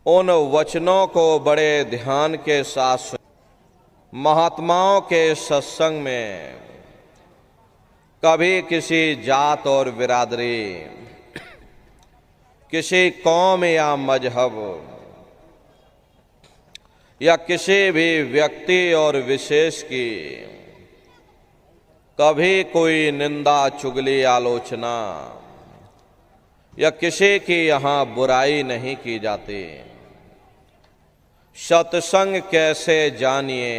उन वचनों को बड़े ध्यान के साथ सुन। महात्माओं के सत्संग में कभी किसी जात और बिरादरी, किसी कौम या मजहब या किसी भी व्यक्ति और विशेष की कभी कोई निंदा, चुगली, आलोचना या किसी की यहाँ बुराई नहीं की जाती। सत्संग कैसे जानिए,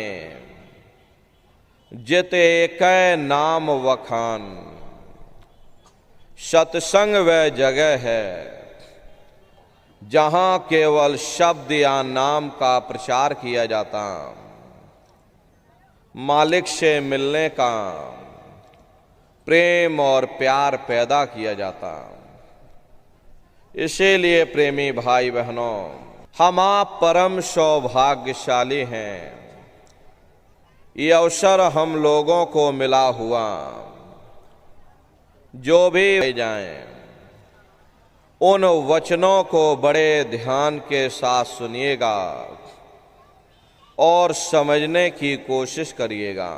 जित एक नाम वखान। सत्संग वह जगह है जहाँ केवल शब्द या नाम का प्रचार किया जाता, मालिक से मिलने का प्रेम और प्यार पैदा किया जाता। इसीलिए प्रेमी भाई बहनों, हम आप परम सौभाग्यशाली हैं। ये अवसर हम लोगों को मिला हुआ, जो भी जाएं उन वचनों को बड़े ध्यान के साथ सुनिएगा और समझने की कोशिश करिएगा।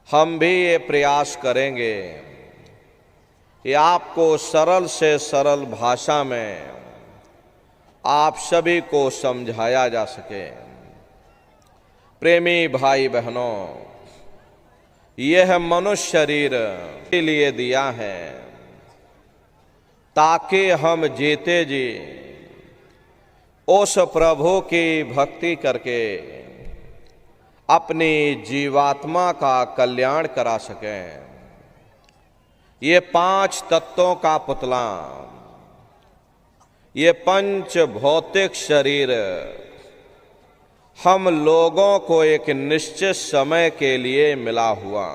हम भी ये प्रयास करेंगे कि आपको सरल से सरल भाषा में आप सभी को समझाया जा सके। प्रेमी भाई बहनों, यह मनुष्य शरीर के लिए दिया है ताकि हम जीते जी उस प्रभु की भक्ति करके अपनी जीवात्मा का कल्याण करा सकें। ये 5 तत्वों का पुतला, ये पंच भौतिक शरीर हम लोगों को एक निश्चित समय के लिए मिला हुआ।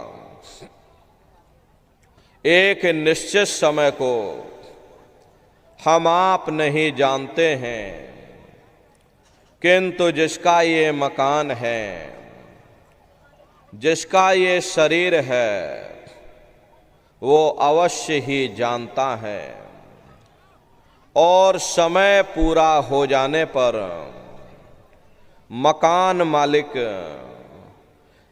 एक निश्चित समय को हम आप नहीं जानते हैं, किंतु जिसका ये मकान है, जिसका ये शरीर है, वो अवश्य ही जानता है। और समय पूरा हो जाने पर मकान मालिक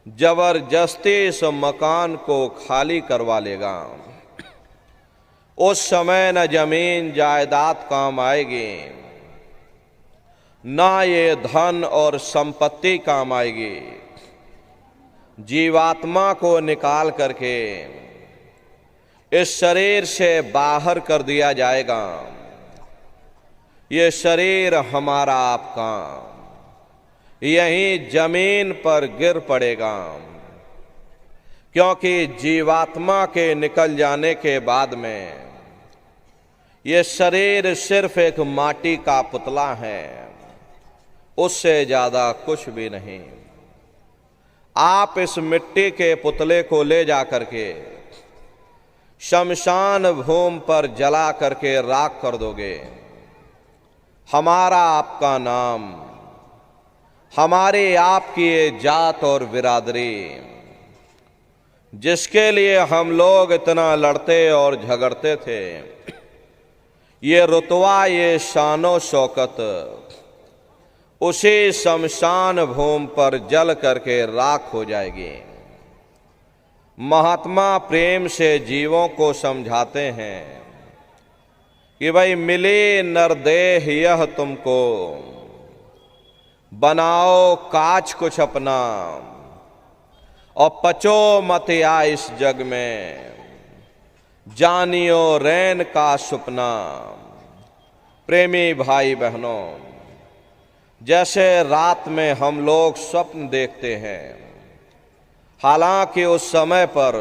जबरदस्ती इस मकान को खाली करवा लेगा। उस समय न जमीन जायदाद काम आएगी, ना ये धन और संपत्ति काम आएगी। जीवात्मा को निकाल करके इस शरीर से बाहर कर दिया जाएगा। ये शरीर हमारा आपका यहीं जमीन पर गिर पड़ेगा, क्योंकि जीवात्मा के निकल जाने के बाद में ये शरीर सिर्फ एक माटी का पुतला है, उससे ज्यादा कुछ भी नहीं। आप इस मिट्टी के पुतले को ले जा करके शमशान भूमि पर जला करके राख कर दोगे। हमारा आपका नाम, हमारी आपकी ये जात और बिरादरी, जिसके लिए हम लोग इतना लड़ते और झगड़ते थे, ये रुतवा, ये शानो शौकत उसी शमशान भूमि पर जल करके राख हो जाएगी। महात्मा प्रेम से जीवों को समझाते हैं कि भाई मिली नरदेह यह तुमको, बनाओ काज कुछ अपना और पचो मत आ इस जग में, जानियो रैन का सुपना। प्रेमी भाई बहनों, जैसे रात में हम लोग स्वप्न देखते हैं, हालांकि उस समय पर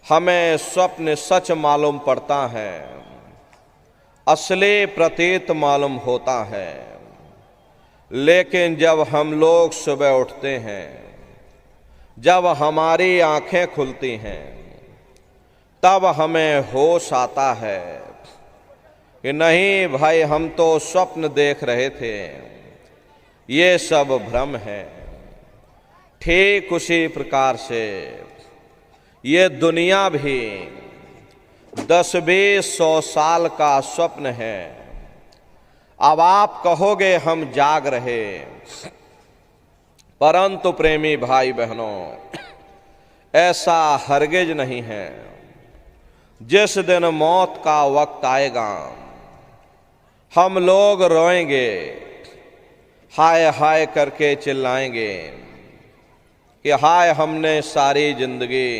हमें स्वप्न सच मालूम पड़ता है, असली प्रतीत मालूम होता है, लेकिन जब हम लोग सुबह उठते हैं, जब हमारी आंखें खुलती हैं, तब हमें होश आता है कि नहीं भाई, हम तो स्वप्न देख रहे थे, ये सब भ्रम है। ठीक उसी प्रकार से ये दुनिया भी 10-20-100 साल का स्वप्न है। अब आप कहोगे हम जाग रहे, परंतु प्रेमी भाई बहनों, ऐसा हरगिज नहीं है। जिस दिन मौत का वक्त आएगा, हम लोग रोएंगे, हाय हाय करके चिल्लाएंगे कि हाय हमने सारी जिंदगी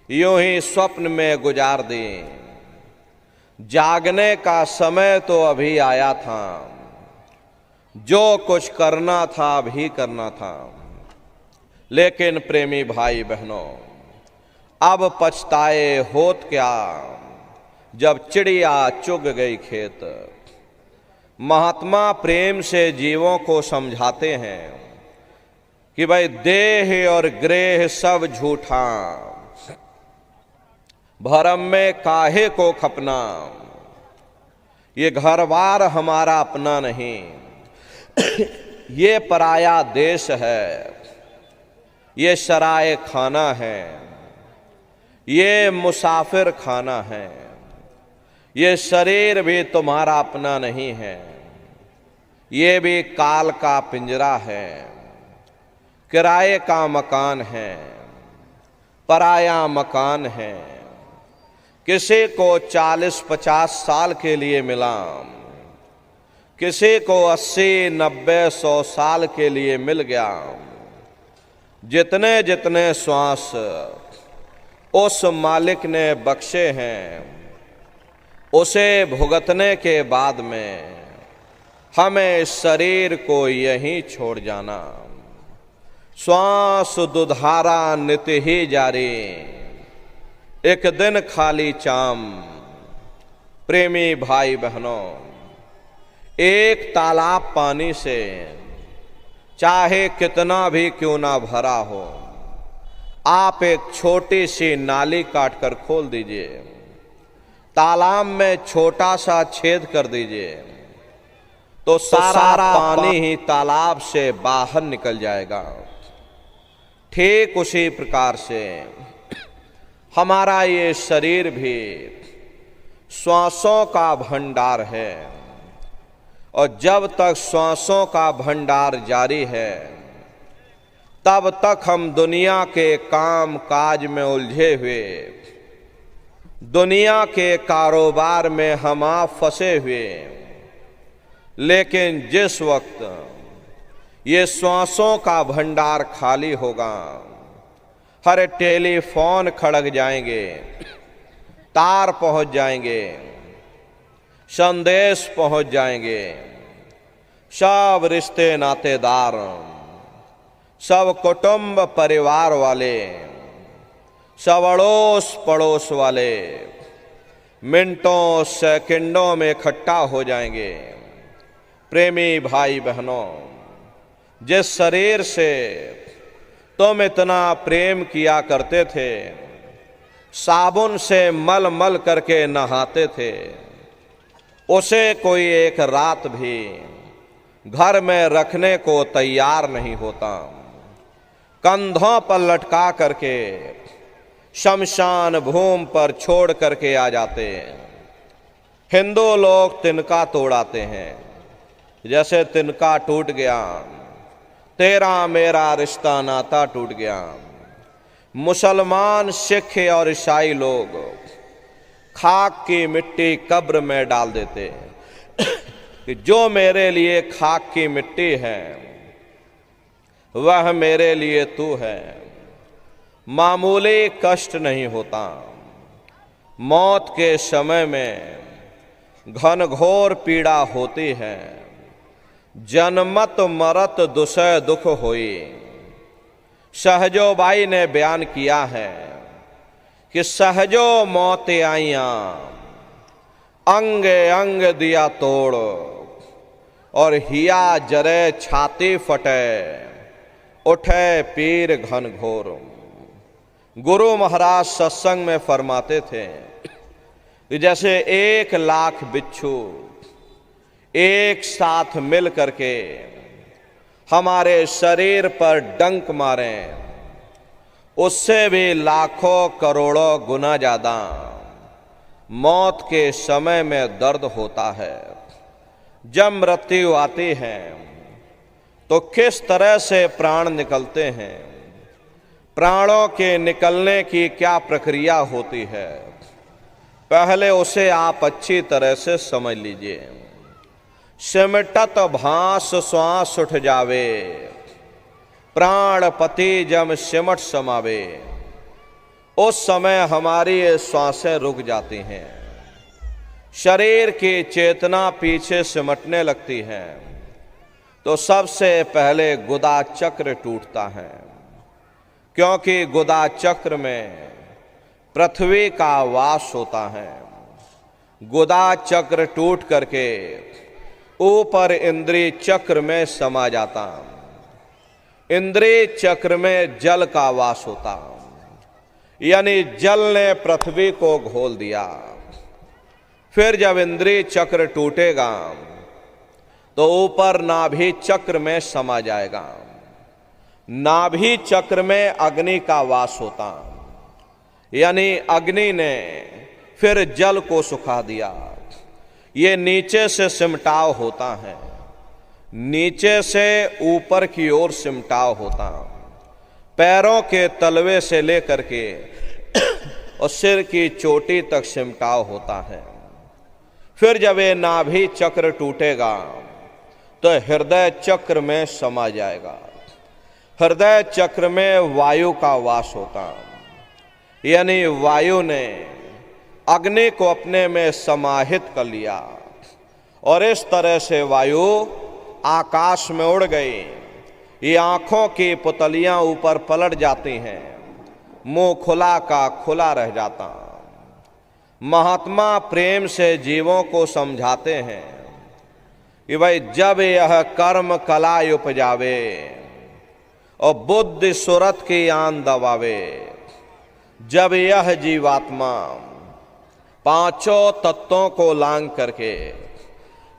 यूं ही स्वप्न में गुजार दी। जागने का समय तो अभी आया था, जो कुछ करना था अभी करना था। लेकिन प्रेमी भाई बहनों, अब पछताए होत क्या, जब चिड़िया चुग गई खेत। महात्मा प्रेम से जीवों को समझाते हैं कि भाई देह और ग्रेह सब झूठा, भरम में काहे को खपना, ये घर बार हमारा अपना नहीं, ये पराया देश है, ये शराए खाना है, ये मुसाफिर खाना है, ये शरीर भी तुम्हारा अपना नहीं है, ये भी काल का पिंजरा है, किराए का मकान है, पराया मकान है। किसी को 40-50 साल के लिए मिला, किसी को 80-90-100 साल के लिए मिल गया। जितने जितने श्वास उस मालिक ने बख्शे हैं, उसे भुगतने के बाद में हमें शरीर को यहीं छोड़ जाना। श्वास दुधारा नित्य ही जारी, एक दिन खाली चाम। प्रेमी भाई बहनों, एक तालाब पानी से चाहे कितना भी क्यों ना भरा हो, आप एक छोटी सी नाली काट कर खोल दीजिए, तालाब में छोटा सा छेद कर दीजिए, तो सारा पानी ही तालाब से बाहर निकल जाएगा। ठीक उसी प्रकार से हमारा ये शरीर भी श्वासों का भंडार है, और जब तक श्वासों का भंडार जारी है, तब तक हम दुनिया के काम काज में उलझे हुए, दुनिया के कारोबार में हम आप फंसे हुए। लेकिन जिस वक्त ये श्वासों का भंडार खाली होगा, हर टेलीफोन खड़क जाएंगे, तार पहुंच जाएंगे, संदेश पहुंच जाएंगे, सब रिश्ते नातेदार, सब कुटुंब परिवार वाले, सब अड़ोस पड़ोस वाले मिनटों सेकंडों में इकट्ठा हो जाएंगे। प्रेमी भाई बहनों, जिस शरीर से तुम इतना प्रेम किया करते थे, साबुन से मल मल करके नहाते थे, उसे कोई एक रात भी घर में रखने को तैयार नहीं होता। कंधों पर लटका करके शमशान भूमि पर छोड़ करके आ जाते हैं। हिंदू लोग तिनका तोड़ाते हैं, जैसे तिनका टूट गया, तेरा मेरा रिश्ता नाता टूट गया। मुसलमान, सिख और ईसाई लोग खाक की मिट्टी कब्र में डाल देते हैं कि जो मेरे लिए खाक की मिट्टी है, वह मेरे लिए तू है। मामूली कष्ट नहीं होता। मौत के समय में घनघोर पीड़ा होती है। जन्मत मरत दुसह दुख होई। सहजोबाई ने बयान किया है कि सहजो मौत आइयां, अंग अंग दिया तोड़, और हिया जरे छाती फटे, उठे पीर घनघोर। गुरु महाराज सत्संग में फरमाते थे कि जैसे 1,00,000 बिच्छू एक साथ मिल करके हमारे शरीर पर डंक मारें, उससे भी लाखों करोड़ों गुना ज्यादा मौत के समय में दर्द होता है। जब मृत्यु आती है तो किस तरह से प्राण निकलते हैं, प्राणों के निकलने की क्या प्रक्रिया होती है, पहले उसे आप अच्छी तरह से समझ लीजिए। सिमटत भास श्वास उठ जावे, प्राणपति जब सिमट समावे, उस समय हमारी ये श्वासें रुक जाती हैं, शरीर की चेतना पीछे सिमटने लगती है। तो सबसे पहले गुदा चक्र टूटता है, क्योंकि गुदा चक्र में पृथ्वी का वास होता है। गुदा चक्र टूट करके ऊपर इंद्रिय चक्र में समा जाता, इंद्रिय चक्र में जल का वास होता, यानी जल ने पृथ्वी को घोल दिया। फिर जब इंद्रिय चक्र टूटेगा तो ऊपर नाभि चक्र में समा जाएगा। नाभि चक्र में अग्नि का वास होता, यानी अग्नि ने फिर जल को सुखा दिया। ये नीचे से सिमटाव होता है, नीचे से ऊपर की ओर सिमटाव होता, पैरों के तलवे से लेकर के और सिर की चोटी तक सिमटाव होता है। फिर जब ये नाभि चक्र टूटेगा तो हृदय चक्र में समा जाएगा। हृदय चक्र में वायु का वास होता, यानी वायु ने अग्नि को अपने में समाहित कर लिया और इस तरह से वायु आकाश में उड़ गई। ये आंखों की पुतलियां ऊपर पलट जाती हैं, मुंह खुला का खुला रह जाता। महात्मा प्रेम से जीवों को समझाते हैं कि भाई जब यह कर्म कला उपजावे और बुद्धि सुरत की आन दबावे, जब यह जीवात्मा पांचों तत्वों को लांग करके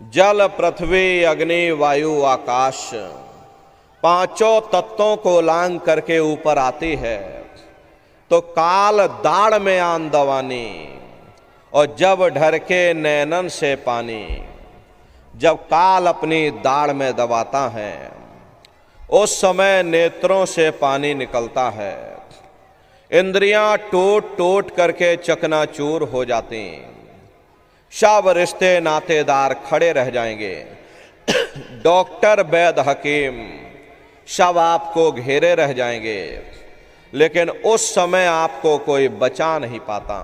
जल पृथ्वी अग्नि वायु आकाश पांचों तत्वों को लांग करके ऊपर आती है, तो काल दाढ़ में आन दवानी और जब ढरके नैनन से पानी, जब काल अपनी दाढ़ में दबाता है उस समय नेत्रों से पानी निकलता है, इंद्रियां टूट टूट करके चकनाचूर हो जाती, सब रिश्ते नातेदार खड़े रह जाएंगे, डॉक्टर वैद हकीम सब आपको घेरे रह जाएंगे, लेकिन उस समय आपको कोई बचा नहीं पाता।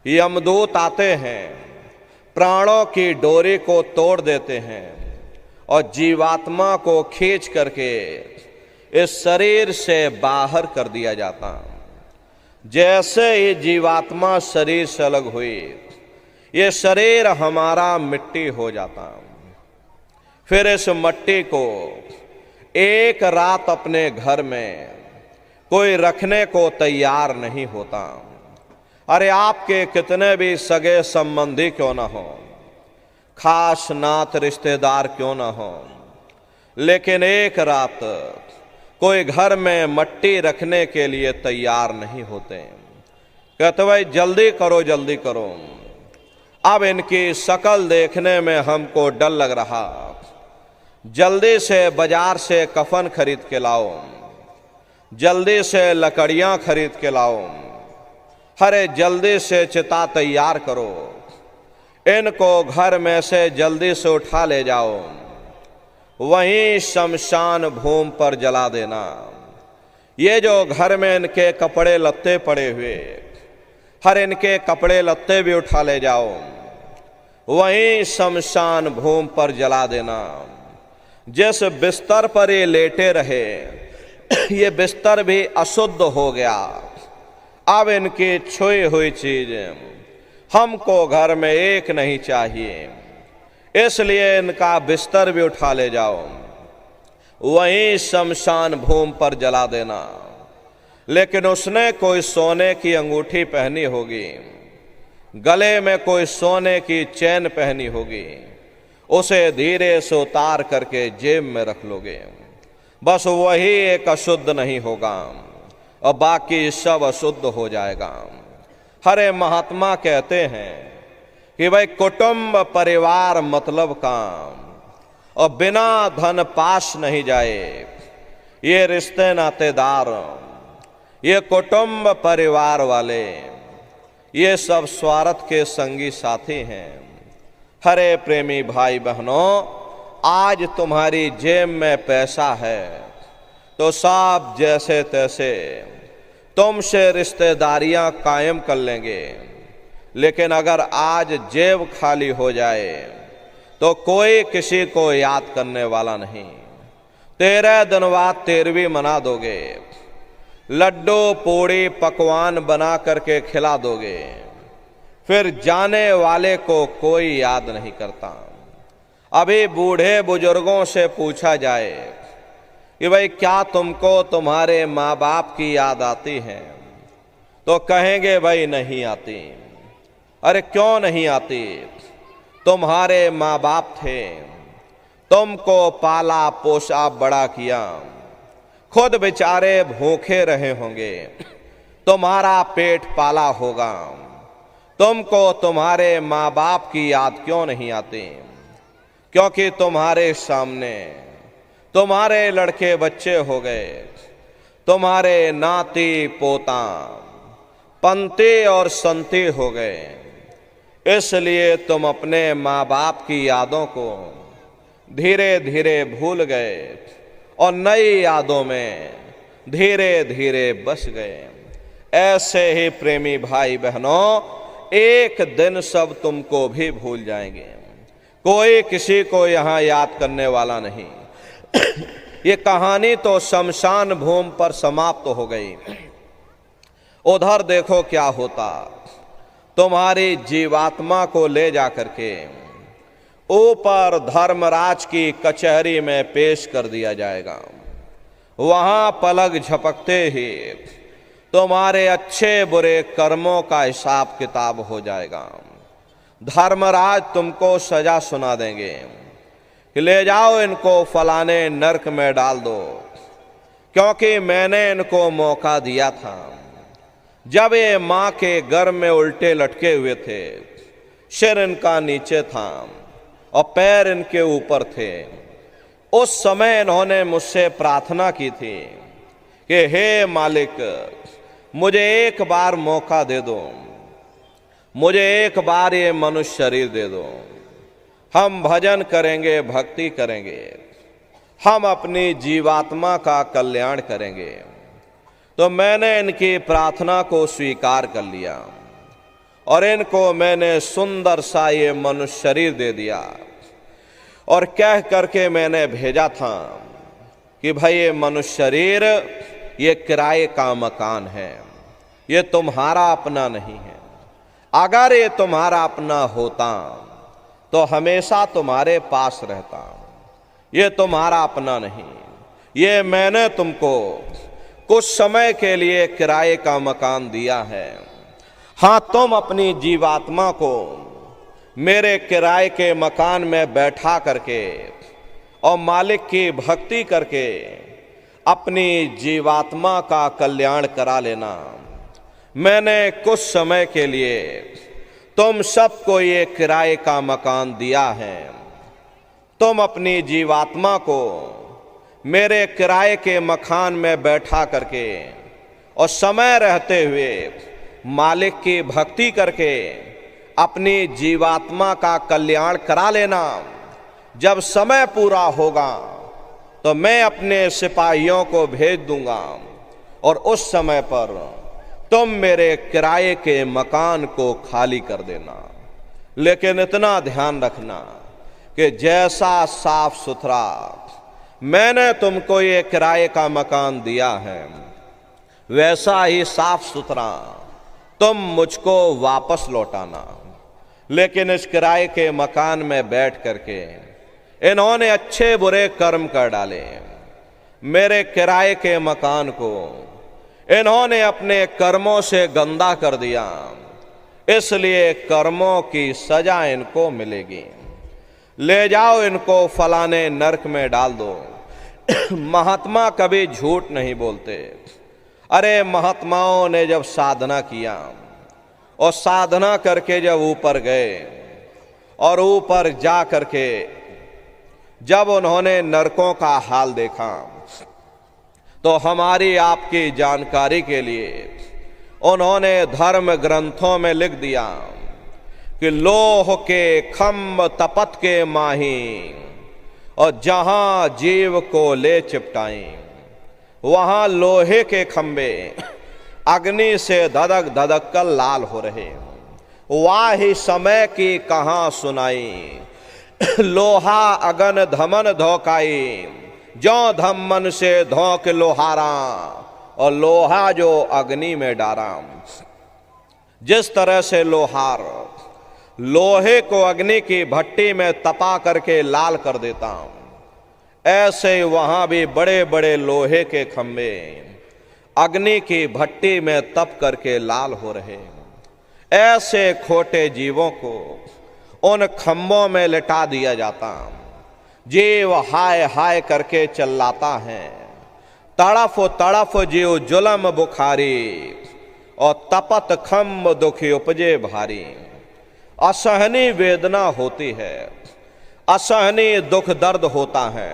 यमदूत आते हैं, प्राणों की डोरी को तोड़ देते हैं और जीवात्मा को खींच करके इस शरीर से बाहर कर दिया जाता। जैसे ये जीवात्मा शरीर से अलग हुई, ये शरीर हमारा मिट्टी हो जाता। फिर इस मिट्टी को एक रात अपने घर में कोई रखने को तैयार नहीं होता। अरे आपके कितने भी सगे संबंधी क्यों ना हो, खास नात रिश्तेदार क्यों ना हो, लेकिन एक रात कोई घर में मट्टी रखने के लिए तैयार नहीं होते। कहते भाई जल्दी करो जल्दी करो, अब इनकी शक्ल देखने में हमको डर लग रहा, जल्दी से बाजार से कफन खरीद के लाओ, जल्दी से लकड़ियां खरीद के लाओ, अरे जल्दी से चिता तैयार करो, इनको घर में से जल्दी से उठा ले जाओ, वहीं शमशान भूमि पर जला देना। ये जो घर में इनके कपड़े लत्ते पड़े हुए, हर इनके कपड़े लत्ते भी उठा ले जाओ, वहीं शमशान भूमि पर जला देना। जिस बिस्तर पर ये लेटे रहे ये बिस्तर भी अशुद्ध हो गया, अब इनकी छुई हुई चीज हमको घर में एक नहीं चाहिए, इसलिए इनका बिस्तर भी उठा ले जाओ, वहीं शमशान भूमि पर जला देना। लेकिन उसने कोई सोने की अंगूठी पहनी होगी, गले में कोई सोने की चैन पहनी होगी, उसे धीरे से उतार करके जेब में रख लोगे, बस वही एक अशुद्ध नहीं होगा और बाकी सब अशुद्ध हो जाएगा। हरे महात्मा कहते हैं कि भाई कुटुंब परिवार मतलब काम, और बिना धन पास नहीं जाए। ये रिश्ते नातेदार, ये कुटुंब परिवार वाले, ये सब स्वार्थ के संगी साथी हैं। हरे प्रेमी भाई बहनों, आज तुम्हारी जेब में पैसा है तो सब जैसे तैसे तुमसे रिश्तेदारियां कायम कर लेंगे, लेकिन अगर आज जेब खाली हो जाए तो कोई किसी को याद करने वाला नहीं। 13 दिन बाद 13वीं मना दोगे, लड्डू पूड़ी पकवान बना करके खिला दोगे, फिर जाने वाले को कोई याद नहीं करता। अभी बूढ़े बुजुर्गों से पूछा जाए कि भाई क्या तुमको तुम्हारे माँ बाप की याद आती है, तो कहेंगे भाई नहीं आती। अरे क्यों नहीं आती? तुम्हारे माँ बाप थे, तुमको पाला पोसा बड़ा किया, खुद बेचारे भूखे रहे होंगे, तुम्हारा पेट पाला होगा, तुमको तुम्हारे माँ बाप की याद क्यों नहीं आती? क्योंकि तुम्हारे सामने तुम्हारे लड़के बच्चे हो गए, तुम्हारे नाती पोता पंते और संते हो गए, इसलिए तुम अपने माँ बाप की यादों को धीरे धीरे भूल गए और नई यादों में धीरे धीरे बस गए। ऐसे ही प्रेमी भाई बहनों, एक दिन सब तुमको भी भूल जाएंगे, कोई किसी को यहाँ याद करने वाला नहीं। ये कहानी तो शमशान भूमि पर समाप्त हो गई। उधर देखो क्या होता, तुम्हारी जीवात्मा को ले जाकर के ऊपर धर्मराज की कचहरी में पेश कर दिया जाएगा। वहां पलक झपकते ही तुम्हारे अच्छे बुरे कर्मों का हिसाब किताब हो जाएगा। धर्मराज तुमको सजा सुना देंगे कि ले जाओ इनको फलाने नरक में डाल दो, क्योंकि मैंने इनको मौका दिया था जब ये माँ के गर्भ में उल्टे लटके हुए थे, सिर इनका नीचे था और पैर इनके ऊपर थे। उस समय इन्होंने मुझसे प्रार्थना की थी कि हे मालिक, मुझे एक बार मौका दे दो, मुझे एक बार ये मनुष्य शरीर दे दो, हम भजन करेंगे, भक्ति करेंगे, हम अपनी जीवात्मा का कल्याण करेंगे। तो मैंने इनकी प्रार्थना को स्वीकार कर लिया और इनको मैंने सुंदर सा ये मनुष्य शरीर दे दिया और कह करके मैंने भेजा था कि भाई ये मनुष्य शरीर ये किराए का मकान है, ये तुम्हारा अपना नहीं है। अगर ये तुम्हारा अपना होता तो हमेशा तुम्हारे पास रहता। ये तुम्हारा अपना नहीं, ये मैंने तुमको कुछ समय के लिए किराए का मकान दिया है। हाँ, तुम अपनी जीवात्मा को मेरे किराए के मकान में बैठा करके और मालिक की भक्ति करके अपनी जीवात्मा का कल्याण करा लेना। मैंने कुछ समय के लिए तुम सबको ये किराए का मकान दिया है। तुम अपनी जीवात्मा को मेरे किराए के मकान में बैठा करके और समय रहते हुए मालिक की भक्ति करके अपनी जीवात्मा का कल्याण करा लेना। जब समय पूरा होगा तो मैं अपने सिपाहियों को भेज दूंगा और उस समय पर तुम मेरे किराए के मकान को खाली कर देना। लेकिन इतना ध्यान रखना कि जैसा साफ सुथरा मैंने तुमको ये किराए का मकान दिया है, वैसा ही साफ सुथरा तुम मुझको वापस लौटाना। लेकिन इस किराए के मकान में बैठ करके इन्होंने अच्छे बुरे कर्म कर डाले। मेरे किराए के मकान को इन्होंने अपने कर्मों से गंदा कर दिया, इसलिए कर्मों की सजा इनको मिलेगी। ले जाओ इनको फलाने नरक में डाल दो। महात्मा कभी झूठ नहीं बोलते। अरे महात्माओं ने जब साधना किया और साधना करके जब ऊपर गए और ऊपर जा करके जब उन्होंने नरकों का हाल देखा तो हमारी आपकी जानकारी के लिए उन्होंने धर्म ग्रंथों में लिख दिया कि लोह के खम्भ तपत के माही और जहां जीव को ले चिपटाई वहां लोहे के खंबे अग्नि से धधक धधक कर लाल हो रहे। वाही समय की कहां सुनाई लोहा अगन धमन धोकाई जो धमन से धोक लोहारा और लोहा जो अग्नि में डारा। जिस तरह से लोहार लोहे को अग्नि की भट्टी में तपा करके लाल कर देता, ऐसे वहां भी बड़े बड़े लोहे के खंभे अग्नि की भट्टी में तप करके लाल हो रहे। ऐसे खोटे जीवों को उन खंभों में लिटा दिया जाता। जीव हाय हाय करके चिल्लाता है, तड़फ तड़फ जीव जुलम बुखारी और तपत खम्भ दुखी उपजे भारी। असहनीय वेदना होती है, असहनीय दुख दर्द होता है।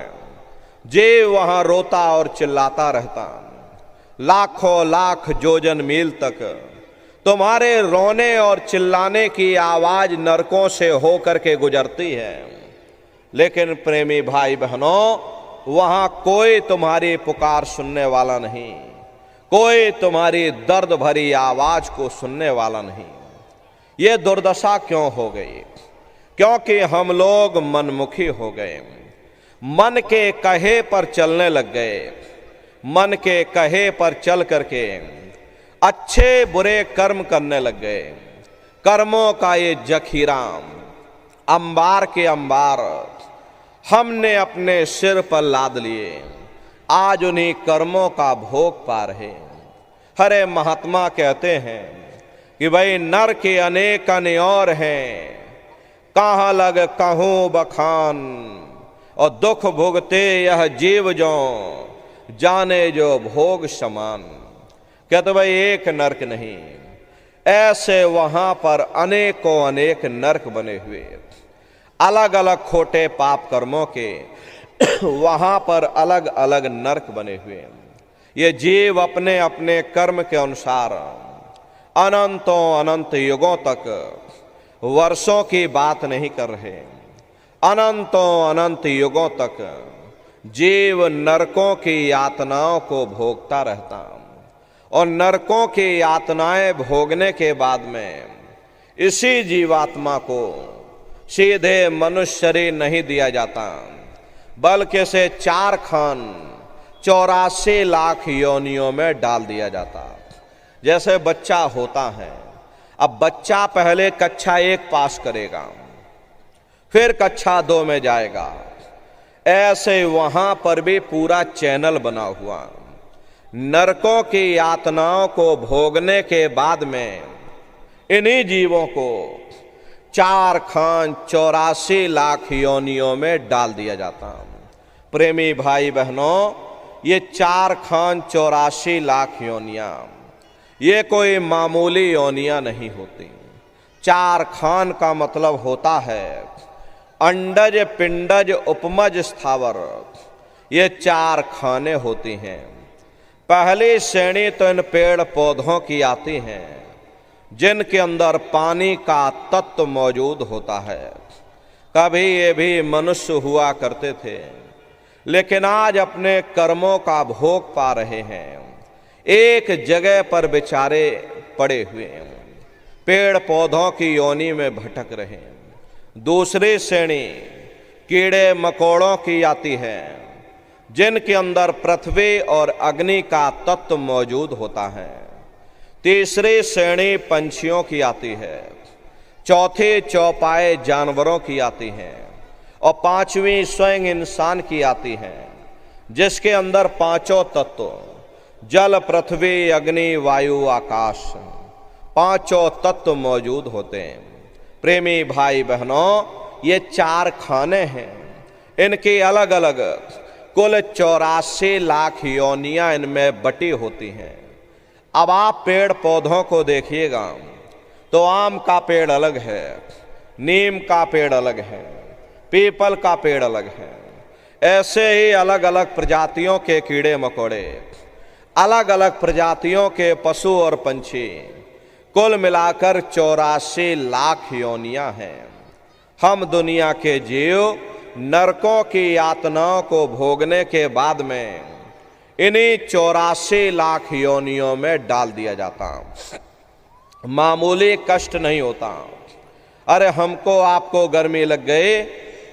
जीव वहां रोता और चिल्लाता रहता। लाखों लाख जोजन मील तक तुम्हारे रोने और चिल्लाने की आवाज नरकों से होकर के गुजरती है, लेकिन प्रेमी भाई बहनों, वहां कोई तुम्हारी पुकार सुनने वाला नहीं, कोई तुम्हारी दर्द भरी आवाज को सुनने वाला नहीं। ये दुर्दशा क्यों हो गई? क्योंकि हम लोग मनमुखी हो गए, मन के कहे पर चलने लग गए। मन के कहे पर चल करके अच्छे बुरे कर्म करने लग गए। कर्मों का ये जखीरा अंबार के अंबार हमने अपने सिर पर लाद लिए, आज उन्हीं कर्मों का भोग पा रहे। हरे महात्मा कहते हैं कि भाई नर के अनेक और हैं, कहाँ लग कहूँ बखान और दुख भोगते यह जीव जो जाने जो भोग समान। कहते भाई एक नरक नहीं, ऐसे वहां पर अनेकों अनेक नरक बने हुए, अलग अलग खोटे पाप कर्मों के वहां पर अलग अलग नरक बने हुए। ये जीव अपने अपने कर्म के अनुसार अनंतों अनंत युगों तक, वर्षों की बात नहीं कर रहे, अनंतों अनंत युगों तक जीव नरकों की यातनाओं को भोगता रहता। और नरकों की यातनाएं भोगने के बाद में इसी जीवात्मा को सीधे मनुष्य शरीर नहीं दिया जाता, बल्कि से 4 खान 84 लाख योनियों में डाल दिया जाता। जैसे बच्चा होता है, अब बच्चा पहले कक्षा 1 पास करेगा, फिर कक्षा 2 में जाएगा। ऐसे वहां पर भी पूरा चैनल बना हुआ। नरकों की यातनाओं को भोगने के बाद में इन्हीं जीवों को 4 खान 84 लाख योनियों में डाल दिया जाता। प्रेमी भाई बहनों, ये 4 खान 84 लाख योनियां, ये कोई मामूली योनियां नहीं होती। 4 खान का मतलब होता है अंडज पिंडज उपमज स्थावर, ये 4 खाने होती हैं। पहली श्रेणी तो इन पेड़ पौधों की आती हैं जिनके अंदर पानी का तत्व मौजूद होता है। कभी ये भी मनुष्य हुआ करते थे, लेकिन आज अपने कर्मों का भोग पा रहे हैं, एक जगह पर बेचारे पड़े हुए हैं, पेड़ पौधों की योनि में भटक रहे हैं। दूसरी श्रेणी कीड़े मकोड़ों की आती है जिनके अंदर पृथ्वी और अग्नि का तत्व मौजूद होता है। तीसरी श्रेणी पंछियों की आती है, चौथी चौपाए जानवरों की आती है, और 5वीं स्वयं इंसान की आती है, जिसके अंदर 5 तत्व जल पृथ्वी अग्नि वायु आकाश 5 तत्व मौजूद होते हैं। प्रेमी भाई बहनों, ये 4 खाने हैं, इनकी अलग अलग कुल 84 लाख योनियां इनमें बटी होती हैं। अब आप पेड़ पौधों को देखिएगा तो आम का पेड़ अलग है, नीम का पेड़ अलग है, पीपल का पेड़ अलग है। ऐसे ही अलग अलग प्रजातियों के कीड़े मकोड़े, अलग अलग प्रजातियों के पशु और पंछी, कुल मिलाकर 84 लाख योनियां हैं। हम दुनिया के जीव नरकों की यातनाओं को भोगने के बाद में इन्हीं 84 लाख योनियों में डाल दिया जाता। मामूली कष्ट नहीं होता। अरे हमको आपको गर्मी लग गई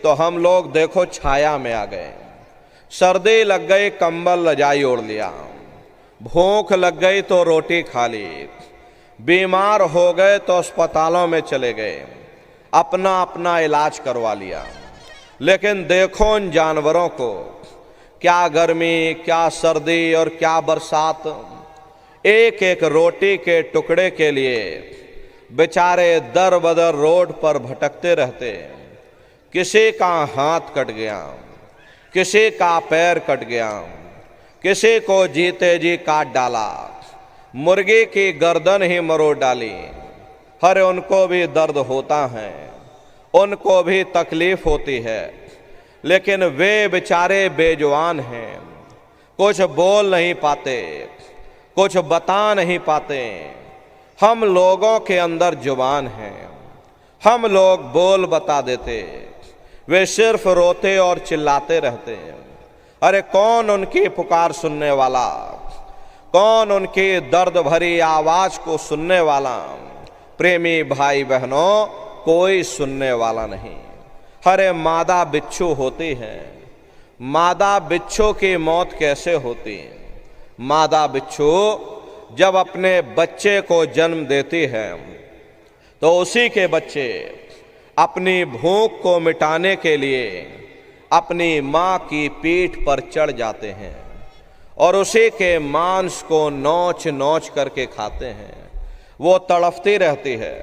तो हम लोग देखो छाया में आ गए, सर्दी लग गई कंबल रजाई ओढ़ लिया, भूख लग गई तो रोटी खा ली, बीमार हो गए तो अस्पतालों में चले गए, अपना अपना इलाज करवा लिया। लेकिन देखो उन जानवरों को, क्या गर्मी, क्या सर्दी और क्या बरसात, एक एक रोटी के टुकड़े के लिए बेचारे दर बदर रोड पर भटकते रहते। किसी का हाथ कट गया, किसी का पैर कट गया, किसी को जीते जी काट डाला, मुर्गी की गर्दन ही मरोड़ डाली। हर उनको भी दर्द होता है, उनको भी तकलीफ होती है, लेकिन वे बेचारे बेजुबान हैं, कुछ बोल नहीं पाते, कुछ बता नहीं पाते। हम लोगों के अंदर जुबान है, हम लोग बोल बता देते, वे सिर्फ रोते और चिल्लाते रहते हैं। अरे कौन उनकी पुकार सुनने वाला, कौन उनकी दर्द भरी आवाज को सुनने वाला? प्रेमी भाई बहनों, कोई सुनने वाला नहीं। हरे मादा बिच्छू होती है, मादा बिच्छू की मौत कैसे होती है? मादा बिच्छू जब अपने बच्चे को जन्म देती है तो उसी के बच्चे अपनी भूख को मिटाने के लिए अपनी माँ की पीठ पर चढ़ जाते हैं और उसी के मांस को नोच नोच करके खाते हैं। वो तड़फती रहती है,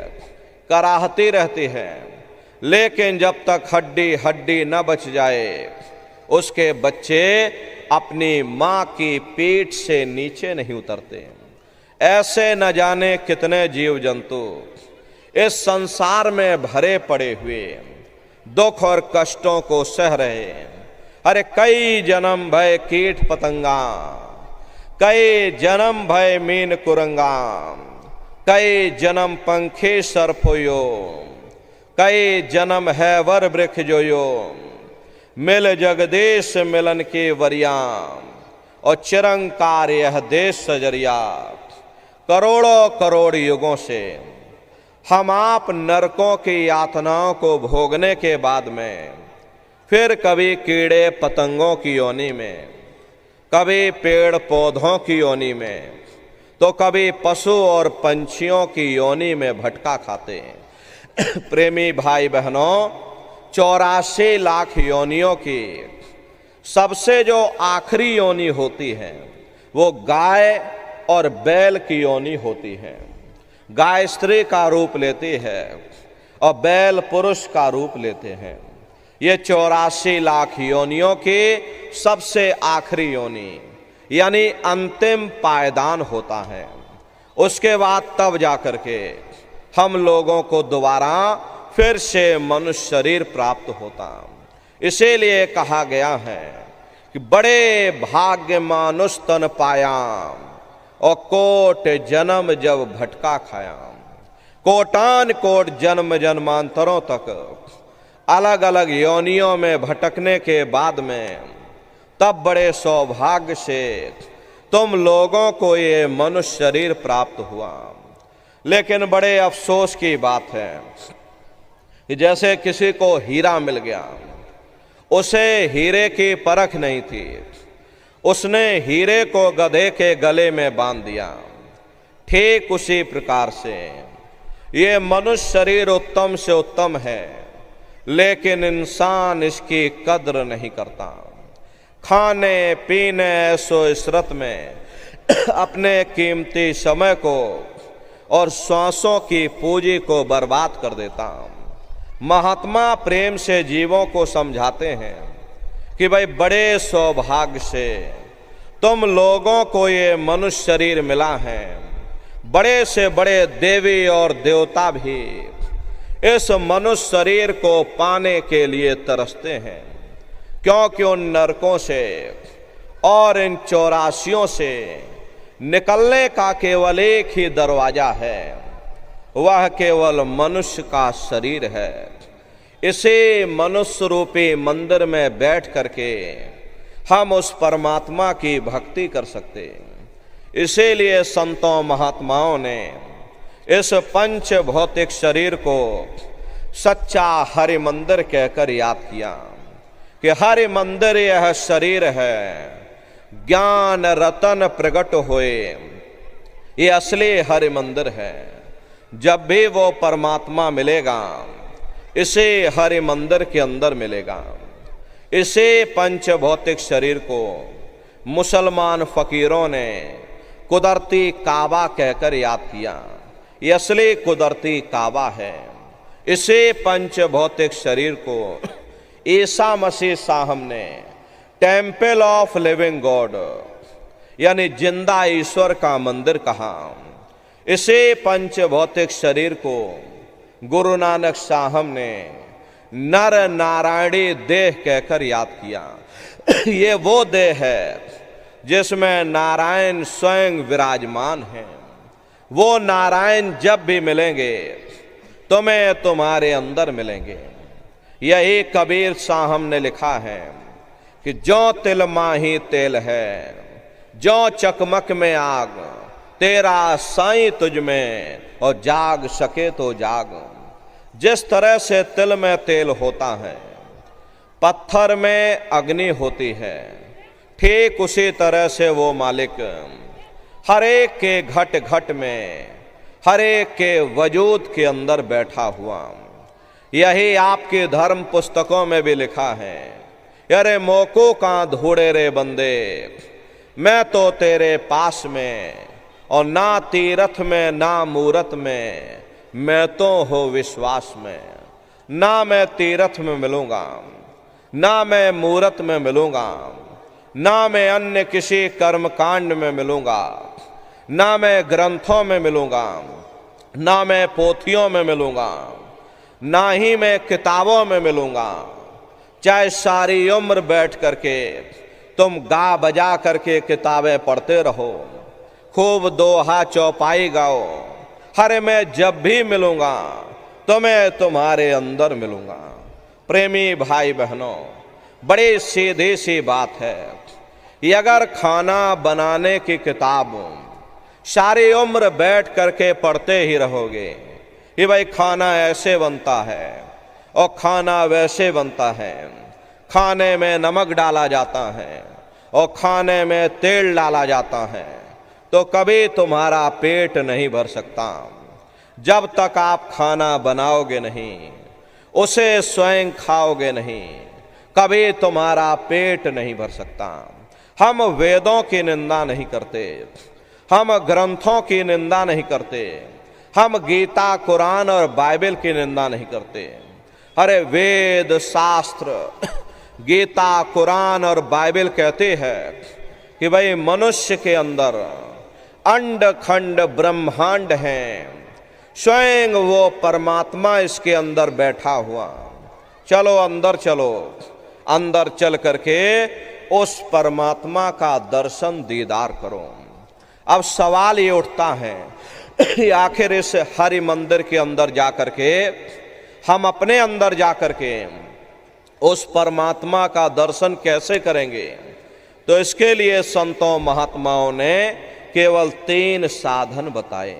कराहती रहती है, लेकिन जब तक हड्डी हड्डी न बच जाए उसके बच्चे अपनी माँ की पीठ से नीचे नहीं उतरते। ऐसे न जाने कितने जीव जंतु इस संसार में भरे पड़े हुए दुख और कष्टों को सह रहे हैं। अरे कई जन्म भय कीट पतंगा, कई जन्म भय मीन कुरंगा, कई जन्म पंखी सर्फोयो, कई जन्म है वर वृक्ष जोयो, मिल जगदीश मिलन की वरिया और चिरंकार यह देश सजरिया। करोड़ों करोड़ युगों से हम आप नरकों की यातनाओं को भोगने के बाद में फिर कभी कीड़े पतंगों की योनि में, कभी पेड़ पौधों की योनि में, तो कभी पशु और पंछियों की योनि में भटका खाते हैं। प्रेमी भाई बहनों, 84 लाख योनियों की सबसे जो आखिरी योनि होती है वो गाय और बैल की योनि होती है। गाय स्त्री का रूप लेती है और बैल पुरुष का रूप लेते हैं। ये 84 लाख योनियों की सबसे आखिरी योनि यानी अंतिम पायदान होता है। उसके बाद तब जाकर के हम लोगों को दोबारा फिर से मनुष्य शरीर प्राप्त होता। इसीलिए कहा गया है कि बड़े भाग्य मानुष तन पाया और कोट जन्म जब भटका खाया। कोटान कोट जन्म जन्मांतरों तक अलग अलग योनियों में भटकने के बाद में तब बड़े सौभाग्य से तुम लोगों को ये मनुष्य शरीर प्राप्त हुआ। लेकिन बड़े अफसोस की बात है कि जैसे किसी को हीरा मिल गया, उसे हीरे की परख नहीं थी, उसने हीरे को गधे के गले में बांध दिया। ठीक उसी प्रकार से ये मनुष्य शरीर उत्तम से उत्तम है, लेकिन इंसान इसकी कद्र नहीं करता। खाने पीने ऐसो इशरत में अपने कीमती समय को और श्वासों की पूंजी को बर्बाद कर देता। महात्मा प्रेम से जीवों को समझाते हैं कि भाई बड़े सौभाग्य से तुम लोगों को ये मनुष्य शरीर मिला है। बड़े से बड़े देवी और देवता भी इस मनुष्य शरीर को पाने के लिए तरसते हैं, क्योंकि उन नरकों से और इन 84 से निकलने का केवल एक ही दरवाजा है, वह केवल मनुष्य का शरीर है। इसे मनुष्य रूपी मंदिर में बैठ करके हम उस परमात्मा की भक्ति कर सकते। इसीलिए संतों महात्माओं ने इस पंच भौतिक शरीर को सच्चा हरि मंदिर कहकर याद किया कि हरि मंदिर यह शरीर है, ज्ञान रतन प्रकट होए, ये असली हरि मंदिर है। जब भी वो परमात्मा मिलेगा, इसे हरि मंदिर के अंदर मिलेगा। इसे पंच भौतिक शरीर को मुसलमान फकीरों ने कुदरती काबा कहकर याद किया। ये असली कुदरती काबा है। इसे पंच भौतिक शरीर को ईसा मसीह साहब ने टेम्पल ऑफ लिविंग गॉड यानी जिंदा ईश्वर का मंदिर कहा। इसे पंच भौतिक शरीर को गुरु नानक साहब ने नर नारायणी देह कहकर याद किया। ये वो देह है जिसमें नारायण स्वयं विराजमान हैं। वो नारायण जब भी मिलेंगे तुम्हें तुम्हारे अंदर मिलेंगे। यही कबीर साहब ने लिखा है कि जो तिल माही तेल है, जो चकमक में आग, तेरा साईं तुझ में और जाग सके तो जाग। जिस तरह से तिल में तेल होता है, पत्थर में अग्नि होती है, ठीक उसी तरह से वो मालिक हर एक के घट घट में, हर एक के वजूद के अंदर बैठा हुआ। यही आपके धर्म पुस्तकों में भी लिखा है, अरे मोको का धूड़े रे बंदे, मैं तो तेरे पास में, और ना तीरथ में ना मूरत में, मैं तो हो विश्वास में। ना मैं तीरथ में मिलूंगा, ना मैं मूरत में मिलूंगा, ना मैं अन्य किसी कर्म कांड में मिलूंगा, ना मैं ग्रंथों में मिलूंगा, ना मैं पोथियों में मिलूंगा, ना ही मैं किताबों में मिलूंगा। चाहे सारी उम्र बैठ करके तुम गा बजा करके किताबें पढ़ते रहो, खूब दोहा चौपाई गाओ, हरे मैं जब भी मिलूंगा तो मैं तुम्हारे अंदर मिलूंगा। प्रेमी भाई बहनों, बड़ी सीधी सी बात है। ये अगर खाना बनाने की किताब सारी उम्र बैठ करके पढ़ते ही रहोगे कि भाई खाना ऐसे बनता है और खाना वैसे बनता है, खाने में नमक डाला जाता है और खाने में तेल डाला जाता है, तो कभी तुम्हारा पेट नहीं भर सकता। जब तक आप खाना बनाओगे नहीं, उसे स्वयं खाओगे नहीं, कभी तुम्हारा पेट नहीं भर सकता। हम वेदों की निंदा नहीं करते, हम ग्रंथों की निंदा नहीं करते, हम गीता कुरान और बाइबल की निंदा नहीं करते। अरे वेद शास्त्र गीता कुरान और बाइबल कहते हैं कि भाई मनुष्य के अंदर अंड खंड ब्रह्मांड हैं, स्वयं वो परमात्मा इसके अंदर बैठा हुआ। चलो अंदर चलो, अंदर चल करके उस परमात्मा का दर्शन दीदार करो। अब सवाल ये उठता है आखिर इस हरि मंदिर के अंदर जा करके हम अपने अंदर जा करके उस परमात्मा का दर्शन कैसे करेंगे? तो इसके लिए संतों महात्माओं ने केवल 3 साधन बताए।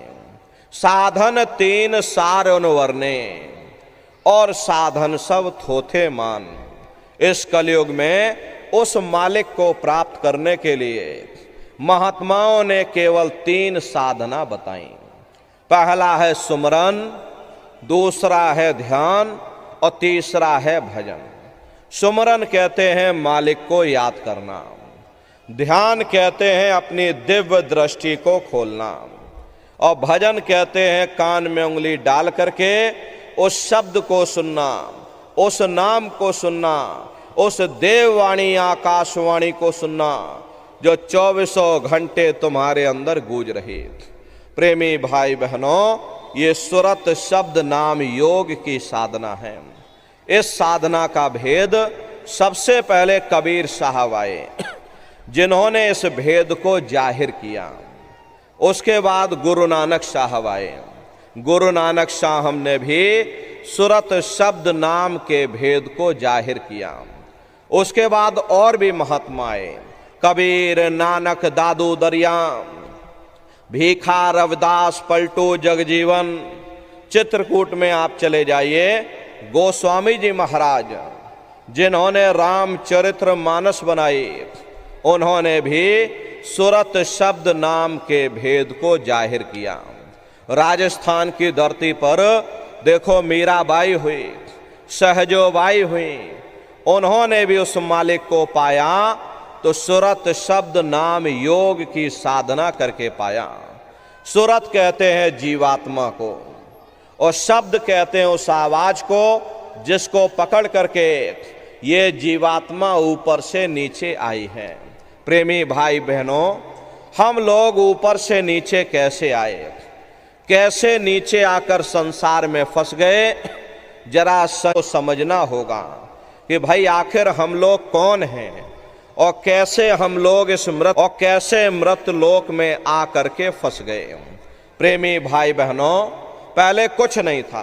साधन 3 सार अनुवर्णे और साधन सब थोथे मान। इस कलयुग में उस मालिक को प्राप्त करने के लिए महात्माओं ने केवल 3 साधना बताई। पहला है सुमरन, दूसरा है ध्यान और तीसरा है भजन। सुमरन कहते हैं मालिक को याद करना, ध्यान कहते हैं अपनी दिव्य दृष्टि को खोलना, और भजन कहते हैं कान में उंगली डाल करके उस शब्द को सुनना, उस नाम को सुनना, उस देववाणी आकाशवाणी को सुनना जो 24 घंटे तुम्हारे अंदर गूंज रही। प्रेमी भाई बहनों, ये सुरत शब्द नाम योग की साधना है। इस साधना का भेद सबसे पहले कबीर साहब आए, जिन्होंने इस भेद को जाहिर किया। उसके बाद गुरु नानक साहब आए। गुरु नानक साहब ने भी सुरत शब्द नाम के भेद को जाहिर किया। उसके बाद और भी महात्मा आए, कबीर, नानक, दादू दरिया, भीखा, रविदास, पलटू, जगजीवन। चित्रकूट में आप चले जाइए, गोस्वामी जी महाराज, जिन्होंने रामचरित्र मानस बनाई, उन्होंने भी सुरत शब्द नाम के भेद को जाहिर किया। राजस्थान की धरती पर देखो मीराबाई हुई, सहजोबाई हुई, उन्होंने भी उस मालिक को पाया तो सुरत शब्द नाम योग की साधना करके पाया। सुरत कहते हैं जीवात्मा को, और शब्द कहते हैं उस आवाज को जिसको पकड़ करके ये जीवात्मा ऊपर से नीचे आई है। प्रेमी भाई बहनों, हम लोग ऊपर से नीचे कैसे आए, कैसे नीचे आकर संसार में फंस गए, जरा समझना होगा कि भाई आखिर हम लोग कौन हैं और कैसे हम लोग इस मृत लोक में आकर के फंस गए। प्रेमी भाई बहनों, पहले कुछ नहीं था।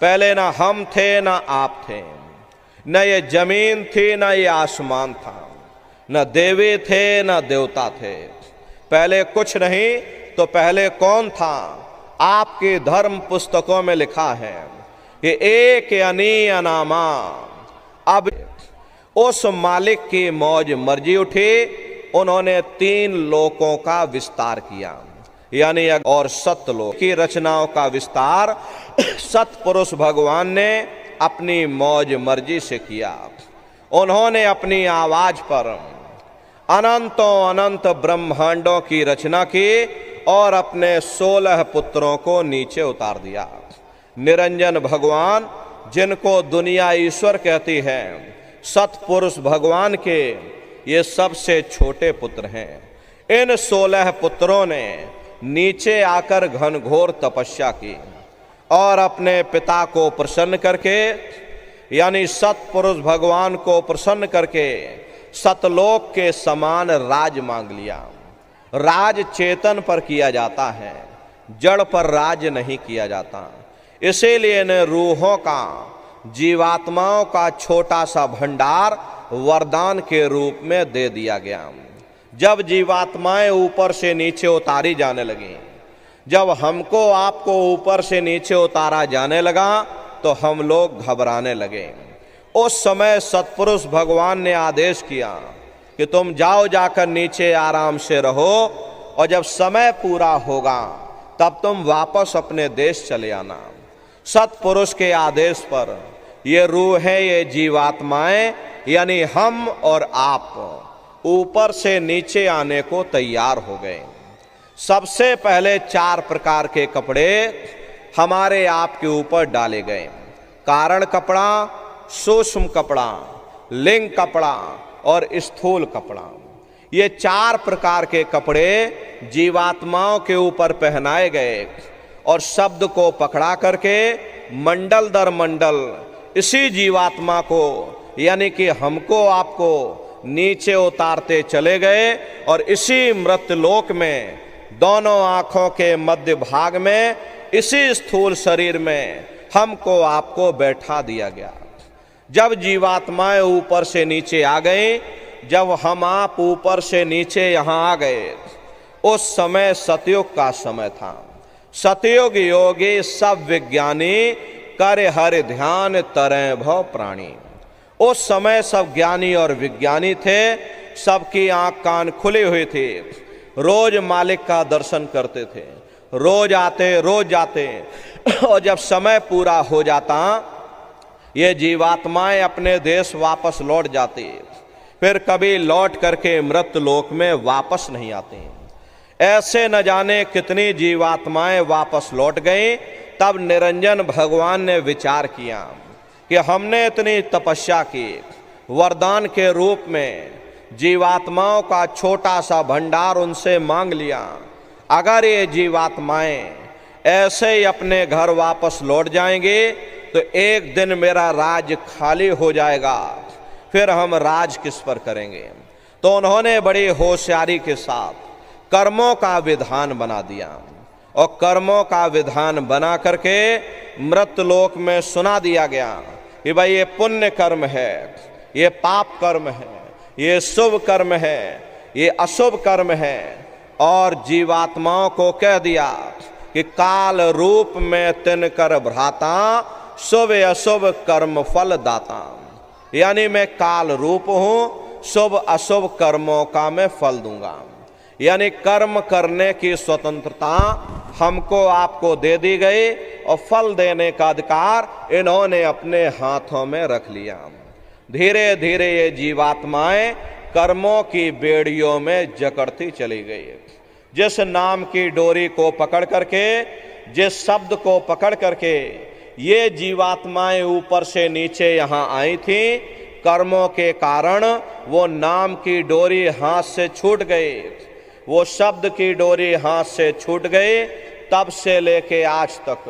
पहले ना हम थे ना आप थे, न ये जमीन थी ना ये आसमान था, न देवी थे ना देवता थे। पहले कुछ नहीं तो पहले कौन था? आपकी धर्म पुस्तकों में लिखा है कि एक यानी अनामा। अब उस मालिक की मौज मर्जी उठी, उन्होंने 3 लोकों का विस्तार किया, यानी और सतलोक की रचनाओं का विस्तार सतपुरुष भगवान ने अपनी मौज मर्जी से किया। उन्होंने अपनी आवाज पर अनंतों अनंत ब्रह्मांडों की रचना की और अपने 16 पुत्रों को नीचे उतार दिया। निरंजन भगवान, जिनको दुनिया ईश्वर कहती है, सतपुरुष भगवान के ये सबसे छोटे पुत्र हैं। इन 16 पुत्रों ने नीचे आकर घनघोर तपस्या की और अपने पिता को प्रसन्न करके, यानी सतपुरुष भगवान को प्रसन्न करके सतलोक के समान राज मांग लिया। राज चेतन पर किया जाता है, जड़ पर राज नहीं किया जाता। इसीलिए इन रूहों का, जीवात्माओं का छोटा सा भंडार वरदान के रूप में दे दिया गया। जब जीवात्माएं ऊपर से नीचे उतारी जाने लगी, जब हमको आपको ऊपर से नीचे उतारा जाने लगा, तो हम लोग घबराने लगे। उस समय सतपुरुष भगवान ने आदेश किया कि तुम जाओ, जाकर नीचे आराम से रहो, और जब समय पूरा होगा तब तुम वापस अपने देश चले आना। सतपुरुष के आदेश पर ये रूहें, ये जीवात्माएं, यानी हम और आप ऊपर से नीचे आने को तैयार हो गए। सबसे पहले 4 प्रकार के कपड़े हमारे आप के ऊपर डाले गए। कारण कपड़ा, सूक्ष्म कपड़ा, लिंग कपड़ा और स्थूल कपड़ा। ये 4 प्रकार के कपड़े जीवात्माओं के ऊपर पहनाए गए और शब्द को पकड़ा करके मंडल दर मंडल इसी जीवात्मा को, यानी कि हमको आपको नीचे उतारते चले गए, और इसी मृतलोक में दोनों आंखों के मध्य भाग में, इसी स्थूल शरीर में हमको आपको बैठा दिया गया। जब जीवात्माएं ऊपर से नीचे आ गई, जब हम आप ऊपर से नीचे यहाँ आ गए, उस समय सतयुग का समय था। सतयुग योगी सब विज्ञानी, करे हरि ध्यान तरें भव प्राणी। उस समय सब ज्ञानी और विज्ञानी थे, सबकी आंख कान खुली हुई थी, रोज मालिक का दर्शन करते थे, रोज आते रोज जाते, और जब समय पूरा हो जाता ये जीवात्माएं अपने देश वापस लौट जाती, फिर कभी लौट करके मृत लोक में वापस नहीं आती। ऐसे न जाने कितनी जीवात्माएं वापस लौट गई। तब निरंजन भगवान ने विचार किया कि हमने इतनी तपस्या की, वरदान के रूप में जीवात्माओं का छोटा सा भंडार उनसे मांग लिया। अगर ये जीवात्माएं ऐसे ही अपने घर वापस लौट जाएंगे तो एक दिन मेरा राज खाली हो जाएगा, फिर हम राज किस पर करेंगे। तो उन्होंने बड़ी होशियारी के साथ कर्मों का विधान बना दिया और कर्मों का विधान बना करके मृतलोक में सुना दिया गया कि भाई ये पुण्य कर्म है, ये पाप कर्म है, ये शुभ कर्म है, ये अशुभ कर्म है। और जीवात्माओं को कह दिया कि काल रूप में तिन कर भ्राता, शुभ अशुभ कर्म फल दाता। यानी मैं काल रूप हूं, शुभ अशुभ कर्मों का मैं फल दूंगा। यानी कर्म करने की स्वतंत्रता हमको आपको दे दी गई और फल देने का अधिकार इन्होंने अपने हाथों में रख लिया। धीरे धीरे ये जीवात्माएं कर्मों की बेड़ियों में जकड़ती चली गई। जिस नाम की डोरी को पकड़ करके, जिस शब्द को पकड़ करके ये जीवात्माएं ऊपर से नीचे यहाँ आई थी, कर्मों के कारण वो नाम की डोरी हाथ से छूट गई, वो शब्द की डोरी हाथ से छूट गई। तब से लेके आज तक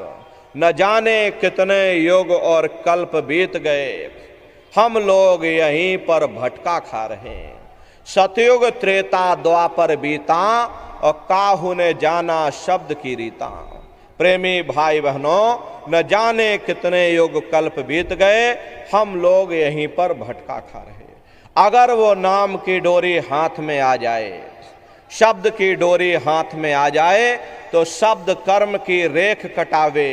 न जाने कितने युग और कल्प बीत गए, हम लोग यहीं पर भटका खा रहे हैं। सतयुग त्रेता द्वापर बीता और काहू ने जाना शब्द की रीता। प्रेमी भाई बहनों, न जाने कितने युग कल्प बीत गए, हम लोग यहीं पर भटका खा रहे हैं। अगर वो नाम की डोरी हाथ में आ जाए, शब्द की डोरी हाथ में आ जाए, तो शब्द कर्म की रेख कटावे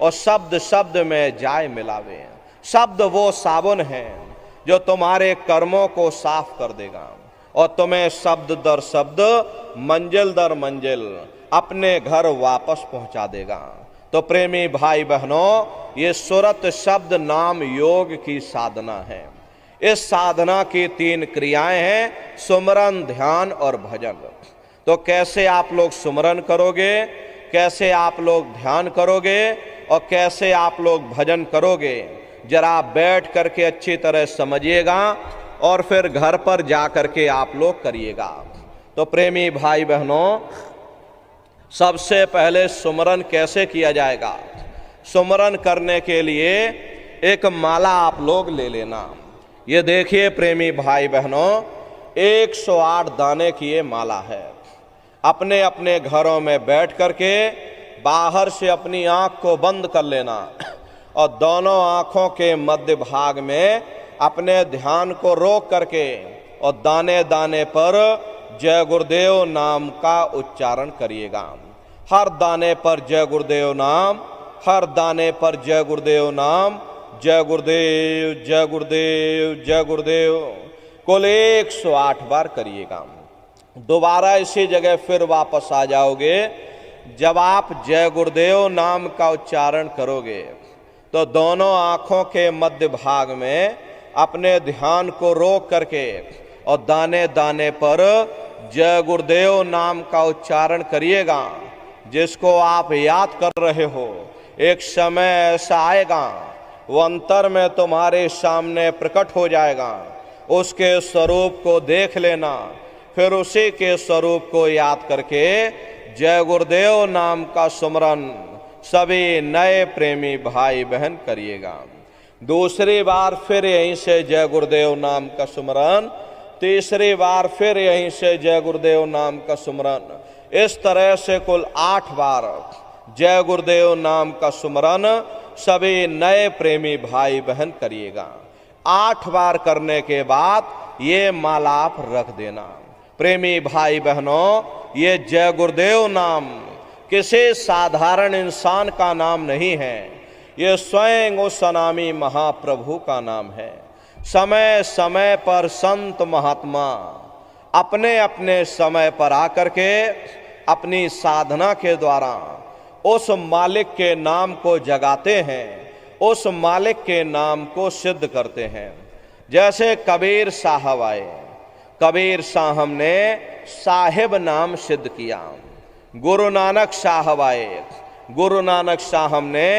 और शब्द शब्द में जाए मिलावे। शब्द वो साबुन है जो तुम्हारे कर्मों को साफ कर देगा और तुम्हें शब्द दर शब्द, मंजिल दर मंजिल अपने घर वापस पहुंचा देगा। तो प्रेमी भाई बहनों, ये सुरत शब्द नाम योग की साधना है। इस साधना की 3 क्रियाएं हैं, सुमरन, ध्यान और भजन। तो कैसे आप लोग सुमरन करोगे, कैसे आप लोग ध्यान करोगे और कैसे आप लोग भजन करोगे, जरा बैठ करके अच्छी तरह समझिएगा और फिर घर पर जा करके आप लोग करिएगा। तो प्रेमी भाई बहनों, सबसे पहले सुमरन कैसे किया जाएगा। सुमरन करने के लिए एक माला आप लोग ले लेना। ये देखिए प्रेमी भाई बहनों, 108 दाने की ये माला है। अपने अपने घरों में बैठ करके बाहर से अपनी आंख को बंद कर लेना और दोनों आंखों के मध्य भाग में अपने ध्यान को रोक करके और दाने दाने पर जय गुरुदेव नाम का उच्चारण करिएगा। हर दाने पर जय गुरुदेव नाम, हर दाने पर जय गुरुदेव नाम, जय गुरुदेव जय गुरुदेव जय गुरुदेव, कुल 108 बार करिएगा। दोबारा इसी जगह फिर वापस आ जाओगे। जब आप जय गुरुदेव नाम का उच्चारण करोगे तो दोनों आंखों के मध्य भाग में अपने ध्यान को रोक करके और दाने दाने पर जय गुरुदेव नाम का उच्चारण करिएगा। जिसको आप याद कर रहे हो, एक समय ऐसा आएगा वो अंतर में तुम्हारे सामने प्रकट हो जाएगा। उसके स्वरूप को देख लेना, फिर उसी के स्वरूप को याद करके जय गुरुदेव नाम का सुमरन सभी नए प्रेमी भाई बहन करिएगा। दूसरी बार फिर यहीं से जय गुरुदेव नाम का सुमरन, तीसरी बार फिर यहीं से जय गुरुदेव नाम का सुमरन। इस तरह से कुल 8 बार जय गुरुदेव नाम का सुमरन सभी नए प्रेमी भाई बहन करिएगा। 8 बार करने के बाद ये माला आप रख देना। प्रेमी भाई बहनों, ये जय गुरुदेव नाम किसी साधारण इंसान का नाम नहीं है, ये स्वयं उस अनामी महाप्रभु का नाम है। समय समय पर संत महात्मा अपने अपने समय पर आकर के अपनी साधना के द्वारा उस मालिक के नाम को जगाते हैं, उस मालिक के नाम को सिद्ध करते हैं। जैसे कबीर साहब आए, कबीर साहब ने साहिब नाम सिद्ध किया। गुरु नानक साहब आए, गुरु नानक साहब ने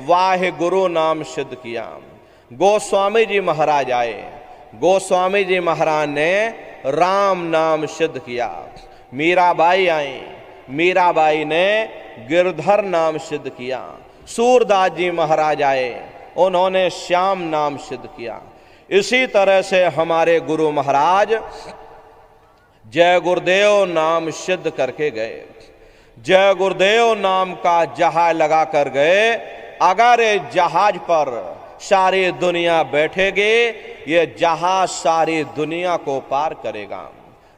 वाहे गुरु नाम सिद्ध किया। गोस्वामी जी महाराज आए, गोस्वामी जी महाराज ने राम नाम सिद्ध किया। मीराबाई आई, मीराबाई ने गिरधर नाम सिद्ध किया। सूरदास जी महाराज आए, उन्होंने श्याम नाम सिद्ध किया। इसी तरह से हमारे गुरु महाराज जय गुरुदेव नाम सिद्ध करके गए। जय गुरुदेव नाम का जहाज लगा कर गए। अगर जहाज पर सारी दुनिया बैठेगी, ये जहाज सारी दुनिया को पार करेगा।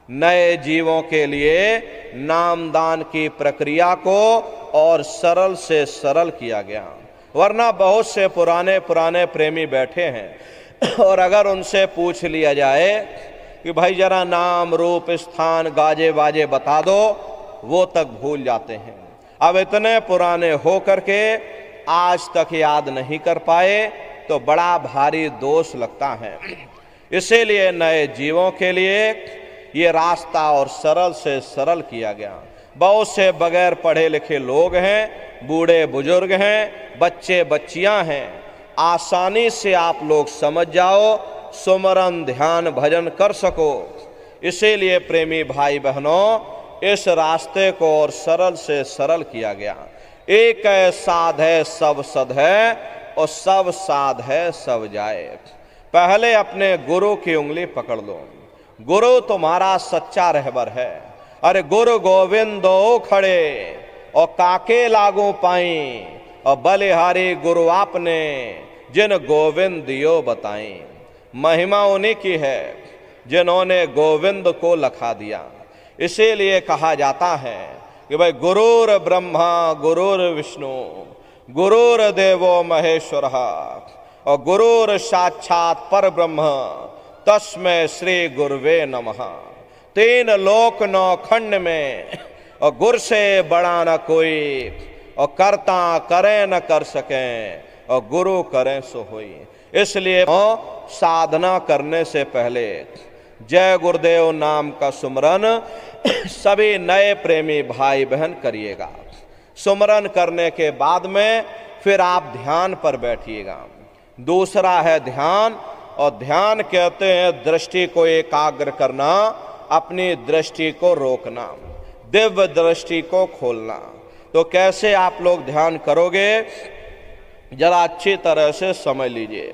नए जीवों के लिए नामदान की प्रक्रिया को और सरल से सरल किया गया। वरना बहुत से पुराने पुराने प्रेमी बैठे हैं और अगर उनसे पूछ लिया जाए कि भाई जरा नाम रूप स्थान गाजे बाजे बता दो, वो तक भूल जाते हैं। अब इतने पुराने हो करके आज तक याद नहीं कर पाए तो बड़ा भारी दोष लगता है। इसीलिए नए जीवों के लिए ये रास्ता और सरल से सरल किया गया। बहुत से बगैर पढ़े लिखे लोग हैं, बूढ़े बुजुर्ग हैं, बच्चे बच्चियां हैं। आसानी से आप लोग समझ जाओ, सुमरन ध्यान भजन कर सको। इसीलिए प्रेमी भाई बहनों, इस रास्ते को और सरल से सरल किया गया। एक है साध है सब सद है, और सब साध है सब जाए। पहले अपने गुरु की उंगली पकड़ लो। गुरु तुम्हारा सच्चा रहबर है। अरे गुरु गोविंदो खड़े और काके लागू पाई, और बलिहारी गुरु आपने जिन गोविंद दियो बताई। महिमा उन्हीं की है जिन्होंने गोविंद को लखा दिया। इसीलिए कहा जाता है कि भाई गुरुर ब्रह्मा गुरुर विष्णु गुरुर देवो महेश्वर और गुरुर साक्षात पर ब्रह्म तस्मै श्री गुरुवे नमः। तीन लोक नौ खंड में और गुर से बड़ा न कोई, और करता करे न कर सके, और गुरु करें सो होई। इसलिए साधना करने से पहले जय गुरुदेव नाम का सुमरन सभी नए प्रेमी भाई बहन करिएगा। सुमरन करने के बाद में फिर आप ध्यान पर बैठिएगा। दूसरा है ध्यान, और ध्यान कहते हैं दृष्टि को एकाग्र करना, अपनी दृष्टि को रोकना, दिव्य दृष्टि को खोलना। तो कैसे आप लोग ध्यान करोगे, जरा अच्छी तरह से समझ लीजिए।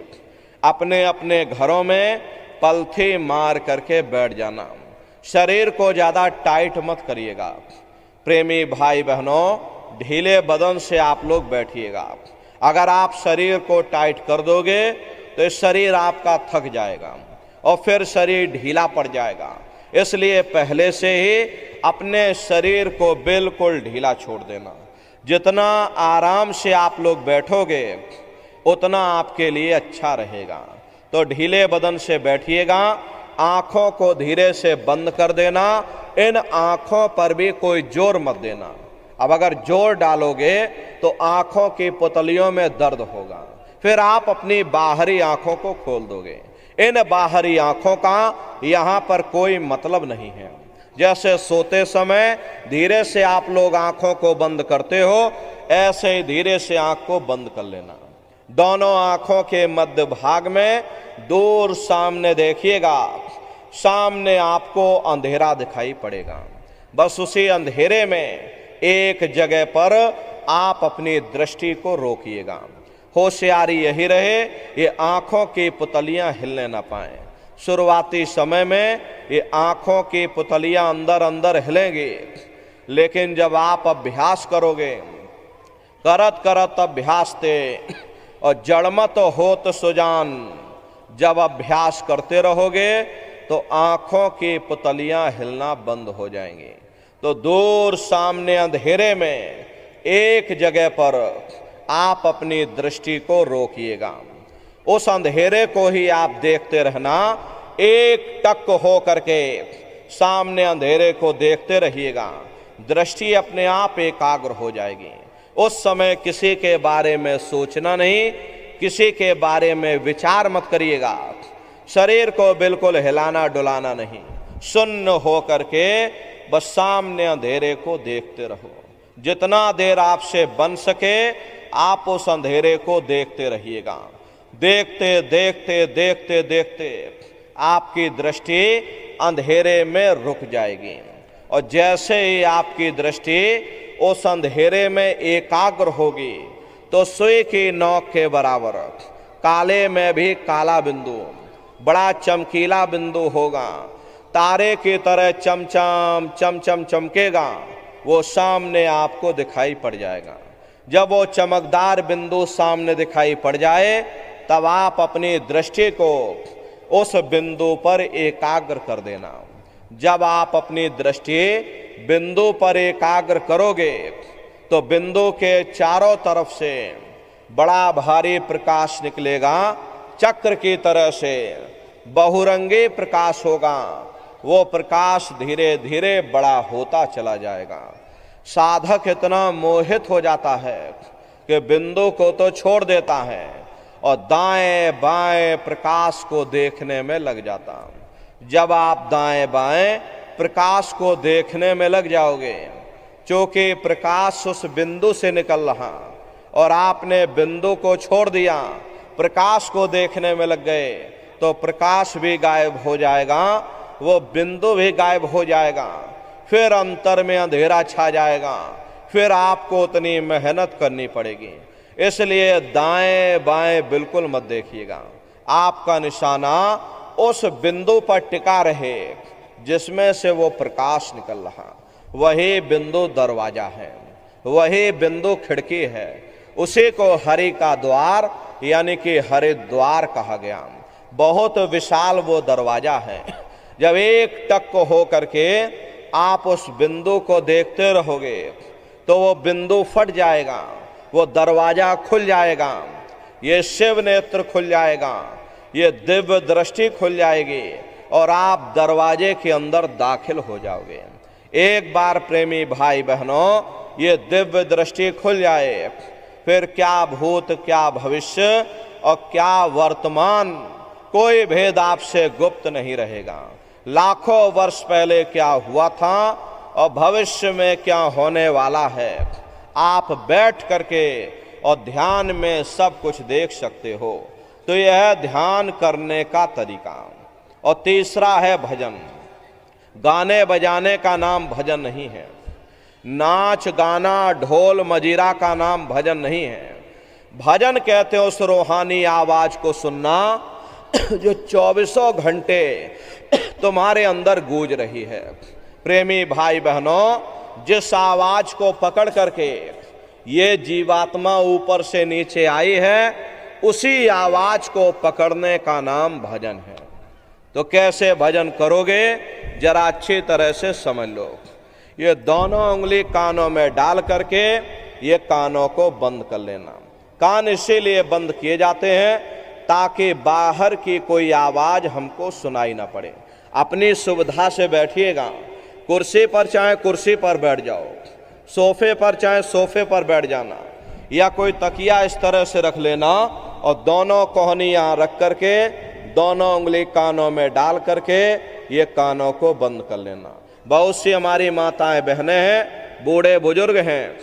अपने अपने घरों में पलथी मार करके बैठ जाना। शरीर को ज़्यादा टाइट मत करिएगा। प्रेमी भाई बहनों, ढीले बदन से आप लोग बैठिएगा। अगर आप शरीर को टाइट कर दोगे तो शरीर आपका थक जाएगा और फिर शरीर ढीला पड़ जाएगा। इसलिए पहले से ही अपने शरीर को बिल्कुल ढीला छोड़ देना। जितना आराम से आप लोग बैठोगे उतना आपके लिए अच्छा रहेगा। तो ढीले बदन से बैठिएगा। आँखों को धीरे से बंद कर देना। इन आँखों पर भी कोई जोर मत देना। अब अगर जोर डालोगे तो आँखों की पुतलियों में दर्द होगा, फिर आप अपनी बाहरी आँखों को खोल दोगे। इन बाहरी आँखों का यहाँ पर कोई मतलब नहीं है। जैसे सोते समय धीरे से आप लोग आँखों को बंद करते हो, ऐसे ही धीरे से आँख को बंद कर लेना। दोनों आँखों के मध्य भाग में दूर सामने देखिएगा। सामने आपको अंधेरा दिखाई पड़ेगा। बस उसी अंधेरे में एक जगह पर आप अपनी दृष्टि को रोकिएगा। होशियारी यही रहे ये आँखों की पुतलियां हिलने न पाएं। शुरुआती समय में ये आँखों की पुतलियां अंदर अंदर हिलेंगी, लेकिन जब आप अभ्यास करोगे, करत करत अभ्यास ते और जड़मत होत सुजान, जब अभ्यास करते रहोगे तो आँखों की पुतलियां हिलना बंद हो जाएंगी। तो दूर सामने अंधेरे में एक जगह पर आप अपनी दृष्टि को रोकिएगा। उस अंधेरे को ही आप देखते रहना। एक टक हो करके सामने अंधेरे को देखते रहिएगा। दृष्टि अपने आप एकाग्र हो जाएगी। उस समय किसी के बारे में सोचना नहीं, किसी के बारे में विचार मत करिएगा। शरीर को बिल्कुल हिलाना डुलाना नहीं। सुन्न हो करके बस सामने अंधेरे को देखते रहो। जितना देर आपसे बन सके आप उस अंधेरे को देखते रहिएगा। देखते देखते देखते देखते आपकी दृष्टि अंधेरे में रुक जाएगी, और जैसे ही आपकी दृष्टि उस अंधेरे में एकाग्र होगी तो सुई की नोक के बराबर काले में भी काला बिंदु, बड़ा चमकीला बिंदु होगा, तारे की तरह चमचम चमचम चमकेगा, वो सामने आपको दिखाई पड़ जाएगा। जब वो चमकदार बिंदु सामने दिखाई पड़ जाए तब आप अपनी दृष्टि को उस बिंदु पर एकाग्र कर देना। जब आप अपनी दृष्टि बिंदु पर एकाग्र करोगे तो बिंदु के चारों तरफ से बड़ा भारी प्रकाश निकलेगा, चक्र की तरह से बहुरंगी प्रकाश होगा। वो प्रकाश धीरे धीरे बड़ा होता चला जाएगा। साधक इतना मोहित हो जाता है कि बिंदु को तो छोड़ देता है और दाएं बाएं प्रकाश को देखने में लग जाता। जब आप दाएं बाएं प्रकाश को देखने में लग जाओगे, क्योंकि प्रकाश उस बिंदु से निकल रहा और आपने बिंदु को छोड़ दिया, प्रकाश को देखने में लग गए, तो प्रकाश भी गायब हो जाएगा, वो बिंदु भी गायब हो जाएगा, फिर अंतर में अंधेरा छा जाएगा, फिर आपको उतनी मेहनत करनी पड़ेगी। इसलिए दाएं बाएं बिल्कुल मत देखिएगा। आपका निशाना उस बिंदु पर टिका रहे जिसमें से वो प्रकाश निकल रहा। वही बिंदु दरवाजा है, वही बिंदु खिड़की है। उसी को हरि का द्वार यानी कि हरिद्वार कहा गया। बहुत विशाल वो दरवाजा है। जब एक टक हो करके आप उस बिंदु को देखते रहोगे तो वो बिंदु फट जाएगा, वो दरवाजा खुल जाएगा, ये शिव नेत्र खुल जाएगा, ये दिव्य दृष्टि खुल जाएगी और आप दरवाजे के अंदर दाखिल हो जाओगे। एक बार प्रेमी भाई बहनों ये दिव्य दृष्टि खुल जाए, फिर क्या भूत क्या भविष्य और क्या वर्तमान कोई भेद आपसे गुप्त नहीं रहेगा। लाखों वर्ष पहले क्या हुआ था और भविष्य में क्या होने वाला है, आप बैठ करके और ध्यान में सब कुछ देख सकते हो। तो यह ध्यान करने का तरीका। और तीसरा है भजन। गाने बजाने का नाम भजन नहीं है, नाच गाना ढोल मजीरा का नाम भजन नहीं है। भजन कहते हो उस रूहानी आवाज को सुनना जो 24 घंटे तुम्हारे अंदर गूंज रही है। प्रेमी भाई बहनों, जिस आवाज को पकड़ करके ये जीवात्मा ऊपर से नीचे आई है, उसी आवाज को पकड़ने का नाम भजन है। तो कैसे भजन करोगे जरा अच्छी तरह से समझ लो। ये दोनों उंगली कानों में डाल करके ये कानों को बंद कर लेना। कान इसीलिए बंद किए जाते हैं ताकि बाहर की कोई आवाज हमको सुनाई ना पड़े। अपनी सुविधा से बैठिएगा, कुर्सी पर चाहे कुर्सी पर बैठ जाओ, सोफे पर चाहे सोफे पर बैठ जाना, या कोई तकिया इस तरह से रख लेना और दोनों कोहनी यहाँ रख करके दोनों उंगली कानों में डाल करके ये कानों को बंद कर लेना। बहुत सी हमारी माताएं बहनें हैं, बूढ़े बुजुर्ग हैं,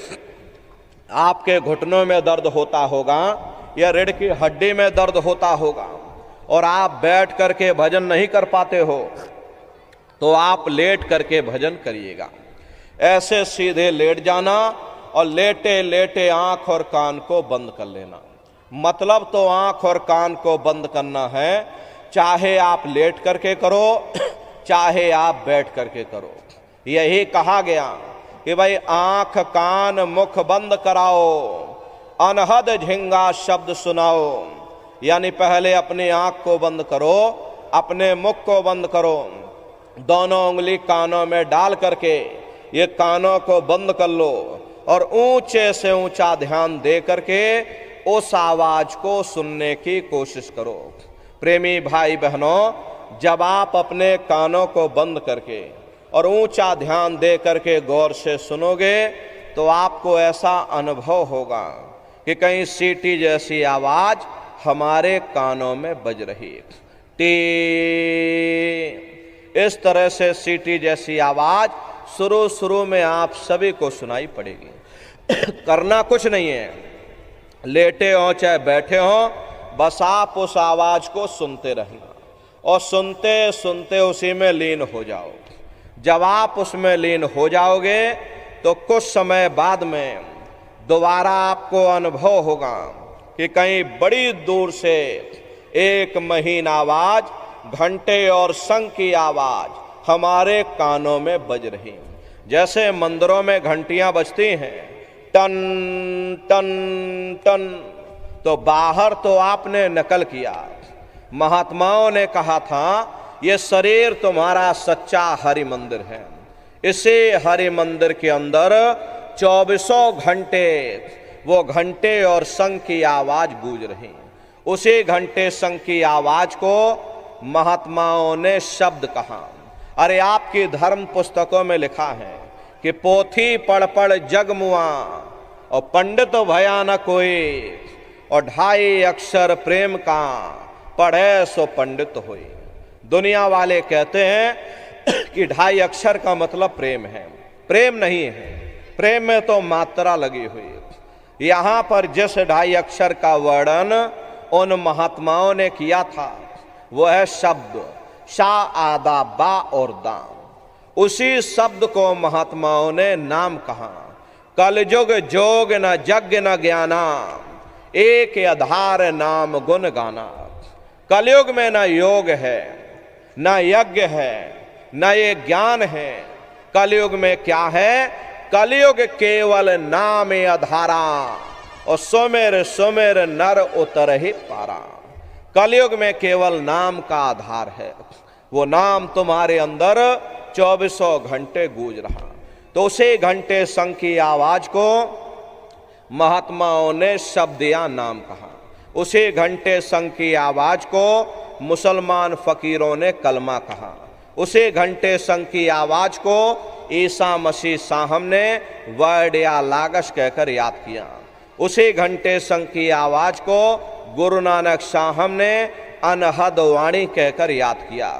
आपके घुटनों में दर्द होता होगा या रीढ़ की हड्डी में दर्द होता होगा और आप बैठ करके भजन नहीं कर पाते हो, तो आप लेट करके भजन करिएगा। ऐसे सीधे लेट जाना और लेटे लेटे आंख और कान को बंद कर लेना। मतलब तो आंख और कान को बंद करना है, चाहे आप लेट करके करो चाहे आप बैठ करके करो। यही कहा गया कि भाई आंख कान मुख बंद कराओ, अनहद झिंगा शब्द सुनाओ। यानी पहले अपनी आंख को बंद करो, अपने मुख को बंद करो, दोनों उंगली कानों में डाल करके ये कानों को बंद कर लो और ऊंचे से ऊंचा ध्यान दे करके उस आवाज को सुनने की कोशिश करो। प्रेमी भाई बहनों, जब आप अपने कानों को बंद करके और ऊंचा ध्यान दे करके गौर से सुनोगे तो आपको ऐसा अनुभव होगा कि कहीं सीटी जैसी आवाज हमारे कानों में बज रही है। टी, इस तरह से सीटी जैसी आवाज शुरू में आप सभी को सुनाई पड़ेगी। करना कुछ नहीं है, लेटे हो चाहे बैठे हो, बस आप उस आवाज को सुनते रहना और सुनते सुनते उसी में लीन हो जाओ। जब आप उसमें लीन हो जाओगे तो कुछ समय बाद में दोबारा आपको अनुभव होगा कि कहीं बड़ी दूर से एक महीन आवाज, घंटे और शंख की आवाज हमारे कानों में बज रही। जैसे मंदिरों में घंटियां बजती हैं, टन टन टन, तो बाहर तो आपने नकल किया। महात्माओं ने कहा था ये शरीर तुम्हारा सच्चा हरि मंदिर है। इसी हरि मंदिर के अंदर 24 घंटे वो घंटे और शंख की आवाज गूंज रही। उसी घंटे शंख की आवाज को महात्माओं ने शब्द कहा। अरे आपकी धर्म पुस्तकों में लिखा है कि पोथी पढ़ पढ़ जग मुआ और पंडित भया न कोई, और 2.5 अक्षर प्रेम का पढ़े सो पंडित होई। दुनिया वाले कहते हैं कि 2.5 अक्षर का मतलब प्रेम है। प्रेम नहीं है, प्रेम में तो मात्रा लगी हुई है। यहां पर जिस 2.5 अक्षर का वर्णन उन महात्माओं ने किया था वो है शब्द शा आदा बा और दाम। उसी शब्द को महात्माओं ने नाम कहा। कलयुग जोग न यज्ञ न ज्ञाना, एक आधार नाम गुण गाना। कलयुग में न योग है, न यज्ञ है, न ये ज्ञान है। कलयुग में क्या है? कलयुग केवल नाम आधारा, और सुमेर सुमेर नर उतर ही पारा। कलयुग में केवल नाम का आधार है। वो नाम तुम्हारे अंदर 24 घंटे गूंज रहा। तो उसी घंटे शंख की आवाज को महात्माओं ने शब्द या नाम कहा। उसी घंटे शंख की आवाज को मुसलमान फकीरों ने कलमा कहा। उसी घंटे शंख की आवाज को ईसा मसीह साहब ने वर्ड या लागश कहकर याद किया। उसी घंटे शंख की आवाज को गुरु नानक साहब ने अनहद वाणी कहकर याद किया।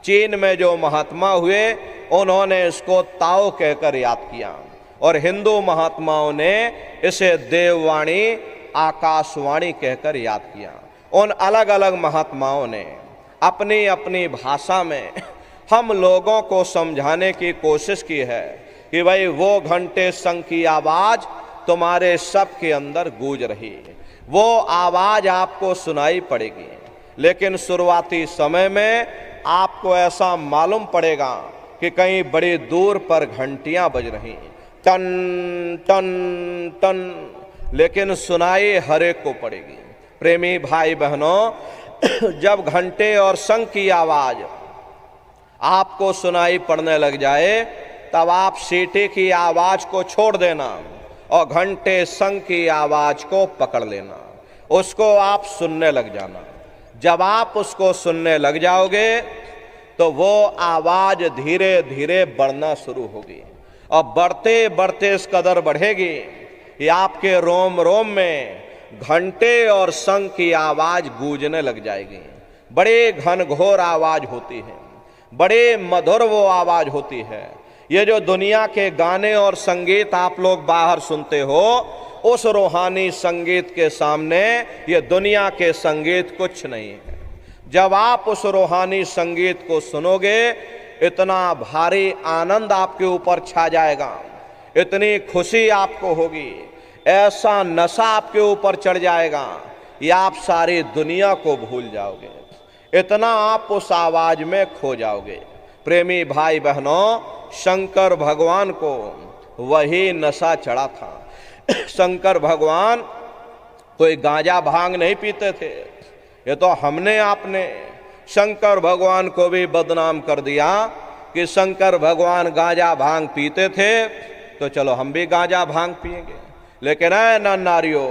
चीन में जो महात्मा हुए उन्होंने इसको ताओ कहकर याद किया, और हिंदू महात्माओं ने इसे देववाणी आकाशवाणी कहकर याद किया। उन अलग अलग महात्माओं ने अपनी अपनी भाषा में हम लोगों को समझाने की कोशिश की है कि भाई वो घंटे शंख की आवाज तुम्हारे सब के अंदर गूंज रही है, वो आवाज आपको सुनाई पड़ेगी। लेकिन शुरुआती समय में आपको ऐसा मालूम पड़ेगा कि कहीं बड़ी दूर पर घंटियां बज रही, टन टन टन, लेकिन सुनाई हर एक को पड़ेगी। प्रेमी भाई बहनों, जब घंटे और शंख की आवाज आपको सुनाई पड़ने लग जाए तब आप सीटी की आवाज को छोड़ देना और घंटे शंख की आवाज को पकड़ लेना, उसको आप सुनने लग जाना। जब आप उसको सुनने लग जाओगे तो वो आवाज धीरे धीरे बढ़ना शुरू होगी, और बढ़ते बढ़ते इस कदर बढ़ेगी कि आपके रोम रोम में घंटे और शंख की आवाज गूंजने लग जाएगी। बड़े घनघोर आवाज होती है, बड़े मधुर वो आवाज होती है। ये जो दुनिया के गाने और संगीत आप लोग बाहर सुनते हो, उस रूहानी संगीत के सामने ये दुनिया के संगीत कुछ नहीं है। जब आप उस रूहानी संगीत को सुनोगे, इतना भारी आनंद आपके ऊपर छा जाएगा, इतनी खुशी आपको होगी, ऐसा नशा आपके ऊपर चढ़ जाएगा या आप सारी दुनिया को भूल जाओगे, इतना आप उस आवाज में खो जाओगे। प्रेमी भाई बहनों, शंकर भगवान को वही नशा चढ़ा था। शंकर भगवान कोई गांजा भांग नहीं पीते थे। ये तो हमने आपने शंकर भगवान को भी बदनाम कर दिया कि शंकर भगवान गांजा भांग पीते थे, तो चलो हम भी गांजा भांग पिएंगे। लेकिन ऐ नारियों,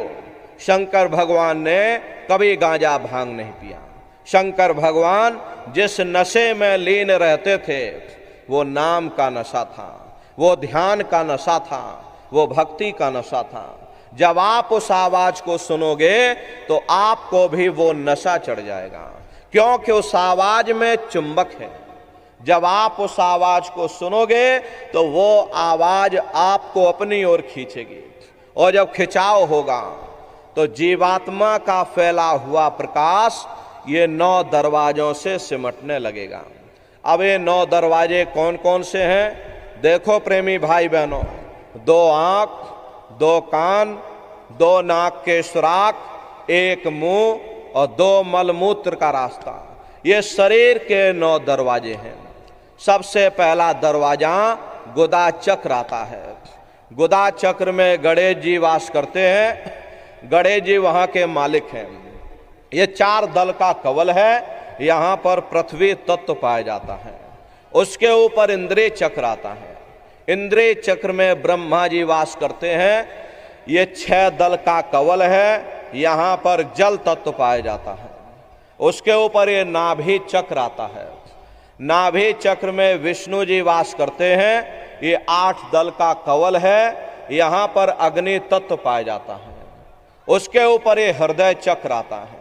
शंकर भगवान ने कभी गांजा भांग नहीं पिया। शंकर भगवान जिस नशे में लीन रहते थे वो नाम का नशा था, वो ध्यान का नशा था, वो भक्ति का नशा था। जब आप उस आवाज को सुनोगे तो आपको भी वो नशा चढ़ जाएगा, क्योंकि उस आवाज में चुंबक है। जब आप उस आवाज को सुनोगे तो वो आवाज आपको अपनी ओर खींचेगी, और जब खिंचाव होगा तो जीवात्मा का फैला हुआ प्रकाश ये 9 दरवाजों से सिमटने लगेगा। अब ये 9 दरवाजे कौन कौन से हैं? देखो प्रेमी भाई बहनों, दो आंख, दो कान, दो नाक के सुराख, एक मुंह और दो मलमूत्र का रास्ता। ये शरीर के 9 दरवाजे हैं। सबसे पहला दरवाजा गुदा चक्र आता है। गुदा चक्र में गणेश जी वास करते हैं। गणेश जी वहां के मालिक हैं। ये 4 दल का कवल है। यहाँ पर पृथ्वी तत्व पाया जाता है। उसके ऊपर इंद्रिय चक्र आता है। इंद्रिय चक्र में ब्रह्मा जी वास करते हैं। ये 6 दल का कवल है। यहाँ पर जल तत्व पाया जाता है। उसके ऊपर ये नाभि चक्र आता है। नाभि चक्र में विष्णु जी वास करते हैं। ये 8 दल का कवल है। यहाँ पर अग्नि तत्व पाया जाता है। उसके ऊपर ये हृदय चक्र आता है।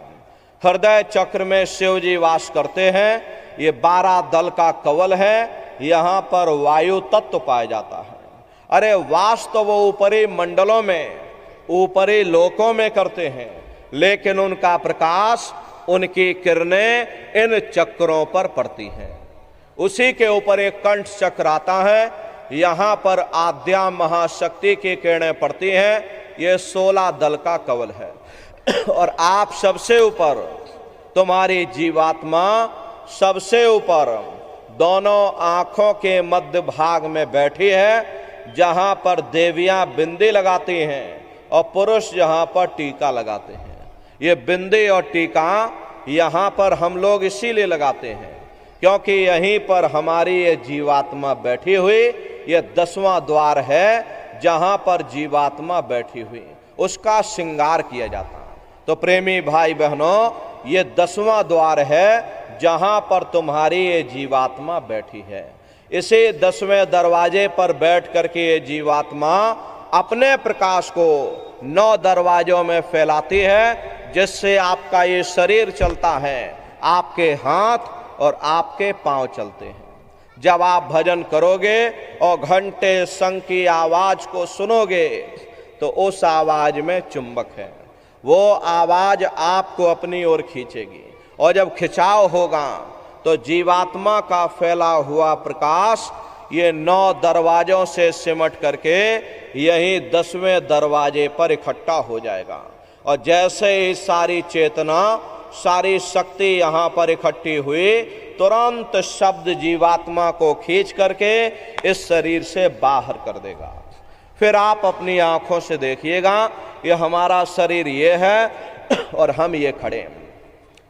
हृदय चक्र में शिव जी वास करते हैं। ये 12 दल का कवल है। यहाँ पर वायु तत्व पाया जाता है। अरे वास तो वो ऊपरी मंडलों में, ऊपरी लोकों में करते हैं, लेकिन उनका प्रकाश, उनकी किरणें इन चक्रों पर पड़ती हैं। उसी के ऊपर एक कंठ चक्र आता है। यहाँ पर आद्या महाशक्ति की किरणें पड़ती हैं। ये 16 दल का कवल है। और आप सबसे ऊपर, तुम्हारी जीवात्मा सबसे ऊपर दोनों आंखों के मध्य भाग में बैठी है, जहां पर देवियां बिंदी लगाती हैं और पुरुष जहां पर टीका लगाते हैं। ये बिंदी और टीका यहाँ पर हम लोग इसीलिए लगाते हैं क्योंकि यहीं पर हमारी ये जीवात्मा बैठी हुई, ये 10वां द्वार है जहां पर जीवात्मा बैठी हुई, उसका श्रृंगार किया जाता है। तो प्रेमी भाई बहनों, ये 10वां द्वार है जहां पर तुम्हारी ये जीवात्मा बैठी है। इसी 10वें दरवाजे पर बैठ करके ये जीवात्मा अपने प्रकाश को 9 दरवाजों में फैलाती है, जिससे आपका ये शरीर चलता है, आपके हाथ और आपके पांव चलते हैं। जब आप भजन करोगे और घंटे शंख की आवाज को सुनोगे तो उस आवाज में चुंबक है, वो आवाज आपको अपनी ओर खींचेगी। और जब खिंचाव होगा तो जीवात्मा का फैला हुआ प्रकाश ये 9 दरवाजों से सिमट करके यही 10वें दरवाजे पर इकट्ठा हो जाएगा। और जैसे ही सारी चेतना, सारी शक्ति यहाँ पर इकट्ठी हुई, तुरंत शब्द जीवात्मा को खींच करके इस शरीर से बाहर कर देगा। फिर आप अपनी आंखों से देखिएगा, ये हमारा शरीर ये है और हम ये खड़े हैं।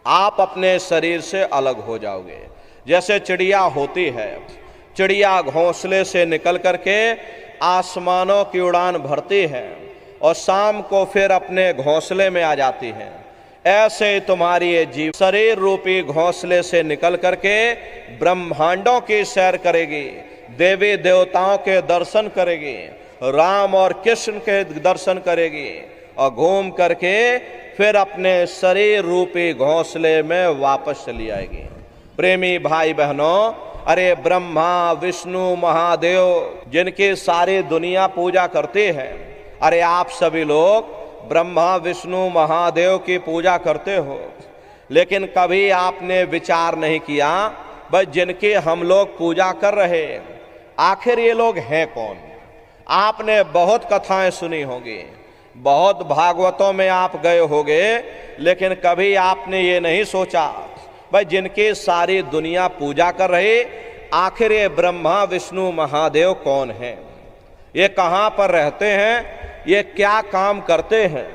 आप अपने शरीर से अलग हो जाओगे। जैसे चिड़िया होती है, चिड़िया घोंसले से निकल करके आसमानों की उड़ान भरती है और शाम को फिर अपने घोंसले में आ जाती है। ऐसे तुम्हारी ये जीव शरीर रूपी घोंसले से निकल करके ब्रह्मांडों की सैर करेगी, देवी देवताओं के दर्शन करेगी, राम और कृष्ण के दर्शन करेगी और घूम करके फिर अपने शरीर रूपी घोंसले में वापस चली आएगी। प्रेमी भाई बहनों, अरे ब्रह्मा विष्णु महादेव जिनकी सारी दुनिया पूजा करती है, अरे आप सभी लोग ब्रह्मा विष्णु महादेव की पूजा करते हो, लेकिन कभी आपने विचार नहीं किया भाई जिनकी हम लोग पूजा कर रहे, आखिर ये लोग हैं कौन? आपने बहुत कथाएं सुनी होंगी, बहुत भागवतों में आप गए होंगे, लेकिन कभी आपने ये नहीं सोचा भाई जिनकी सारी दुनिया पूजा कर रही, आखिर ये ब्रह्मा विष्णु महादेव कौन हैं? ये कहाँ पर रहते हैं? ये क्या काम करते हैं?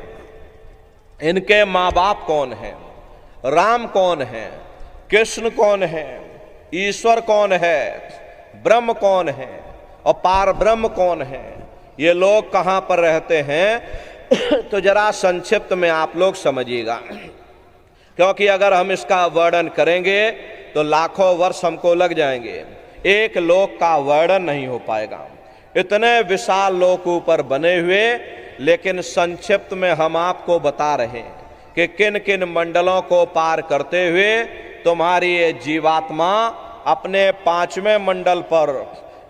इनके माँ बाप कौन हैं? राम कौन है? कृष्ण कौन है? ईश्वर कौन है? ब्रह्म कौन है? और पार ब्रह्म कौन है? ये लोग कहाँ पर रहते हैं? तो जरा संक्षिप्त में आप लोग समझिएगा, क्योंकि अगर हम इसका वर्णन करेंगे तो लाखों वर्ष हमको लग जाएंगे। एक लोक का वर्णन नहीं हो पाएगा, इतने विशाल लोक ऊपर बने हुए। लेकिन संक्षिप्त में हम आपको बता रहे हैं कि किन किन मंडलों को पार करते हुए तुम्हारी ये जीवात्मा अपने 5वें मंडल पर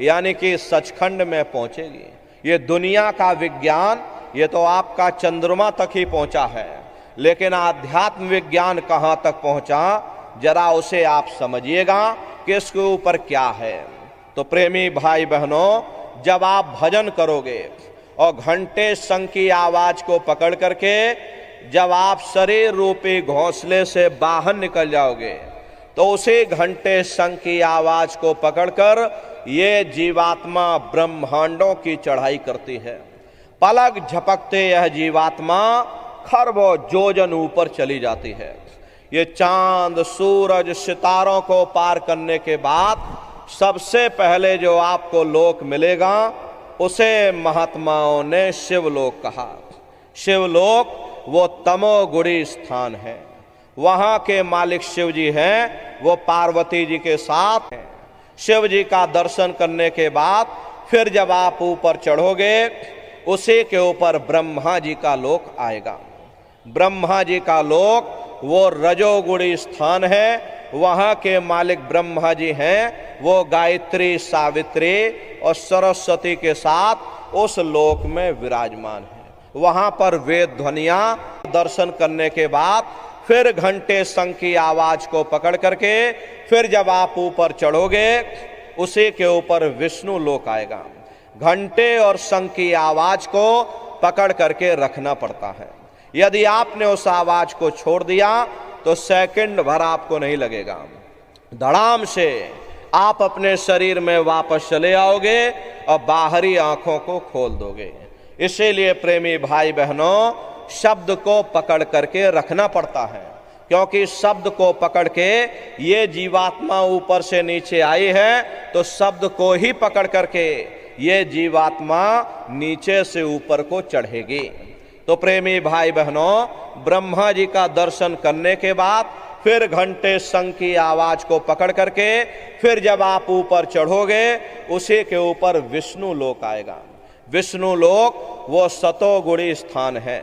यानी कि सचखंड में पहुंचेगी। ये दुनिया का विज्ञान ये तो आपका चंद्रमा तक ही पहुंचा है, लेकिन आध्यात्म विज्ञान कहाँ तक पहुंचा, जरा उसे आप समझिएगा कि इसके ऊपर क्या है। तो प्रेमी भाई बहनों, जब आप भजन करोगे और घंटे शंख की आवाज को पकड़ करके जब आप शरीर रूपी घोंसले से बाहर निकल जाओगे तो उसी घंटे शंख की आवाज को पकड़कर ये जीवात्मा ब्रह्मांडों की चढ़ाई करती है। पलक झपकते यह जीवात्मा खरबों जोजन ऊपर चली जाती है। ये चांद सूरज सितारों को पार करने के बाद सबसे पहले जो आपको लोक मिलेगा उसे महात्माओं ने शिवलोक कहा। शिवलोक वो तमोगुणी स्थान है। वहां के मालिक शिव जी हैं, वो पार्वती जी के साथ हैं। शिव जी का दर्शन करने के बाद फिर जब आप ऊपर चढ़ोगे उसी के ऊपर ब्रह्मा जी का लोक आएगा। ब्रह्मा जी का लोक वो रजोगुणी स्थान है। वहां के मालिक ब्रह्मा जी हैं, वो गायत्री सावित्री और सरस्वती के साथ उस लोक में विराजमान है। वहां पर वेद ध्वनियां दर्शन करने के बाद फिर घंटे शंख की आवाज को पकड़ करके फिर जब आप ऊपर चढ़ोगे उसी के ऊपर विष्णु लोक आएगा। घंटे और शंख की आवाज को पकड़ करके रखना पड़ता है। यदि आपने उस आवाज को छोड़ दिया तो सेकंड भर आपको नहीं लगेगा, धड़ाम से आप अपने शरीर में वापस चले आओगे और बाहरी आंखों को खोल दोगे। इसीलिए प्रेमी भाई बहनों, शब्द को पकड़ करके रखना पड़ता है, क्योंकि शब्द को पकड़ के ये जीवात्मा ऊपर से नीचे आई है तो शब्द को ही पकड़ करके ये जीवात्मा नीचे से ऊपर को चढ़ेगी। तो प्रेमी भाई बहनों, ब्रह्मा जी का दर्शन करने के बाद फिर घंटे शंख की आवाज को पकड़ करके फिर जब आप ऊपर चढ़ोगे उसी के ऊपर विष्णु लोक आएगा। विष्णु लोक वो सतोगुणी स्थान है।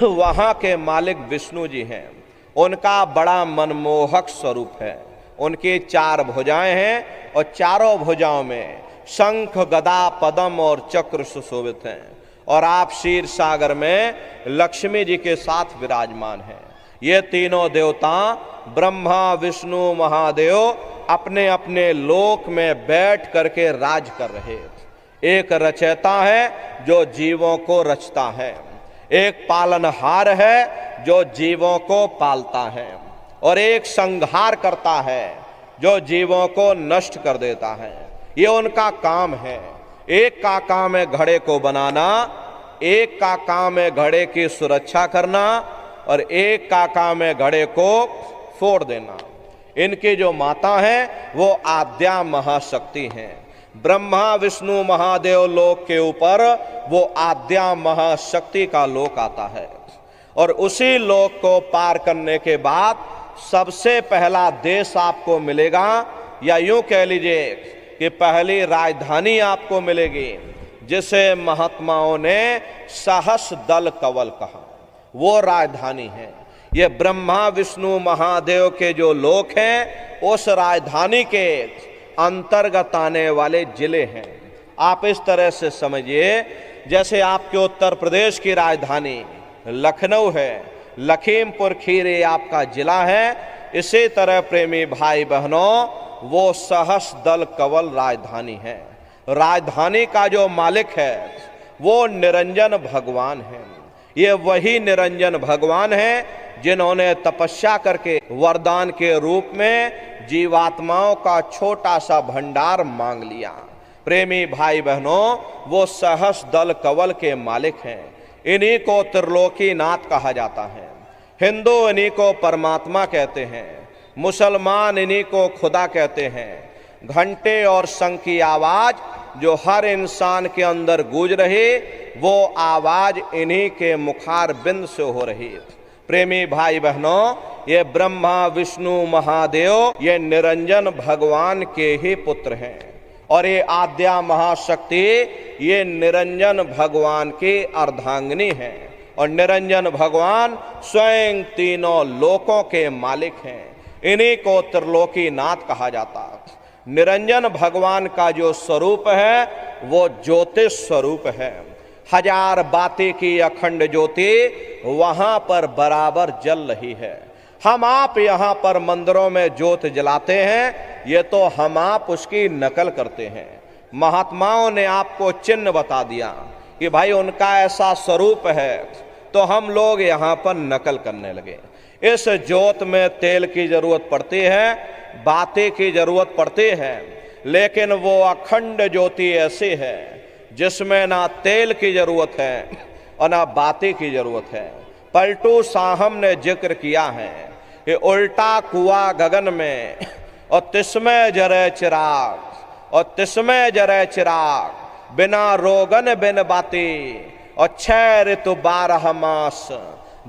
वहां के मालिक विष्णु जी हैं। उनका बड़ा मनमोहक स्वरूप है। उनकी 4 भुजाएं हैं और चारों भुजाओं में शंख गदा पद्म और चक्र सुशोभित हैं। और आप क्षीर सागर में लक्ष्मी जी के साथ विराजमान हैं। ये तीनों देवता ब्रह्मा विष्णु महादेव अपने अपने लोक में बैठ करके राज कर रहे। एक रचयिता है जो जीवों को रचता है, एक पालनहार है जो जीवों को पालता है, और एक संहार करता है जो जीवों को नष्ट कर देता है। ये उनका काम है। एक का काम है घड़े को बनाना, एक का काम है घड़े की सुरक्षा करना, और एक का काम है घड़े को फोड़ देना। इनकी जो माता है वो आद्या महाशक्ति हैं। ब्रह्मा विष्णु महादेव लोक के ऊपर वो आद्या महाशक्ति का लोक आता है। और उसी लोक को पार करने के बाद सबसे पहला देश आपको मिलेगा, या यूं कह लीजिए कि पहली राजधानी आपको मिलेगी, जिसे महात्माओं ने सहस दल कवल कहा। वो राजधानी है। ये ब्रह्मा विष्णु महादेव के जो लोक हैं उस राजधानी के अंतर्गत आने वाले जिले हैं। आप इस तरह से समझिए जैसे आपके उत्तर प्रदेश की राजधानी लखनऊ है, लखीमपुर खीरी आपका जिला है, इसी तरह प्रेमी भाई बहनों वो सहस दल कवल राजधानी है। राजधानी का जो मालिक है वो निरंजन भगवान है। ये वही निरंजन भगवान है जिन्होंने तपस्या करके वरदान के रूप में जीवात्माओं का छोटा सा भंडार मांग लिया। प्रेमी भाई बहनों, वो सहस दल कवल के मालिक हैं। इन्हीं को त्रिलोकीनाथ कहा जाता है। हिंदू इन्हीं को परमात्मा कहते हैं, मुसलमान इन्हीं को खुदा कहते हैं। घंटे और शंख की आवाज जो हर इंसान के अंदर गूंज रही, वो आवाज इन्हीं के मुखार बिंद से हो रही। प्रेमी भाई बहनों, ये ब्रह्मा विष्णु महादेव ये निरंजन भगवान के ही पुत्र हैं, और ये आद्या महाशक्ति ये निरंजन भगवान की अर्धांगिनी है। और निरंजन भगवान स्वयं तीनों लोकों के मालिक हैं। इन्हीं को त्रिलोकीनाथ कहा जाता है। निरंजन भगवान का जो स्वरूप है वो ज्योतिष स्वरूप है। हजार बाती की अखंड ज्योति वहां पर बराबर जल रही है। हम आप यहाँ पर मंदिरों में ज्योत जलाते हैं, ये तो हम आप उसकी नकल करते हैं। महात्माओं ने आपको चिन्ह बता दिया कि भाई उनका ऐसा स्वरूप है, तो हम लोग यहाँ पर नकल करने लगे। इस ज्योत में तेल की जरूरत पड़ती है, बाती की जरूरत पड़ती है, लेकिन वो अखंड ज्योति ऐसी है जिसमें ना तेल की जरूरत है और ना बाती की जरूरत है। पलटू साहब ने जिक्र किया है कि उल्टा कुआ गगन में और तिसमें जरे चिराग, और तिसमें जरे चिराग, बिना रोगन बिन बाती, और 6 ऋतु 12 मास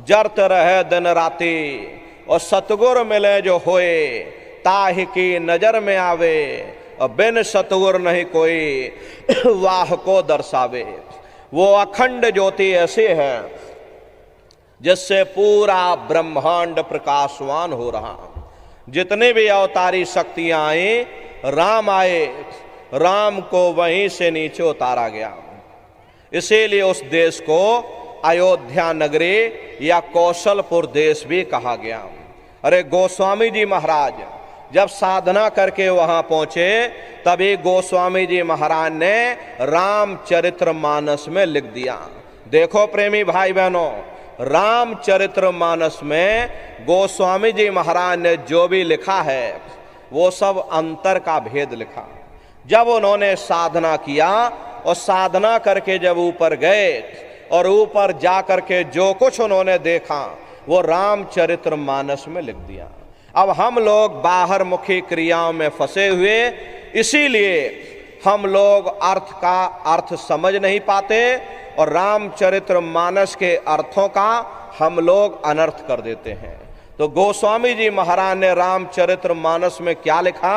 जरत रहे दिन राती, और सतगुर मिले जो होए ताहि की नजर में आवे, और बिन सतगुर नहीं कोई वाह को दर्शावे। वो अखंड ज्योति ऐसी है जिससे पूरा ब्रह्मांड प्रकाशवान हो रहा। जितने भी अवतारी शक्तियां आई, राम आए, राम को वहीं से नीचे उतारा गया। इसीलिए उस देश को अयोध्या नगरी या कौशलपुर देश भी कहा गया। अरे गोस्वामी जी महाराज जब साधना करके वहां पहुंचे, तभी गोस्वामी जी महाराज ने रामचरितमानस में लिख दिया। देखो प्रेमी भाई बहनों, रामचरितमानस में गोस्वामी जी महाराज ने जो भी लिखा है वो सब अंतर का भेद लिखा। जब उन्होंने साधना किया और साधना करके जब ऊपर गए और ऊपर जा करके जो कुछ उन्होंने देखा वो रामचरितमानस में लिख दिया। अब हम लोग बाहर मुखी क्रियाओं में फंसे हुए, इसीलिए हम लोग अर्थ का अर्थ समझ नहीं पाते और रामचरितमानस के अर्थों का हम लोग अनर्थ कर देते हैं। तो गोस्वामी जी महाराज ने रामचरितमानस में क्या लिखा,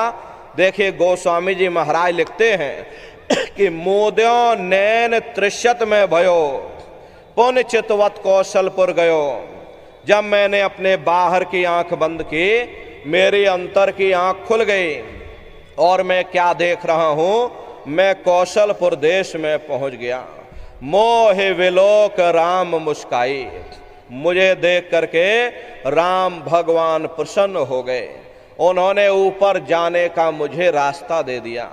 देखिए गोस्वामी जी महाराज लिखते हैं कि मोद्यो नैन त्रिशत में भयो, पुण्य चितवत कौशलपुर गयो। जब मैंने अपने बाहर की आंख बंद की, मेरी अंतर की आंख खुल गई और मैं क्या देख रहा हूं, मैं कौशलपुर देश में पहुंच गया। मोह विलोक राम मुस्काई, मुझे देख करके राम भगवान प्रसन्न हो गए। उन्होंने ऊपर जाने का मुझे रास्ता दे दिया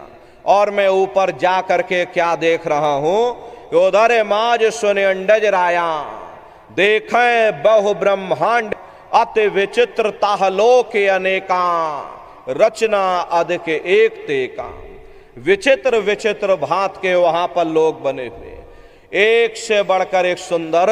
और मैं ऊपर जा करके क्या देख रहा हूं, उधर माज सुन अंडज राया, देखें बहु ब्रह्मांड अति विचित्र ताहलोक अनेका, रचना अधिक एक तेका। विचित्र विचित्र भांत के वहां पर लोग बने हुए, एक से बढ़कर एक सुंदर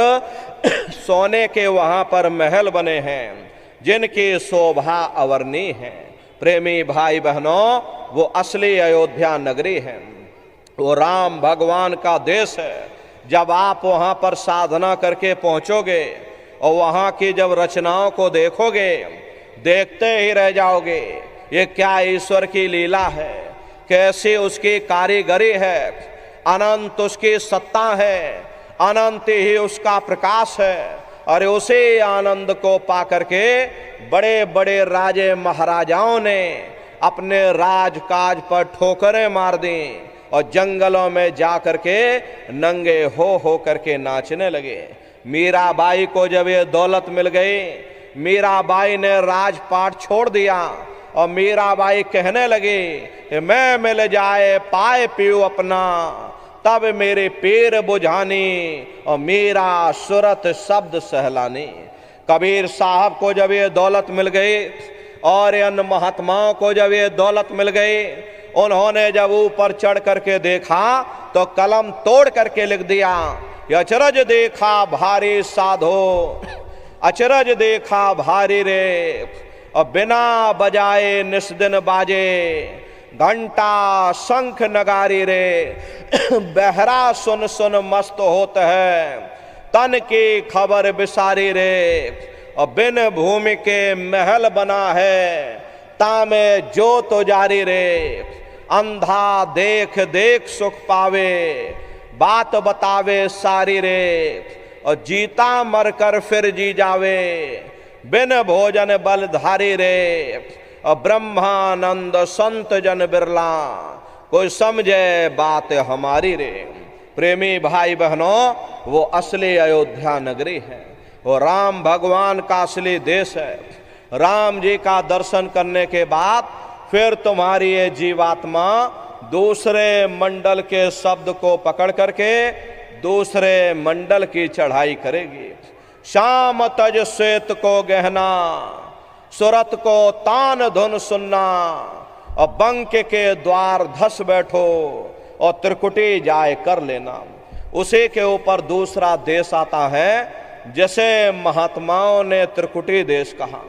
सोने के वहां पर महल बने हैं जिनकी शोभा अवर्णीय है। प्रेमी भाई बहनों, वो असली अयोध्या नगरी है, वो राम भगवान का देश है। जब आप वहां पर साधना करके पहुंचोगे और वहां की जब रचनाओं को देखोगे, देखते ही रह जाओगे, ये क्या ईश्वर की लीला है, कैसी उसकी कारीगरी है, अनंत उसकी सत्ता है, अनंत ही उसका प्रकाश है। और उसी आनंद को पाकर के बड़े बड़े राजे महाराजाओं ने अपने राजकाज पर ठोकरें मार दी और जंगलों में जा करके नंगे हो करके नाचने लगे। मीराबाई को जब ये दौलत मिल गई, मीराबाई ने राजपाट छोड़ दिया और मीराबाई कहने लगी कि मैं मिल जाए पाए पीऊ अपना, तब मेरे पीर बुझानी और मेरा सुरत शब्द सहलानी। कबीर साहब को जब ये दौलत मिल गई और अन्य महात्माओं को जब ये दौलत मिल गई, उन्होंने जब ऊपर चढ़ करके देखा तो कलम तोड़ करके लिख दिया, अचरज देखा भारी साधो, अचरज देखा भारी रे, और बिना बजाए निस्दिन बाजे, घंटा शंख नगारी रे, बहरा सुन सुन मस्त होत है, तन की खबर बिसारी रे, और बिन भूमि के महल बना है, तामे जो तो जारी रे, अंधा देख देख सुख पावे, बात बतावे सारी रे, और जीता मर कर फिर जी जावे, बिन भोजन बलधारी रे, और ब्रह्मानंद संत जन बिरला, कोई समझे बात हमारी रे। प्रेमी भाई बहनों, वो असली अयोध्या नगरी है, वो राम भगवान का असली देश है। राम जी का दर्शन करने के बाद फिर तुम्हारी ये जीवात्मा दूसरे मंडल के शब्द को पकड़ करके दूसरे मंडल की चढ़ाई करेगी। श्याम तज श्वेत को गहना, सुरत को तान धुन सुनना, और बंक के द्वार धस बैठो और त्रिकुटी जाए कर लेना। उसी के ऊपर दूसरा देश आता है जैसे महात्माओं ने त्रिकुटी देश कहा।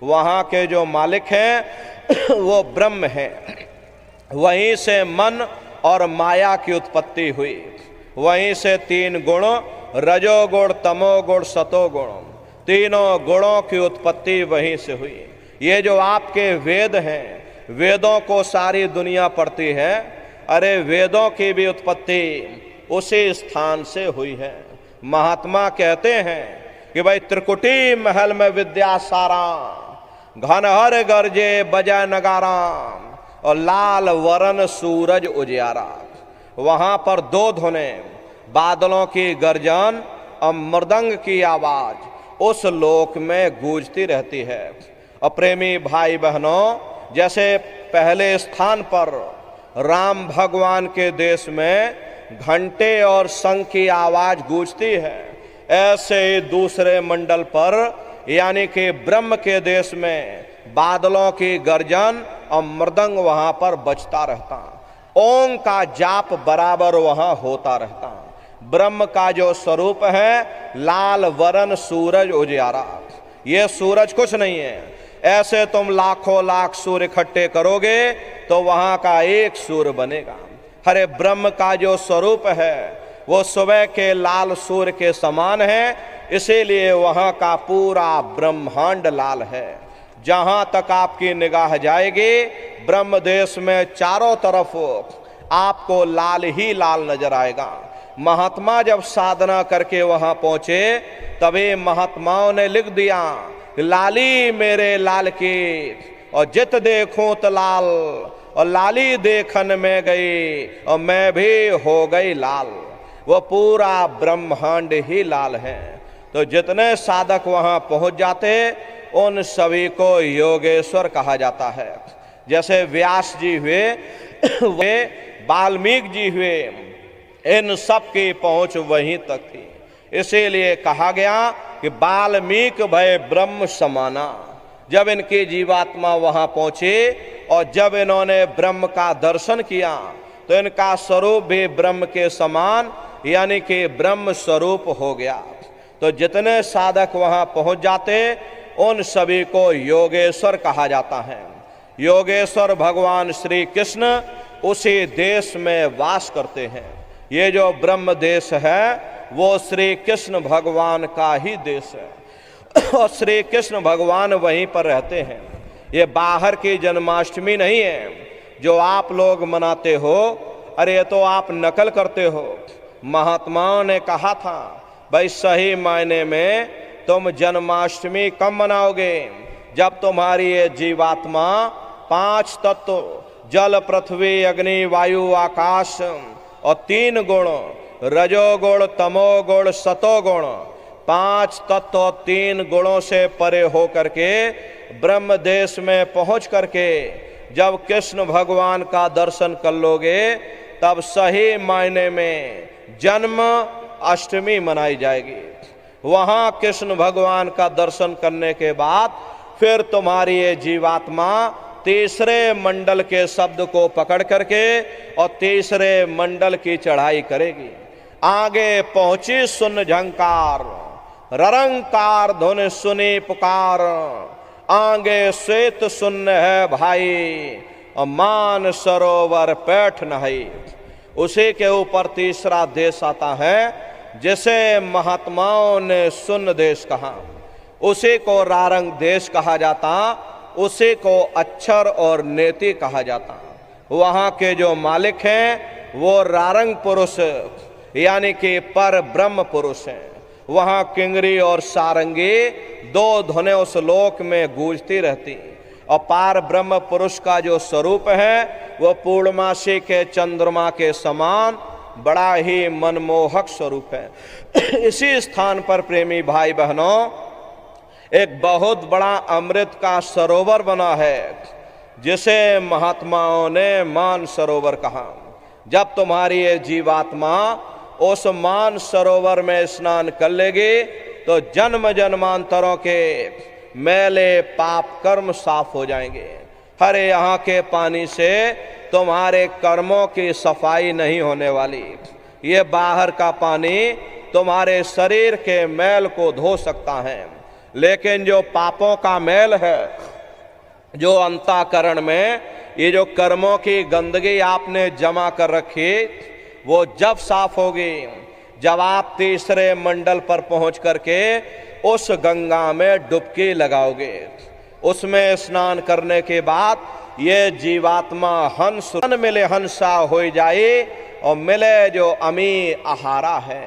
वहाँ के जो मालिक हैं वो ब्रह्म हैं। वहीं से मन और माया की उत्पत्ति हुई। वहीं से तीन गुण, रजोगुण, तमोगुण, सतोगुण, तीनों गुणों की उत्पत्ति वहीं से हुई। ये जो आपके वेद हैं, वेदों को सारी दुनिया पढ़ती है, अरे वेदों की भी उत्पत्ति उसी स्थान से हुई है। महात्मा कहते हैं कि भाई त्रिकुटी महल में विद्या सारा, घनहर गरजे बजा नगारा, और लाल वरण सूरज उजियारा। वहाँ पर दो धुने, बादलों की गर्जन और मृदंग की आवाज उस लोक में गूंजती रहती है। और प्रेमी भाई बहनों, जैसे पहले स्थान पर राम भगवान के देश में घंटे और शंख की आवाज गूंजती है, ऐसे ही दूसरे मंडल पर यानी कि ब्रह्म के देश में बादलों की गर्जन और मृदंग वहां पर बजता रहता। ओम का जाप बराबर वहां होता रहता। ब्रह्म का जो स्वरूप है लाल वरण सूरज उजियारा। ये सूरज कुछ नहीं है। ऐसे तुम लाखों लाख सूर्य इकट्ठे करोगे तो वहां का एक सूर्य बनेगा। हरे ब्रह्म का जो स्वरूप है वो सुबह के लाल सूर्य के समान है, इसीलिए वहां का पूरा ब्रह्मांड लाल है। जहां तक आपकी निगाह जाएगी ब्रह्म देश में चारों तरफ आपको लाल ही लाल नजर आएगा। महात्मा जब साधना करके वहां पहुंचे तभी महात्माओं ने लिख दिया, लाली मेरे लाल की और जित देखूं तो लाल, और लाली देखन में गई और मैं भी हो गई लाल। वो पूरा ब्रह्मांड ही लाल है। तो जितने साधक वहां पहुंच जाते उन सभी को योगेश्वर कहा जाता है। जैसे व्यास जी हुए, वे वाल्मीकि जी हुए, इन सब की पहुंच वहीं तक थी। इसीलिए कहा गया कि वाल्मीकि भय ब्रह्म समाना। जब इनकी जीवात्मा वहां पहुंची और जब इन्होंने ब्रह्म का दर्शन किया तो इनका स्वरूप भी ब्रह्म के समान यानी कि ब्रह्म स्वरूप हो गया। तो जितने साधक वहां पहुंच जाते उन सभी को योगेश्वर कहा जाता है। योगेश्वर भगवान श्री कृष्ण उसी देश में वास करते हैं। ये जो ब्रह्म देश है वो श्री कृष्ण भगवान का ही देश है और श्री कृष्ण भगवान वहीं पर रहते हैं। ये बाहर की जन्माष्टमी नहीं है जो आप लोग मनाते हो, अरे ये तो आप नकल करते हो। महात्माओं ने कहा था भाई सही मायने में तुम जन्माष्टमी कब मनाओगे, जब तुम्हारी ये जीवात्मा पांच तत्व जल पृथ्वी अग्नि वायु आकाश और तीन गुण रजोगुण तमोगुण सतोगुण पांच तत्व और तीन गुणों से परे हो करके ब्रह्म देश में पहुंच करके जब कृष्ण भगवान का दर्शन कर लोगे तब सही मायने में जन्म अष्टमी मनाई जाएगी। वहां कृष्ण भगवान का दर्शन करने के बाद फिर तुम्हारी ये जीवात्मा तीसरे मंडल के शब्द को पकड़ करके और तीसरे मंडल की चढ़ाई करेगी। आगे पहुंची सुन झंकार, ररंकार धुन सुनी पुकार, आगे श्वेत सुन है भाई और मान सरोवर पैठ नहाई। उसी के ऊपर तीसरा देश आता है जिसे महात्माओं ने सुन देश कहा, उसी को रारंग देश कहा जाता, उसी को अक्षर और नेति कहा जाता। वहाँ के जो मालिक हैं वो रारंग पुरुष यानी कि पर ब्रह्म पुरुष हैं। वहाँ किंगरी और सारंगी दो धुनें उस लोक में गूंजती रहती और पार ब्रह्म पुरुष का जो स्वरूप है वो पूर्णमासी के चंद्रमा के समान बड़ा ही मनमोहक स्वरूप है। इसी स्थान पर प्रेमी भाई बहनों एक बहुत बड़ा अमृत का सरोवर बना है जिसे महात्माओं ने मान सरोवर कहा। जब तुम्हारी ये जीवात्मा उस मान सरोवर में स्नान कर लेगी तो जन्म जन्मांतरों के मैले पाप कर्म साफ हो जाएंगे। हरे यहाँ के पानी से तुम्हारे कर्मों की सफाई नहीं होने वाली। ये बाहर का पानी तुम्हारे शरीर के मैल को धो सकता है, लेकिन जो पापों का मैल है, जो अंतःकरण में ये जो कर्मों की गंदगी आपने जमा कर रखी, वो जब साफ होगी, जब आप तीसरे मंडल पर पहुंच करके उस गंगा में डुबकी लगाओगे। उसमें स्नान करने के बाद ये जीवात्मा हंस मिले हंसा हो जाए और मिले जो अमी आहारा है।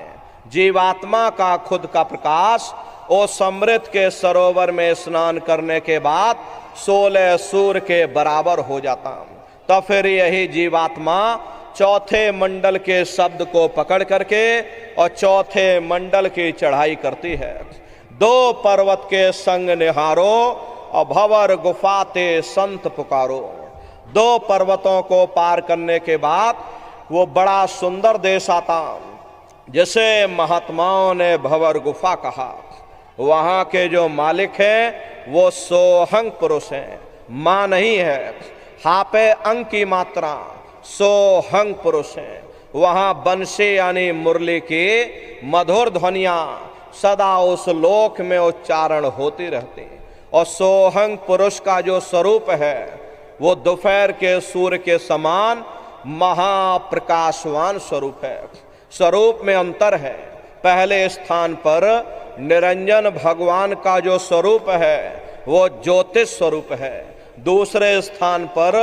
जीवात्मा का खुद का प्रकाश ओ समृद्ध के सरोवर में स्नान करने के बाद 16 सूर्य के बराबर हो जाता। तो फिर यही जीवात्मा चौथे मंडल के शब्द को पकड़ करके और चौथे मंडल की चढ़ाई करती है। 2 पर्वत के संग निहारो और भंवर गुफाते संत पुकारो। 2 पर्वतों को पार करने के बाद वो बड़ा सुंदर देश आता, जिसे महात्माओं ने भंवर गुफा कहा। वहाँ के जो मालिक हैं वो सोहंग पुरुष हैं, माँ नहीं है। हापे अंक की मात्रा, सोहंग पुरुष हैं। वहाँ बंसी यानी मुरली की मधुर ध्वनियाँ सदा उस लोक में उच्चारण होती रहती। और सोहंग पुरुष का जो स्वरूप है वो दोपहर के सूर्य के समान महाप्रकाशवान स्वरूप है। स्वरूप में अंतर है। पहले स्थान पर निरंजन भगवान का जो स्वरूप है वो ज्योतिष स्वरूप है। दूसरे स्थान पर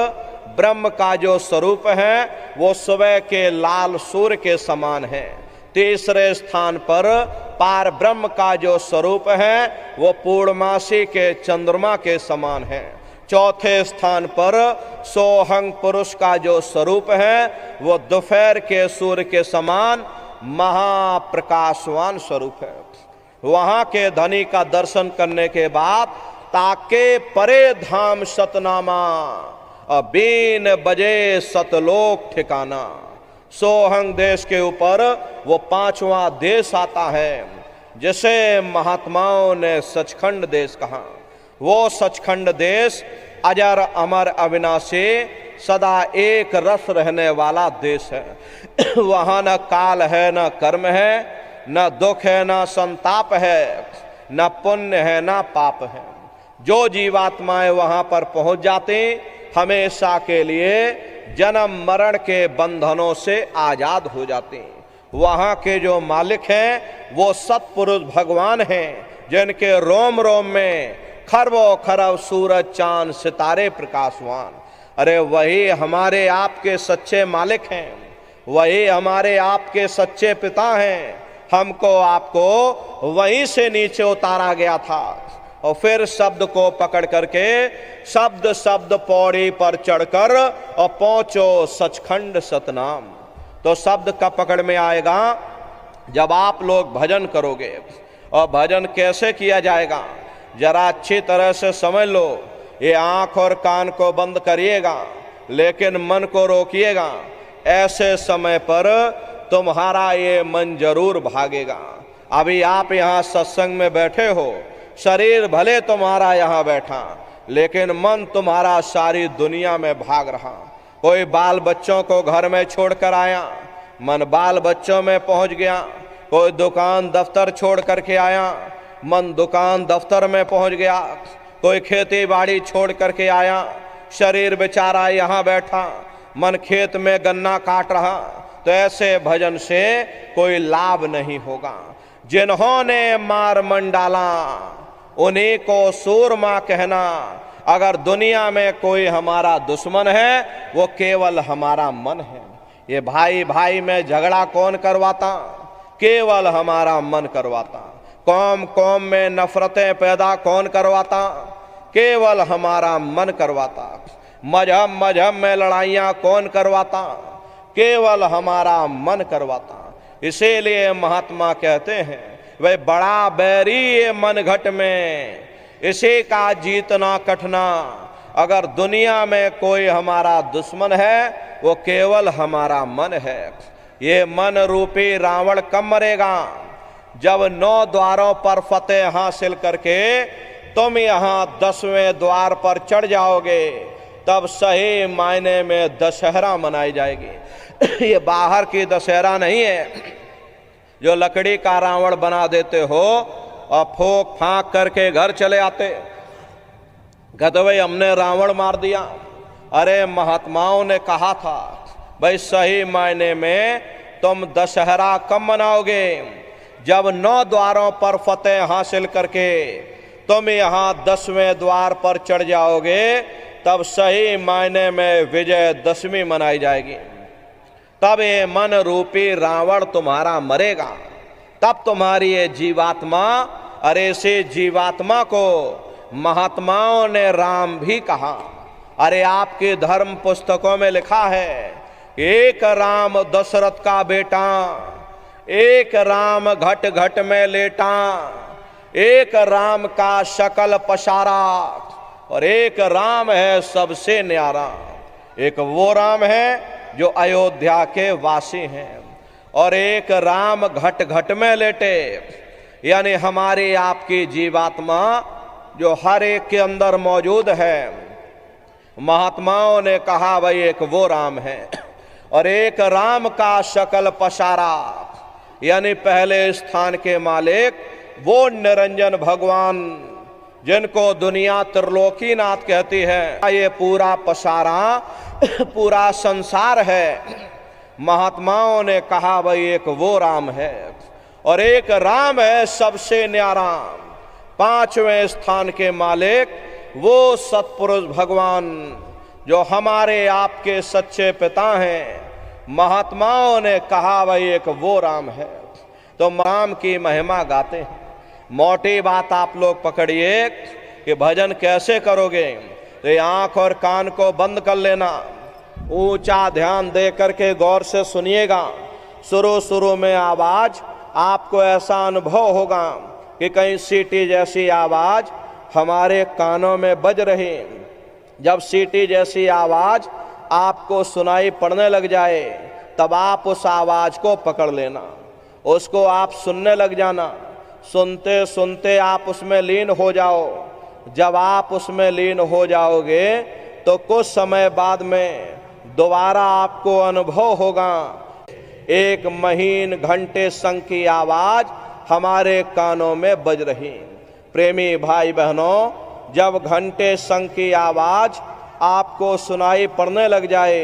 ब्रह्म का जो स्वरूप है वो सुबह के लाल सूर्य के समान है। तीसरे स्थान पर पार ब्रह्म का जो स्वरूप है वो पूर्णमासी के चंद्रमा के समान है। चौथे स्थान पर सोहंग पुरुष का जो स्वरूप है वो दोपहर के सूर्य के समान महाप्रकाशवान स्वरूप है। वहाँ के धनी का दर्शन करने के बाद ताके परे धाम सतनामा, बीन बजे सतलोक ठिकाना। सोहंग देश के ऊपर वो 5वां देश आता है, जिसे महात्माओं ने सचखंड देश कहा। वो सचखंड देश अजर अमर अविनाशी सदा एक रस रहने वाला देश है। वहाँ न काल है, न कर्म है, न दुख है, न संताप है, न पुण्य है, न पाप है। जो जीवात्माएं वहाँ पर पहुँच जाते हमेशा के लिए जन्म मरण के बंधनों से आजाद हो जाते हैं। वहाँ के जो मालिक हैं वो सत्पुरुष भगवान हैं, जिनके रोम रोम में खरबों खरब सूरज चांद सितारे प्रकाशवान। अरे वही हमारे आपके सच्चे मालिक हैं, वही हमारे आपके सच्चे पिता हैं। हमको आपको वहीं से नीचे उतारा गया था और फिर शब्द को पकड़ करके शब्द शब्द पौड़ी पर चढ़कर और पहुंचो सचखंड सतनाम। तो शब्द का पकड़ में आएगा जब आप लोग भजन करोगे। और भजन कैसे किया जाएगा जरा अच्छी तरह से समझ लो। ये आंख और कान को बंद करिएगा, लेकिन मन को रोकिएगा। ऐसे समय पर तुम्हारा ये मन जरूर भागेगा। अभी आप यहाँ सत्संग में बैठे हो, शरीर भले तुम्हारा यहाँ बैठा, लेकिन मन तुम्हारा सारी दुनिया में भाग रहा। कोई बाल बच्चों को घर में छोड़कर आया, मन बाल बच्चों में पहुँच गया। कोई दुकान दफ्तर छोड़ करके आया, मन दुकान दफ्तर में पहुँच गया। कोई खेती बाड़ी छोड़ करके आया, शरीर बेचारा यहाँ बैठा, मन खेत में गन्ना काट रहा। तो ऐसे भजन से कोई लाभ नहीं होगा। जिन्होंने मार मन डाला उन्हीं को सूरमा कहना। अगर दुनिया में कोई हमारा दुश्मन है वो केवल हमारा मन है। ये भाई भाई में झगड़ा कौन करवाता? केवल हमारा मन करवाता। कौम कौम में नफरतें पैदा कौन करवाता? केवल हमारा मन करवाता। मजहब मजहब में लड़ाइयाँ कौन करवाता? केवल हमारा मन करवाता। इसीलिए महात्मा कहते हैं वह बड़ा बैरी मन घट में, इसी का जीतना कठना। अगर दुनिया में कोई हमारा दुश्मन है वो केवल हमारा मन है। ये मन रूपी रावण कब मरेगा? जब 9 द्वारों पर फतेह हासिल करके तुम यहां 10वें द्वार पर चढ़ जाओगे, तब सही मायने में दशहरा मनाई जाएगी। ये बाहर की दशहरा नहीं है जो लकड़ी का रावण बना देते हो और फूंक फांक करके घर चले आते, कहते भाई हमने रावण मार दिया। अरे महात्माओं ने कहा था भाई सही मायने में तुम दशहरा कब मनाओगे? जब 9 द्वारों पर फतेह हासिल करके तुम यहाँ 10वें द्वार पर चढ़ जाओगे, तब सही मायने में विजयदशमी मनाई जाएगी। तब ये मन रूपी रावण तुम्हारा मरेगा, तब तुम्हारी ये जीवात्मा, अरे इसे जीवात्मा को महात्माओं ने राम भी कहा। अरे आपके धर्म पुस्तकों में लिखा है, एक राम दशरथ का बेटा, एक राम घट घट में लेटा, एक राम का शकल पसारा, और एक राम है सबसे न्यारा। एक वो राम है जो अयोध्या के वासी हैं, और एक राम घट घट में लेटे, यानी हमारी आपकी जीवात्मा जो हर एक के अंदर मौजूद है। महात्माओं ने कहा भाई एक वो राम है, और एक राम का शकल पसारा, यानी पहले स्थान के मालिक वो निरंजन भगवान जिनको दुनिया त्रिलोकीनाथ कहती है। ये पूरा पसारा पूरा संसार है। महात्माओं ने कहा भाई एक वो राम है, और एक राम है सबसे न्यारा, 5वें स्थान के मालिक वो सतपुरुष भगवान जो हमारे आपके सच्चे पिता हैं। महात्माओं ने कहा भाई एक वो राम है, तो राम की महिमा गाते हैं। मोटी बात आप लोग पकड़िए कि भजन कैसे करोगे, तो ये आंख और कान को बंद कर लेना, ऊंचा ध्यान दे करके गौर से सुनिएगा। शुरू शुरू में आवाज आपको ऐसा अनुभव होगा कि कहीं सीटी जैसी आवाज हमारे कानों में बज रही। जब सीटी जैसी आवाज आपको सुनाई पड़ने लग जाए, तब आप उस आवाज को पकड़ लेना, उसको आप सुनने लग जाना। सुनते सुनते आप उसमें लीन हो जाओ। जब आप उसमें लीन हो जाओगे तो कुछ समय बाद में दोबारा आपको अनुभव होगा एक महीन घंटे संग की आवाज हमारे कानों में बज रही। प्रेमी भाई बहनों, जब घंटे संग की आवाज आपको सुनाई पड़ने लग जाए,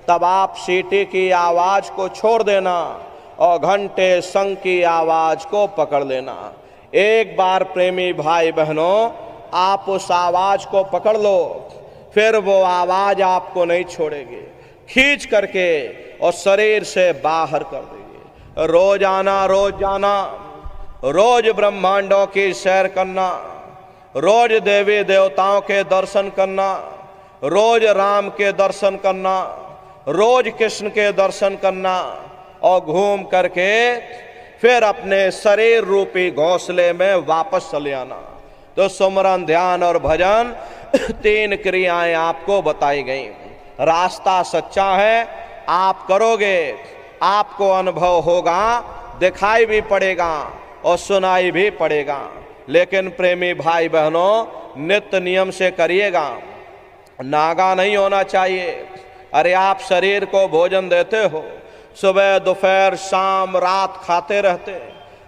तब आप सीटी की आवाज को छोड़ देना और घंटे संग की आवाज को पकड़ लेना। एक बार प्रेमी भाई बहनों आप उस आवाज को पकड़ लो, फिर वो आवाज आपको नहीं छोड़ेगी, खींच करके और शरीर से बाहर कर देगी। रोज आना, रोज जाना, रोज ब्रह्मांडों की सैर करना, रोज देवी देवताओं के दर्शन करना, रोज राम के दर्शन करना, रोज कृष्ण के दर्शन करना, और घूम करके फिर अपने शरीर रूपी घोंसले में वापस चले आना। तो सुमरन, ध्यान और भजन 3 क्रियाएं आपको बताई गई। रास्ता सच्चा है, आप करोगे, आपको अनुभव होगा, दिखाई भी पड़ेगा और सुनाई भी पड़ेगा। लेकिन प्रेमी भाई बहनों नित्य नियम से करिएगा, नागा नहीं होना चाहिए। अरे आप शरीर को भोजन देते हो, सुबह दोपहर शाम रात खाते रहते,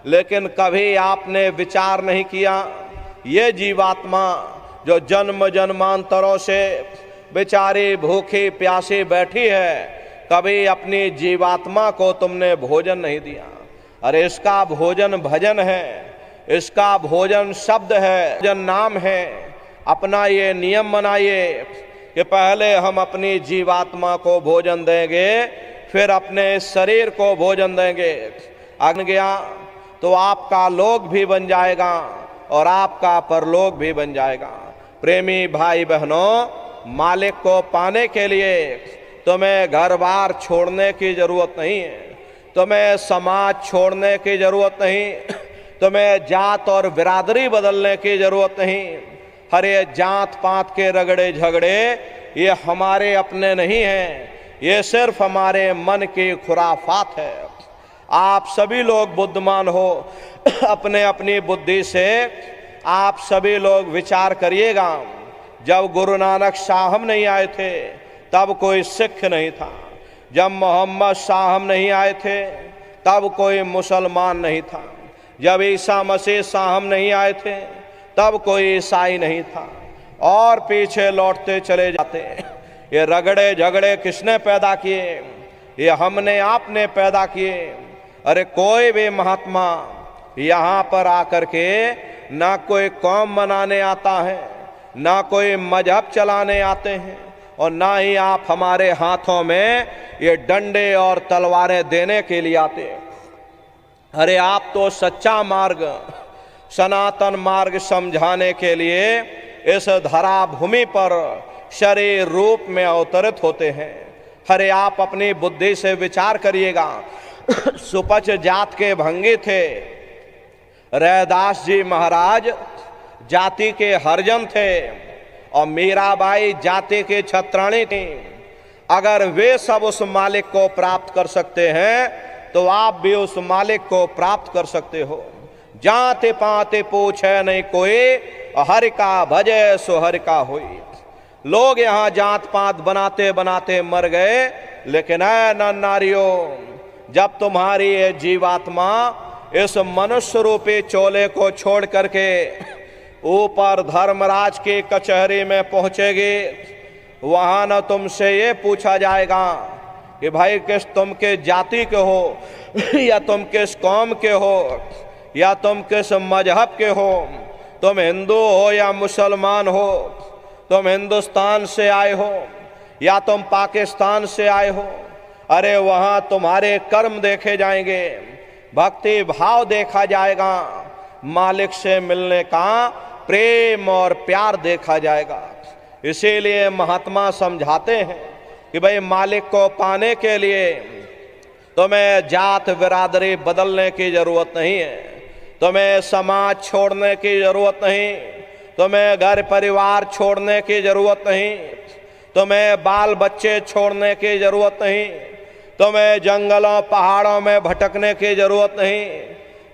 लेकिन कभी आपने विचार नहीं किया ये जीवात्मा जो जन्म जन्मांतरों से बेचारी भूखी प्यासी बैठी है, कभी अपनी जीवात्मा को तुमने भोजन नहीं दिया। अरे इसका भोजन भजन है, इसका भोजन शब्द है, भोजन नाम है। अपना ये नियम बनाइए कि पहले हम अपनी जीवात्मा को भोजन देंगे, फिर अपने शरीर को भोजन देंगे। अग्न गया तो आपका लोक भी बन जाएगा और आपका परलोक भी बन जाएगा। प्रेमी भाई बहनों, मालिक को पाने के लिए तुम्हें घर बार छोड़ने की जरूरत नहीं है, तुम्हें समाज छोड़ने की जरूरत नहीं, तुम्हें जात और बिरादरी बदलने की जरूरत नहीं। अरे जात पात के रगड़े झगड़े ये हमारे अपने नहीं हैं, ये सिर्फ हमारे मन की खुराफात है। आप सभी लोग बुद्धिमान हो, अपने अपनी बुद्धि से आप सभी लोग विचार करिएगा। जब गुरु नानक साहब नहीं आए थे तब कोई सिख नहीं था, जब मोहम्मद साहब नहीं आए थे तब कोई मुसलमान नहीं था, जब ईसा मसीह साहब नहीं आए थे तब कोई ईसाई नहीं था, और पीछे लौटते चले जाते। ये रगड़े झगड़े किसने पैदा किए? ये हमने आपने पैदा किए। अरे कोई भी महात्मा यहाँ पर आकर के ना कोई कौम मनाने आता है, ना कोई मजहब चलाने आते हैं, और ना ही आप हमारे हाथों में ये डंडे और तलवारें देने के लिए आते हैं। अरे आप तो सच्चा मार्ग, सनातन मार्ग समझाने के लिए इस धरा भूमि पर शरीर रूप में अवतरित होते हैं। अरे आप अपनी बुद्धि से विचार करिएगा। सुपच जात के भंगी थे, रैदास जी महाराज जाति के हरिजन थे, और मीराबाई जाति के छत्राणी थी। अगर वे सब उस मालिक को प्राप्त कर सकते हैं तो आप भी उस मालिक को प्राप्त कर सकते हो। जाते पाते पूछे नहीं कोई, हरि का भजे सो हरि का होई। लोग यहाँ जात पात बनाते बनाते मर गए, लेकिन ऐ नर नारियों, जब तुम्हारी ये जीवात्मा इस मनुष्य रूपी चोले को छोड़ करके ऊपर धर्मराज की कचहरी में पहुंचेगी, वहां न तुमसे ये पूछा जाएगा कि भाई तुम के जाति के हो, या तुम किस कौम के हो, या तुम किस मजहब के हो, तुम हिंदू हो या मुसलमान हो, तुम हिंदुस्तान से आए हो या तुम पाकिस्तान से आए हो। अरे वहाँ तुम्हारे कर्म देखे जाएंगे, भक्ति भाव देखा जाएगा, मालिक से मिलने का प्रेम और प्यार देखा जाएगा। इसीलिए महात्मा समझाते हैं कि भाई मालिक को पाने के लिए तुम्हें जात बिरादरी बदलने की जरूरत नहीं है, तुम्हें समाज छोड़ने की जरूरत नहीं, तुम्हें घर परिवार छोड़ने की जरूरत नहीं, तुम्हें बाल बच्चे छोड़ने की जरूरत नहीं, तुम्हें जंगलों पहाड़ों में भटकने की जरूरत नहीं,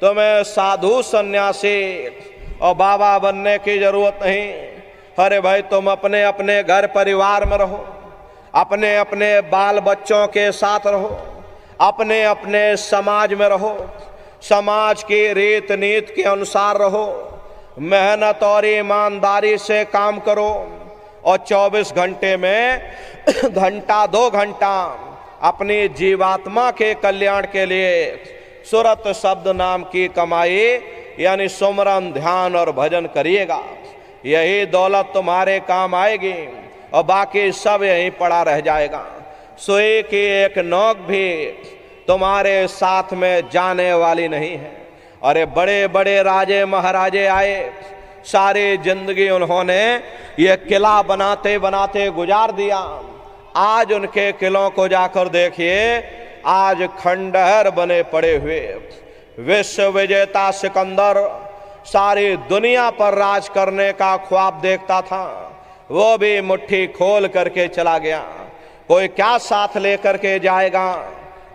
तुम्हें साधु सन्यासी और बाबा बनने की जरूरत नहीं। अरे भाई तुम अपने अपने घर परिवार में रहो, अपने अपने बाल बच्चों के साथ रहो, अपने अपने समाज में रहो, समाज की रीत नीति के अनुसार रहो, मेहनत और ईमानदारी से काम करो, और 24 घंटे में घंटा 2 घंटा अपनी जीवात्मा के कल्याण के लिए सुरत शब्द नाम की कमाई यानी सुमरन ध्यान और भजन करिएगा। यही दौलत तुम्हारे काम आएगी और बाकी सब यहीं पड़ा रह जाएगा। सुई की एक नोक भी तुम्हारे साथ में जाने वाली नहीं है। अरे बड़े बड़े राजे महाराजे आए, सारी जिंदगी उन्होंने ये किला बनाते बनाते गुजार दिया। आज उनके किलों को जाकर देखिए, आज खंडहर बने पड़े हुए। विश्व विजेता सिकंदर सारी दुनिया पर राज करने का ख्वाब देखता था, वो भी मुट्ठी खोल करके चला गया। कोई क्या साथ लेकर के जाएगा?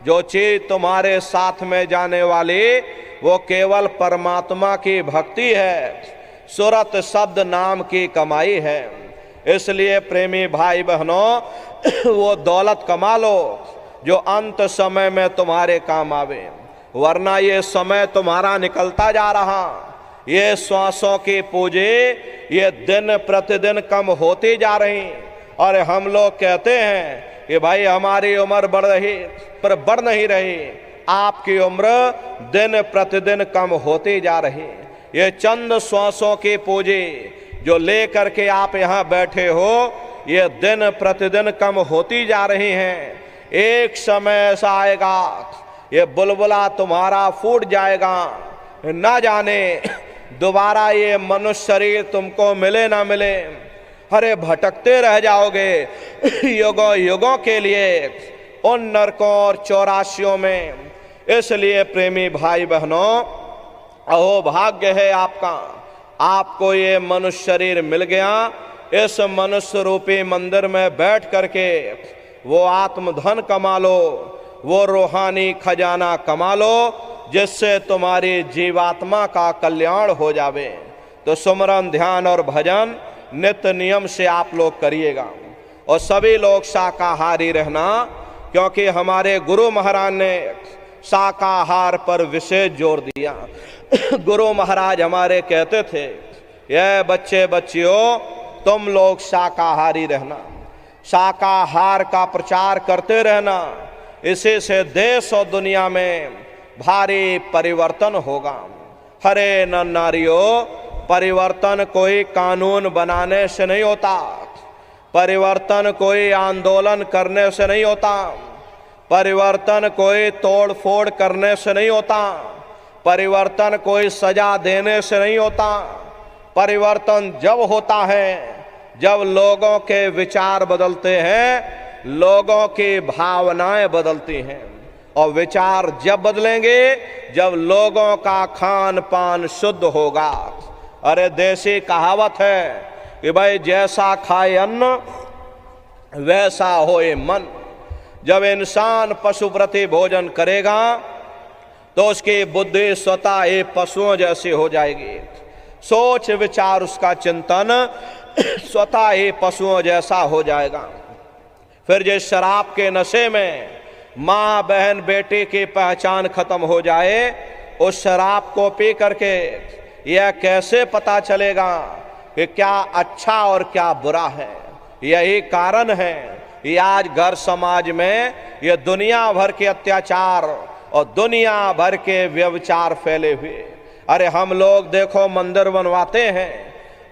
जो चीज तुम्हारे साथ में जाने वाली वो केवल परमात्मा की भक्ति है, सुरत शब्द नाम की कमाई है। इसलिए प्रेमी भाई बहनों, वो दौलत कमा लो जो अंत समय में तुम्हारे काम आवे, वरना ये समय तुम्हारा निकलता जा रहा, ये श्वासों की पूंजी ये दिन प्रतिदिन कम होती जा रही। और हम लोग कहते हैं कि भाई हमारी उम्र बढ़ रही, पर बढ़ नहीं रही, आपकी उम्र दिन प्रतिदिन कम होती जा रही। ये चंद श्वासों की पूंजी जो लेकर के आप यहाँ बैठे हो, ये दिन प्रतिदिन कम होती जा रही हैं। एक समय ऐसा आएगा ये बुलबुला तुम्हारा फूट जाएगा, ना जाने दोबारा ये मनुष्य शरीर तुमको मिले ना मिले। अरे भटकते रह जाओगे युगों युगों के लिए उन नरकों और चौरासियों में। इसलिए प्रेमी भाई बहनों, अहो भाग्य है आपका, आपको ये मनुष्य शरीर मिल गया, इस मनुष्य रूपी मंदिर में बैठ करके वो आत्मधन कमा लो, वो रूहानी खजाना कमा लो, जिससे तुम्हारी जीवात्मा का कल्याण हो जावे। तो सुमरन, ध्यान और भजन नित्य नियम से आप लोग करिएगा। और सभी लोग शाकाहारी रहना, क्योंकि हमारे गुरु महाराज ने शाकाहार पर विशेष जोर दिया। गुरु महाराज हमारे कहते थे, ये बच्चे बच्चियों तुम लोग शाकाहारी रहना, शाकाहार का प्रचार करते रहना, इसी से देश और दुनिया में भारी परिवर्तन होगा। हरे नर नारियों, परिवर्तन कोई कानून बनाने से नहीं होता, परिवर्तन कोई आंदोलन करने से नहीं होता, परिवर्तन कोई तोड़ फोड़ करने से नहीं होता, परिवर्तन कोई सजा देने से नहीं होता। परिवर्तन जब होता है जब लोगों के विचार बदलते हैं, लोगों की भावनाएं बदलती हैं। और विचार जब बदलेंगे जब लोगों का खान पान शुद्ध होगा। अरे देसी कहावत है कि भाई जैसा खाए अन्न वैसा होए मन। जब इंसान पशु प्रति भोजन करेगा तो उसकी बुद्धि स्वतः ही पशुओं जैसी हो जाएगी, सोच विचार उसका चिंतन स्वतः ही पशुओं जैसा हो जाएगा। फिर जिस शराब के नशे में माँ बहन बेटी की पहचान खत्म हो जाए, उस शराब को पी करके यह कैसे पता चलेगा कि क्या अच्छा और क्या बुरा है। यही कारण है कि आज घर समाज में ये दुनिया भर के अत्याचार और दुनिया भर के व्यभिचार फैले हुए। अरे हम लोग देखो मंदिर बनवाते हैं,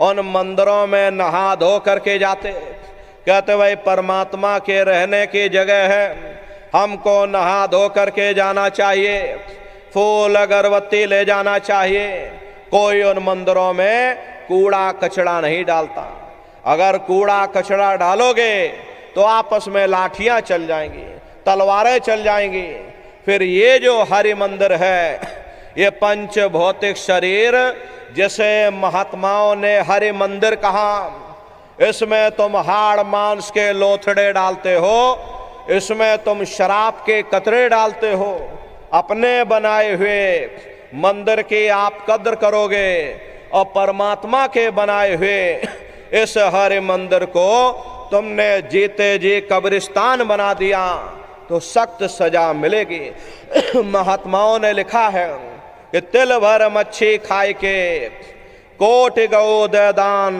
उन मंदिरों में नहा धो करके जाते, कहते भाई परमात्मा के रहने की जगह है, हमको नहा धो करके जाना चाहिए, फूल अगरबत्ती ले जाना चाहिए। कोई उन मंदिरों में कूड़ा कचरा नहीं डालता। अगर कूड़ा कचरा डालोगे तो आपस में लाठियां चल जाएंगी, तलवारें चल जाएंगी। फिर ये जो हरि मंदिर है, ये पंच भौतिक शरीर जिसे महात्माओं ने हरि मंदिर कहा, इसमें तुम हाड़ मांस के लोथड़े डालते हो, इसमें तुम शराब के कतरे डालते हो। अपने बनाए हुए मंदिर की आप कद्र करोगे और परमात्मा के बनाए हुए इस हरि मंदिर को तुमने जीते जी कब्रिस्तान बना दिया तो सख्त सजा मिलेगी। महात्माओं ने लिखा है कि तिल भर मच्छी खाए के कोटि गौ दे दान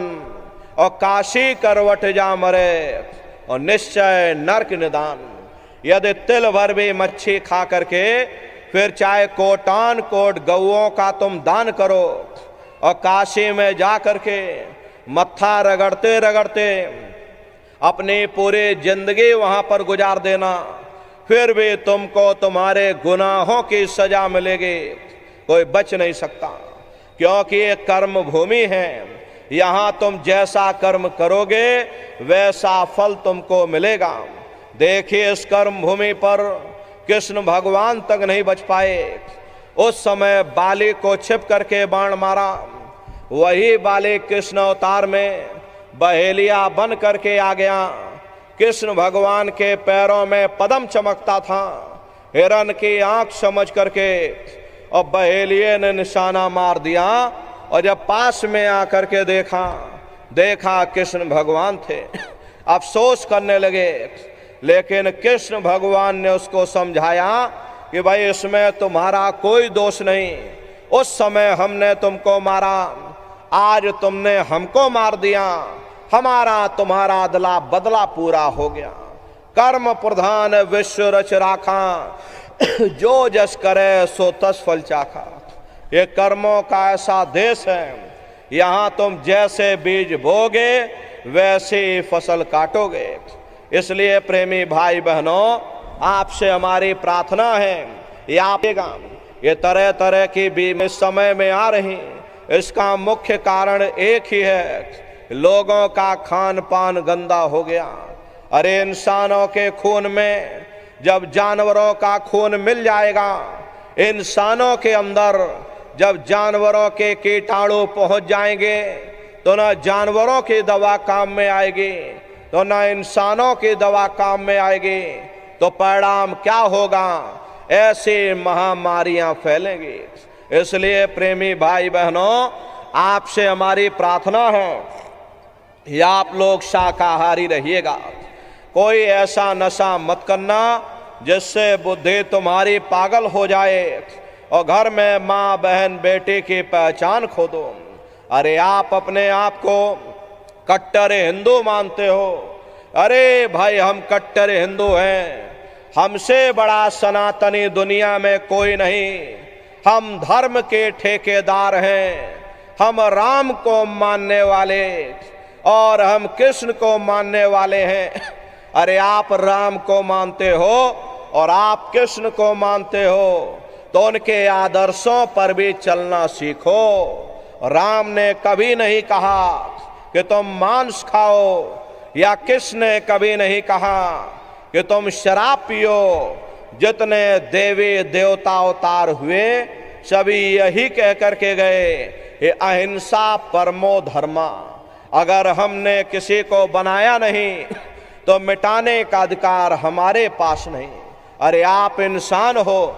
और काशी करवट जा मरे और निश्चय नरक निदान। यदि तिल भर भी मच्छी खा करके फिर चाहे कोटान कोट गौओं का तुम दान करो और काशी में जा करके मत्था रगड़ते रगड़ते अपनी पूरी जिंदगी वहां पर गुजार देना, फिर भी तुमको तुम्हारे गुनाहों की सजा मिलेगी, कोई बच नहीं सकता। क्योंकि ये कर्म भूमि है, यहाँ तुम जैसा कर्म करोगे वैसा फल तुमको मिलेगा। देखिए इस कर्म भूमि पर कृष्ण भगवान तक नहीं बच पाए। उस समय बाली को छिप करके बाण मारा, वही बाली कृष्ण अवतार में बहेलिया बन करके आ गया। कृष्ण भगवान के पैरों में पद्म चमकता था, हिरण की आंख समझ करके और बहेलिये ने निशाना मार दिया। और जब पास में आकर के देखा कृष्ण भगवान थे, अफसोस करने लगे। लेकिन कृष्ण भगवान ने उसको समझाया कि भाई इसमें तुम्हारा कोई दोष नहीं, उस समय हमने तुमको मारा, आज तुमने हमको मार दिया, हमारा तुम्हारा अदला बदला पूरा हो गया। कर्म प्रधान विश्व रच राखा, जो जस करे सो तस फल चाखा। ये कर्मों का ऐसा देश है, यहाँ तुम जैसे बीज बोगे वैसे फसल काटोगे। इसलिए प्रेमी भाई बहनों, आपसे हमारी प्रार्थना है, ये तरह तरह की बीमारी समय में आ रही, इसका मुख्य कारण एक ही है, लोगों का खान पान गंदा हो गया। अरे इंसानों के खून में जब जानवरों का खून मिल जाएगा, इंसानों के अंदर जब जानवरों के कीटाणु पहुंच जाएंगे तो न जानवरों की दवा काम में आएगी, तो न इंसानों की दवा काम में आएगी, तो परिणाम क्या होगा? ऐसी महामारियां फैलेंगी। इसलिए प्रेमी भाई बहनों, आपसे हमारी प्रार्थना है कि आप लोग शाकाहारी रहिएगा। कोई ऐसा नशा मत करना जिससे बुद्धि तुम्हारी पागल हो जाए और घर में माँ बहन बेटी की पहचान खो दो। अरे आप अपने आप को कट्टर हिंदू मानते हो। अरे भाई, हम कट्टर हिंदू हैं, हमसे बड़ा सनातनी दुनिया में कोई नहीं। हम धर्म के ठेकेदार हैं, हम राम को मानने वाले और हम कृष्ण को मानने वाले हैं। अरे आप राम को मानते हो और आप कृष्ण को मानते हो, तो उनके आदर्शों पर भी चलना सीखो। राम ने कभी नहीं कहा कि तुम मांस खाओ, या कृष्ण ने कभी नहीं कहा कि तुम शराब पियो। जितने देवी देवता अवतार हुए सभी यही कह करके गए, ये अहिंसा परमो धर्मा। अगर हमने किसी को बनाया नहीं तो मिटाने का अधिकार हमारे पास नहीं। अरे आप इंसान हो,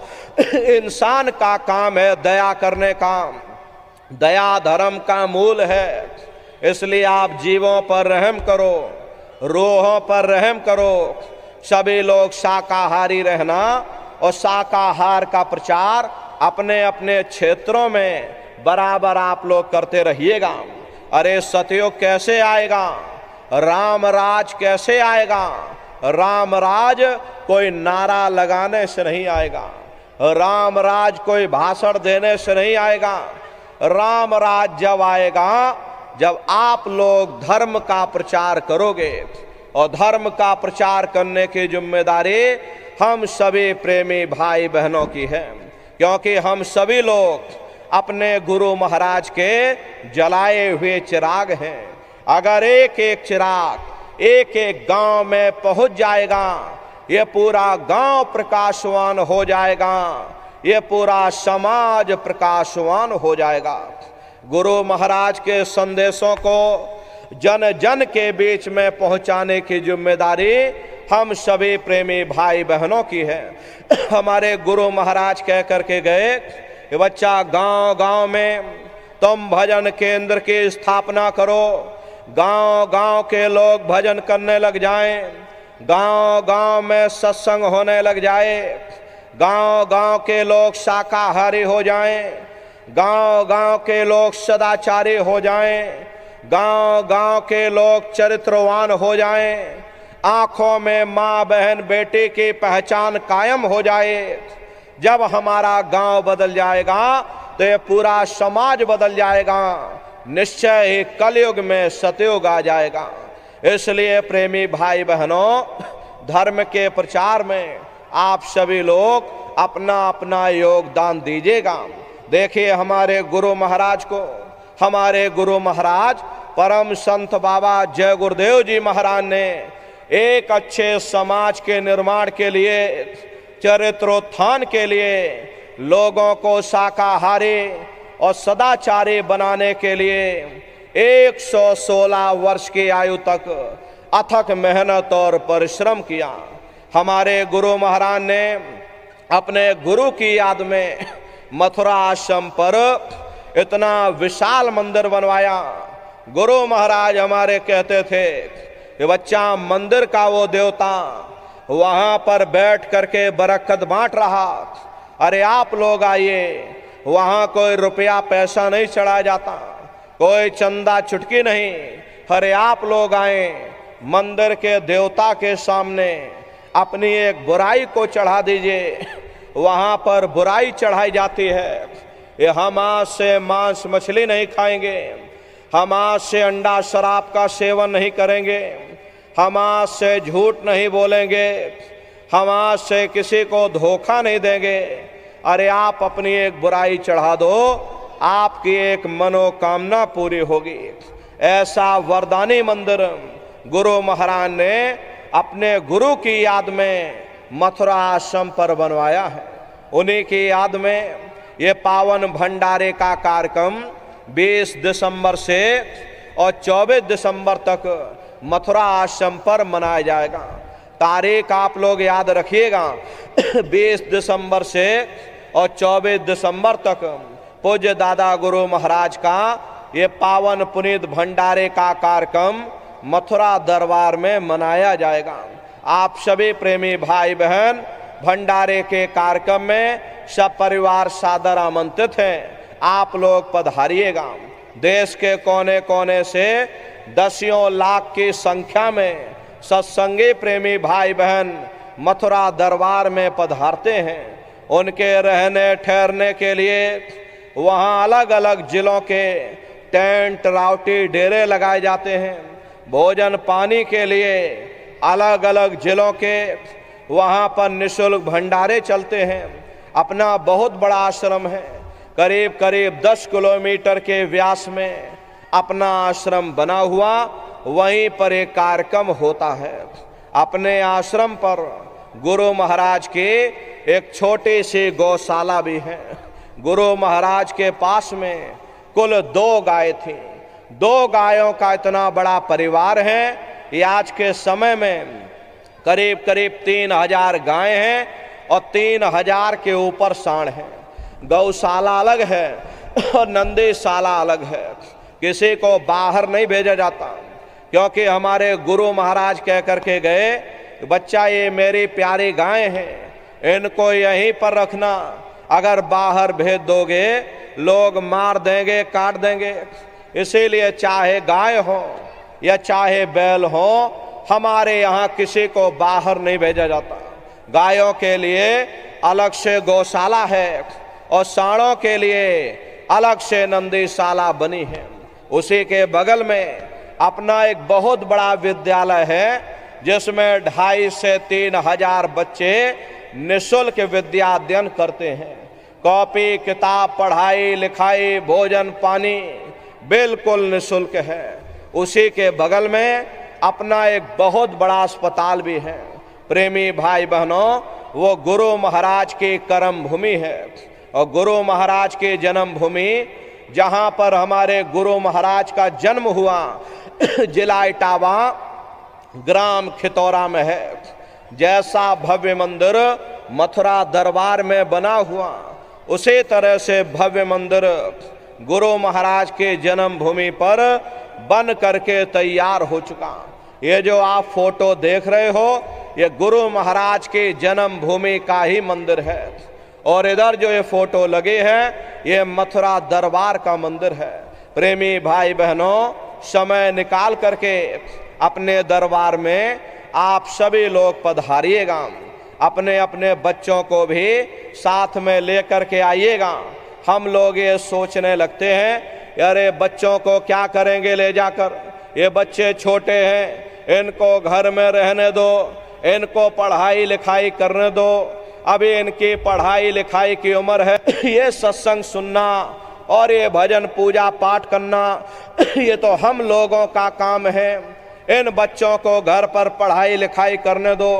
इंसान का काम है दया करने का, दया धर्म का मूल है। इसलिए आप जीवों पर रहम करो, रूहों पर रहम करो। सभी लोग शाकाहारी रहना और शाकाहार का प्रचार अपने अपने क्षेत्रों में बराबर आप लोग करते रहिएगा। अरे सतयुग कैसे आएगा? राम राज कैसे आएगा? राम राज कोई नारा लगाने से नहीं आएगा, राम राज कोई भाषण देने से नहीं आएगा। राम राज जब आएगा जब आप लोग धर्म का प्रचार करोगे, और धर्म का प्रचार करने की जिम्मेदारी हम सभी प्रेमी भाई बहनों की है, क्योंकि हम सभी लोग अपने गुरु महाराज के जलाए हुए चिराग हैं। अगर एक एक चिराग एक एक गांव में पहुंच जाएगा, ये पूरा गांव प्रकाशवान हो जाएगा, ये पूरा समाज प्रकाशवान हो जाएगा। गुरु महाराज के संदेशों को जन जन के बीच में पहुंचाने की जिम्मेदारी हम सभी प्रेमी भाई बहनों की है। हमारे गुरु महाराज कह करके गए कि बच्चा, गांव गांव में तुम भजन केंद्र की स्थापना करो, गांव गांव के लोग भजन करने लग जाएं, गांव गांव में सत्संग होने लग जाए, गांव गांव के लोग शाकाहारी हो जाएं, गांव गांव के लोग सदाचारी हो जाएं, गांव गांव के लोग चरित्रवान हो जाएं, आंखों में माँ बहन बेटी की पहचान कायम हो जाए। जब हमारा गांव बदल जाएगा तो ये पूरा समाज बदल जाएगा। निश्चय ही कलयुग में सतयुग आ जाएगा। इसलिए प्रेमी भाई बहनों, धर्म के प्रचार में आप सभी लोग अपना अपना योगदान दीजिएगा। देखिए, हमारे गुरु महाराज को, हमारे गुरु महाराज परम संत बाबा जय गुरुदेव जी महाराज ने एक अच्छे समाज के निर्माण के लिए, चरित्रोत्थान के लिए, लोगों को शाकाहारी और सदाचारी बनाने के लिए 116 वर्ष की आयु तक अथक मेहनत और परिश्रम किया। हमारे गुरु महाराज ने अपने गुरु की याद में मथुरा आश्रम पर इतना विशाल मंदिर बनवाया। गुरु महाराज हमारे कहते थे कि बच्चा, मंदिर का वो देवता वहां पर बैठ करके बरकत बांट रहा। अरे आप लोग आइए, वहां कोई रुपया पैसा नहीं चढ़ाया जाता, कोई चंदा चुटकी नहीं। अरे आप लोग आए, मंदिर के देवता के सामने अपनी एक बुराई को चढ़ा दीजिए। वहां पर बुराई चढ़ाई जाती है। ये हम आज से मांस मछली नहीं खाएंगे, हम आज से अंडा शराब का सेवन नहीं करेंगे, हम आज से झूठ नहीं बोलेंगे, हम आज से किसी को धोखा नहीं देंगे। अरे आप अपनी एक बुराई चढ़ा दो, आपकी एक मनोकामना पूरी होगी। ऐसा वरदानी मंदिर गुरु महाराज ने अपने गुरु की याद में मथुरा आश्रम पर बनवाया है। उन्हीं की याद में ये पावन भंडारे का कार्यक्रम 20 दिसंबर से और 24 दिसंबर तक मथुरा आश्रम पर मनाया जाएगा। तारीख आप लोग याद रखिएगा, 20 दिसंबर से और 24 दिसंबर तक पूज्य दादा गुरु महाराज का ये पावन पुनीत भंडारे का कार्यक्रम मथुरा दरबार में मनाया जाएगा। आप सभी प्रेमी भाई बहन भंडारे के कार्यक्रम में सब परिवार सादर आमंत्रित हैं। आप लोग पधारिएगा। देश के कोने कोने से दसियों लाख की संख्या में सत्संगी प्रेमी भाई बहन मथुरा दरबार में पधारते हैं। उनके रहने ठहरने के लिए वहाँ अलग अलग जिलों के टेंट रावटी डेरे लगाए जाते हैं। भोजन पानी के लिए अलग अलग जिलों के वहाँ पर निःशुल्क भंडारे चलते हैं। अपना बहुत बड़ा आश्रम है, करीब करीब 10 किलोमीटर के व्यास में अपना आश्रम बना हुआ, वहीं पर एक कार्यक्रम होता है। अपने आश्रम पर गुरु महाराज की एक छोटी सी गौशाला भी है। गुरु महाराज के पास में कुल 2 गाय थी। 2 गायों का इतना बड़ा परिवार है। ये आज के समय में करीब करीब 3000 गायें हैं और 3000 के ऊपर सांड हैं। गौशाला अलग है और नंदीशाला अलग है। किसी को बाहर नहीं भेजा जाता, क्योंकि हमारे गुरु महाराज कह करके गए, बच्चा ये मेरी प्यारी गाय हैं, इनको यहीं पर रखना, अगर बाहर भेज दोगे लोग मार देंगे, काट देंगे। इसीलिए चाहे गाय हो या चाहे बैल हो, हमारे यहाँ किसी को बाहर नहीं भेजा जाता। गायों के लिए अलग से गौशाला है और सांडों के लिए अलग से नंदीशाला बनी है। उसी के बगल में अपना एक बहुत बड़ा विद्यालय है, जिसमें 2500 से 3000 बच्चे निःशुल्क विद्या अध्ययन करते हैं। कॉपी किताब, पढ़ाई लिखाई, भोजन पानी बिल्कुल निःशुल्क है। उसी के बगल में अपना एक बहुत बड़ा अस्पताल भी है। प्रेमी भाई बहनों, वो गुरु महाराज की कर्म भूमि है और गुरु महाराज की जन्म भूमि, जहाँ पर हमारे गुरु महाराज का जन्म हुआ, जिला इटावा, ग्राम खितौरा में है। जैसा भव्य मंदिर मथुरा दरबार में बना हुआ, उसी तरह से भव्य मंदिर गुरु महाराज के जन्म भूमि पर बन करके तैयार हो चुका। ये जो आप फोटो देख रहे हो, ये गुरु महाराज के जन्म भूमि का ही मंदिर है। और इधर जो ये फोटो लगे हैं, ये मथुरा दरबार का मंदिर है। प्रेमी भाई बहनों, समय निकाल करके अपने दरबार में आप सभी लोग पधारिएगा। अपने अपने बच्चों को भी साथ में लेकर के आइएगा। हम लोग ये सोचने लगते हैं, अरे बच्चों को क्या करेंगे ले जाकर, ये बच्चे छोटे हैं, इनको घर में रहने दो, इनको पढ़ाई लिखाई करने दो, अभी इनकी पढ़ाई लिखाई की उम्र है। ये सत्संग सुनना और ये भजन पूजा पाठ करना, ये तो हम लोगों का काम है। इन बच्चों को घर पर पढ़ाई लिखाई करने दो।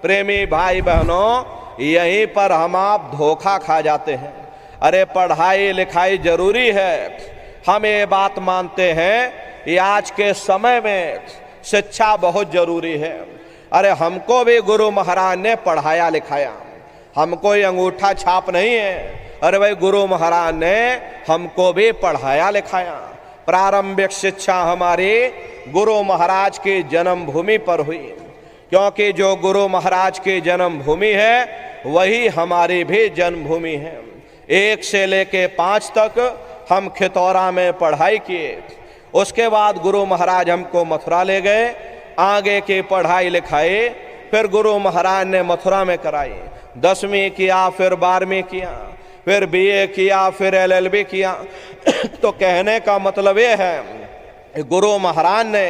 प्रेमी भाई बहनों, यहीं पर हम आप धोखा खा जाते हैं। अरे पढ़ाई लिखाई जरूरी है, हम ये बात मानते हैं, ये आज के समय में शिक्षा बहुत जरूरी है। अरे हमको भी गुरु महाराज ने पढ़ाया लिखाया, हमको ये अंगूठा छाप नहीं है। अरे भाई गुरु महाराज ने हमको भी पढ़ाया लिखाया। प्रारंभिक शिक्षा हमारी गुरु महाराज की जन्म भूमि पर हुई, क्योंकि जो गुरु महाराज की जन्म भूमि है वही हमारी भी जन्मभूमि है। 1 से लेके 5 तक हम खितौरा में पढ़ाई किए। उसके बाद गुरु महाराज हमको मथुरा ले गए, आगे की पढ़ाई लिखाई फिर गुरु महाराज ने मथुरा में कराई। 10वीं किया, फिर 12वीं किया, फिर BA किया, फिर LLB किया। तो कहने का मतलब ये है, गुरु महाराज ने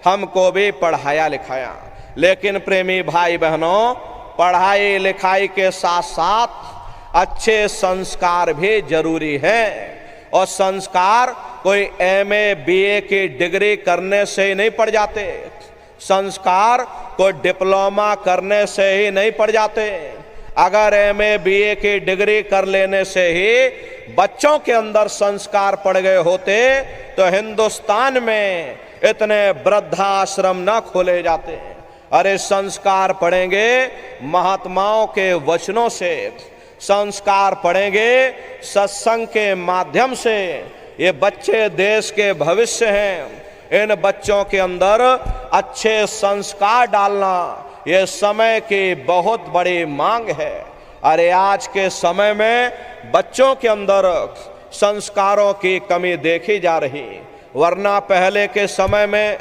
हमको भी पढ़ाया लिखाया। लेकिन प्रेमी भाई बहनों, पढ़ाई लिखाई के साथ साथ अच्छे संस्कार भी जरूरी हैं। और संस्कार कोई MA BA की डिग्री करने से ही नहीं पड़ जाते, संस्कार कोई डिप्लोमा करने से ही नहीं पड़ जाते। अगर MA BA की डिग्री कर लेने से ही बच्चों के अंदर संस्कार पड़ गए होते तो हिंदुस्तान में इतने वृद्धाश्रम न खोले जाते। अरे संस्कार पढ़ेंगे महात्माओं के वचनों से, संस्कार पढ़ेंगे सत्संग के माध्यम से। ये बच्चे देश के भविष्य हैं, इन बच्चों के अंदर अच्छे संस्कार डालना ये समय की बहुत बड़ी मांग है। अरे आज के समय में बच्चों के अंदर संस्कारों की कमी देखी जा रही, वरना पहले के समय में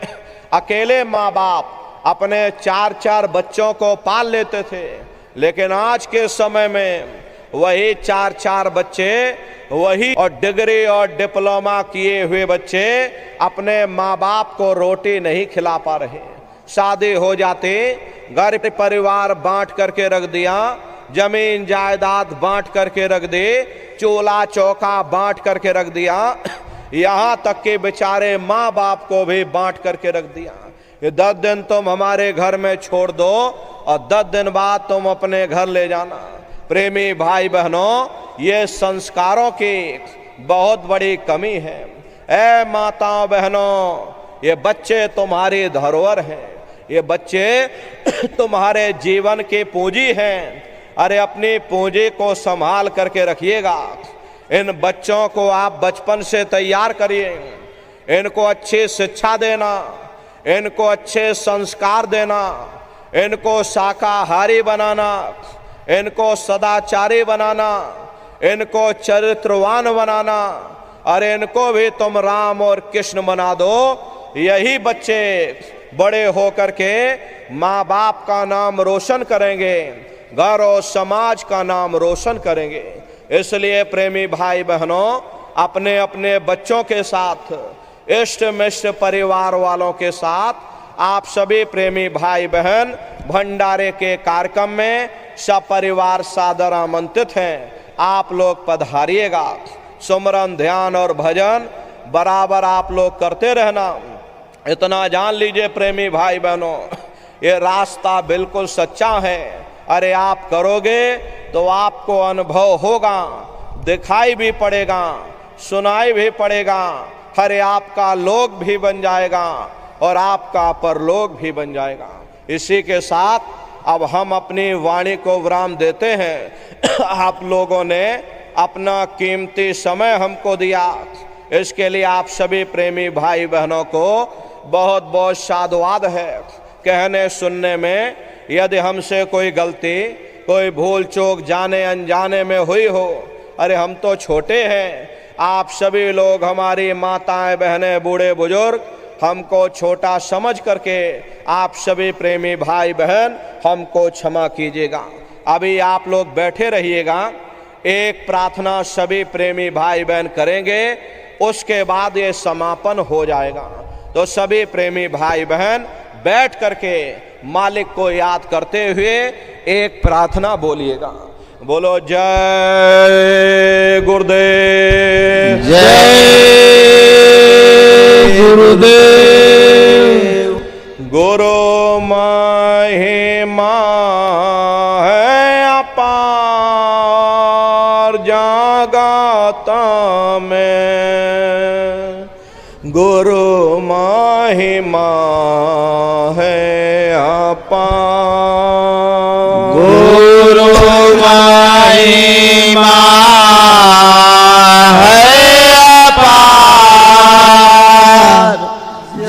अकेले माँ बाप अपने 4-4 बच्चों को पाल लेते थे, लेकिन आज के समय में वही 4-4 बच्चे, वही और डिग्री और डिप्लोमा किए हुए बच्चे अपने माँ बाप को रोटी नहीं खिला पा रहे। शादी हो जाती, घर परिवार बांट करके रख दिया, जमीन जायदाद बांट करके रख दी, चूल्हा चौका बांट करके रख दिया, यहाँ तक कि बेचारे माँ बाप को भी बांट करके रख दिया। ये 10 दिन तुम हमारे घर में छोड़ दो और 10 दिन बाद तुम अपने घर ले जाना। प्रेमी भाई बहनों, ये संस्कारों की बहुत बड़ी कमी है। ऐ माताओं बहनों, ये बच्चे तुम्हारी धरोहर हैं, ये बच्चे तुम्हारे जीवन की पूंजी हैं। अरे अपनी पूंजी को संभाल करके रखिएगा। इन बच्चों को आप बचपन से तैयार करिए, इनको अच्छी शिक्षा देना, इनको अच्छे संस्कार देना, इनको शाकाहारी बनाना, इनको सदाचारी बनाना, इनको चरित्रवान बनाना। अरे इनको भी तुम राम और कृष्ण बना दो। यही बच्चे बड़े होकर के माँ बाप का नाम रोशन करेंगे, घर और समाज का नाम रोशन करेंगे। इसलिए प्रेमी भाई बहनों, अपने अपने बच्चों के साथ, इष्ट मिष्ट परिवार वालों के साथ आप सभी प्रेमी भाई बहन भंडारे के कार्यक्रम में सपरिवार सादर आमंत्रित हैं। आप लोग पधारिएगा। सुमरन, ध्यान और भजन बराबर आप लोग करते रहना। इतना जान लीजिए प्रेमी भाई बहनों, ये रास्ता बिल्कुल सच्चा है। अरे आप करोगे तो आपको अनुभव होगा, दिखाई भी पड़ेगा, सुनाई भी पड़ेगा। अरे आपका लोक भी बन जाएगा और आपका परलोक भी बन जाएगा। इसी के साथ अब हम अपनी वाणी को विराम देते हैं। आप लोगों ने अपना कीमती समय हमको दिया, इसके लिए आप सभी प्रेमी भाई बहनों को बहुत बहुत साधुवाद है। कहने सुनने में यदि हमसे कोई गलती, कोई भूल चूक जाने अनजाने में हुई हो, अरे हम तो छोटे हैं। आप सभी लोग, हमारी माताएं बहनें बूढ़े बुजुर्ग, हमको छोटा समझ करके आप सभी प्रेमी भाई बहन हमको क्षमा कीजिएगा। अभी आप लोग बैठे रहिएगा, एक प्रार्थना सभी प्रेमी भाई बहन करेंगे, उसके बाद ये समापन हो जाएगा। तो सभी प्रेमी भाई बहन बैठ करके मालिक को याद करते हुए एक प्रार्थना बोलिएगा। बोलो जय गुरुदेव, जय गुरुदेव। गुरु महिमा है अपार जगत में, गुरु महिमा है अपार, गुरु महिमा है अपार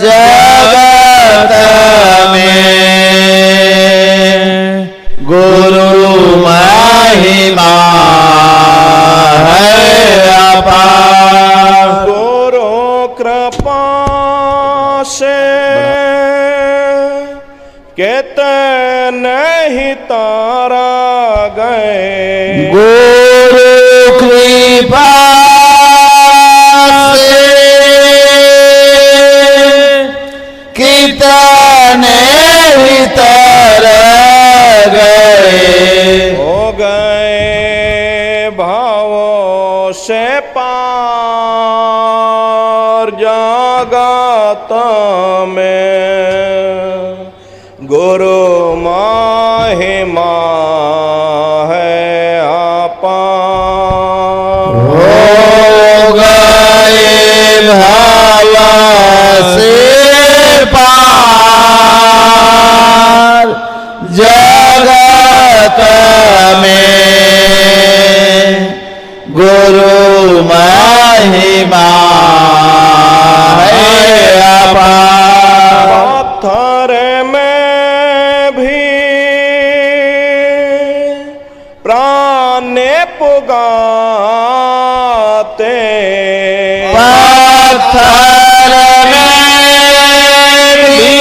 जगत में, गुरु महिमा है अपार। गुरु कृपा से कितने ही तारा गए, गुरु कृपा से कितने ही तारा गए, हो गए भावों से पार जगत में, गुरु महिमा है प्राणे पुगाते, पत्थर में भी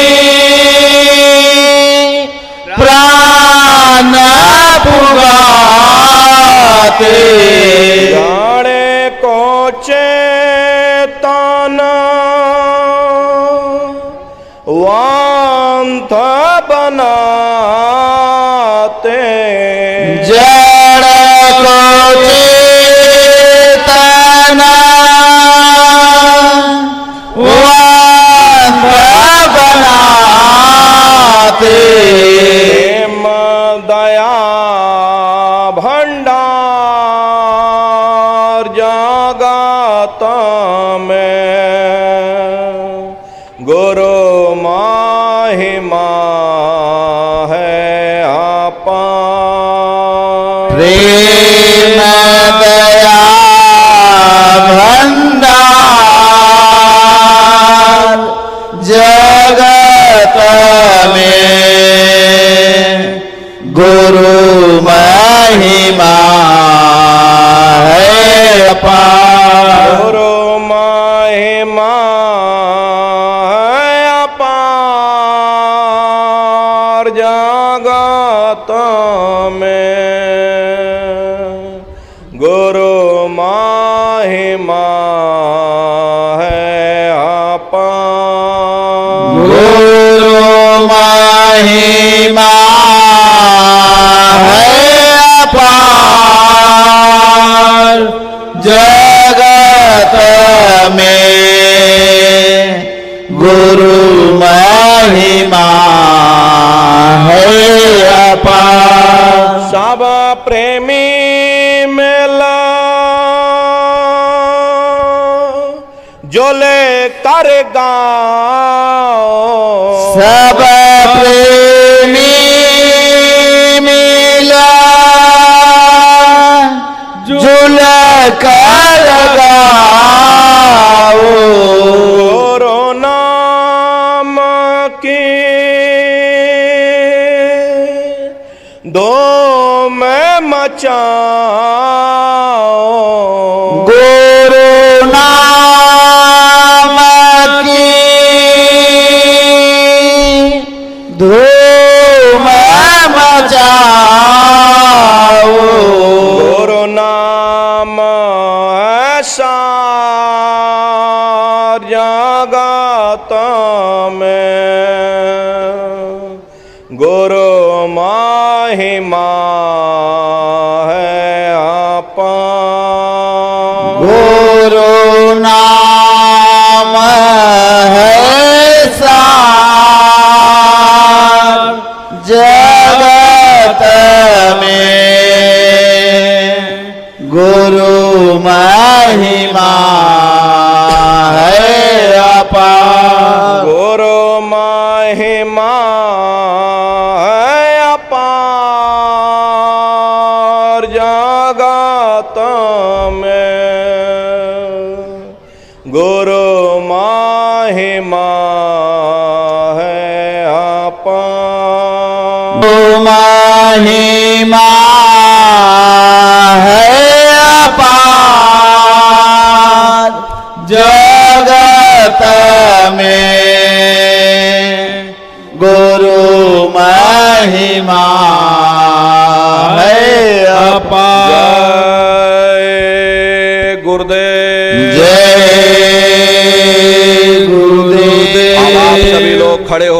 प्राण पुगाते, जाने को चेतना वांत बनाते, जड़ को चेतना वांत बनाते, प्रेम दया भंडार जगत में, गुरु महिमा है अपार। प्रेम दया भंडार जगत में, गुरु महिमा है अपार। गुरु महिमा है अपार जगत में, गुरु महिमा है अपार। गुरु महिमा है अपार जगत में, गुरु महिमा है अपार। सब प्रेमी मेला जो ले कर गाओ, सब प्रेमी मिला जुल कर गाओ, गुरु नाम की दो में मचाओ, गुरु नाम की धूम मचाओ, गुरु नाम सार जगत में, गुरु महिमा है अपार। गुरु नाम है सार जगत में, गुरु महिमा है अपार। गुरु महिमा है अपार जगत में, गुरु महिमा है अपार। महिमा है अपार जगत में, गुरु महिमा है अपार। जय गुरुदेव। जय गुरुदेव। अब आप सभी लोग खड़े हो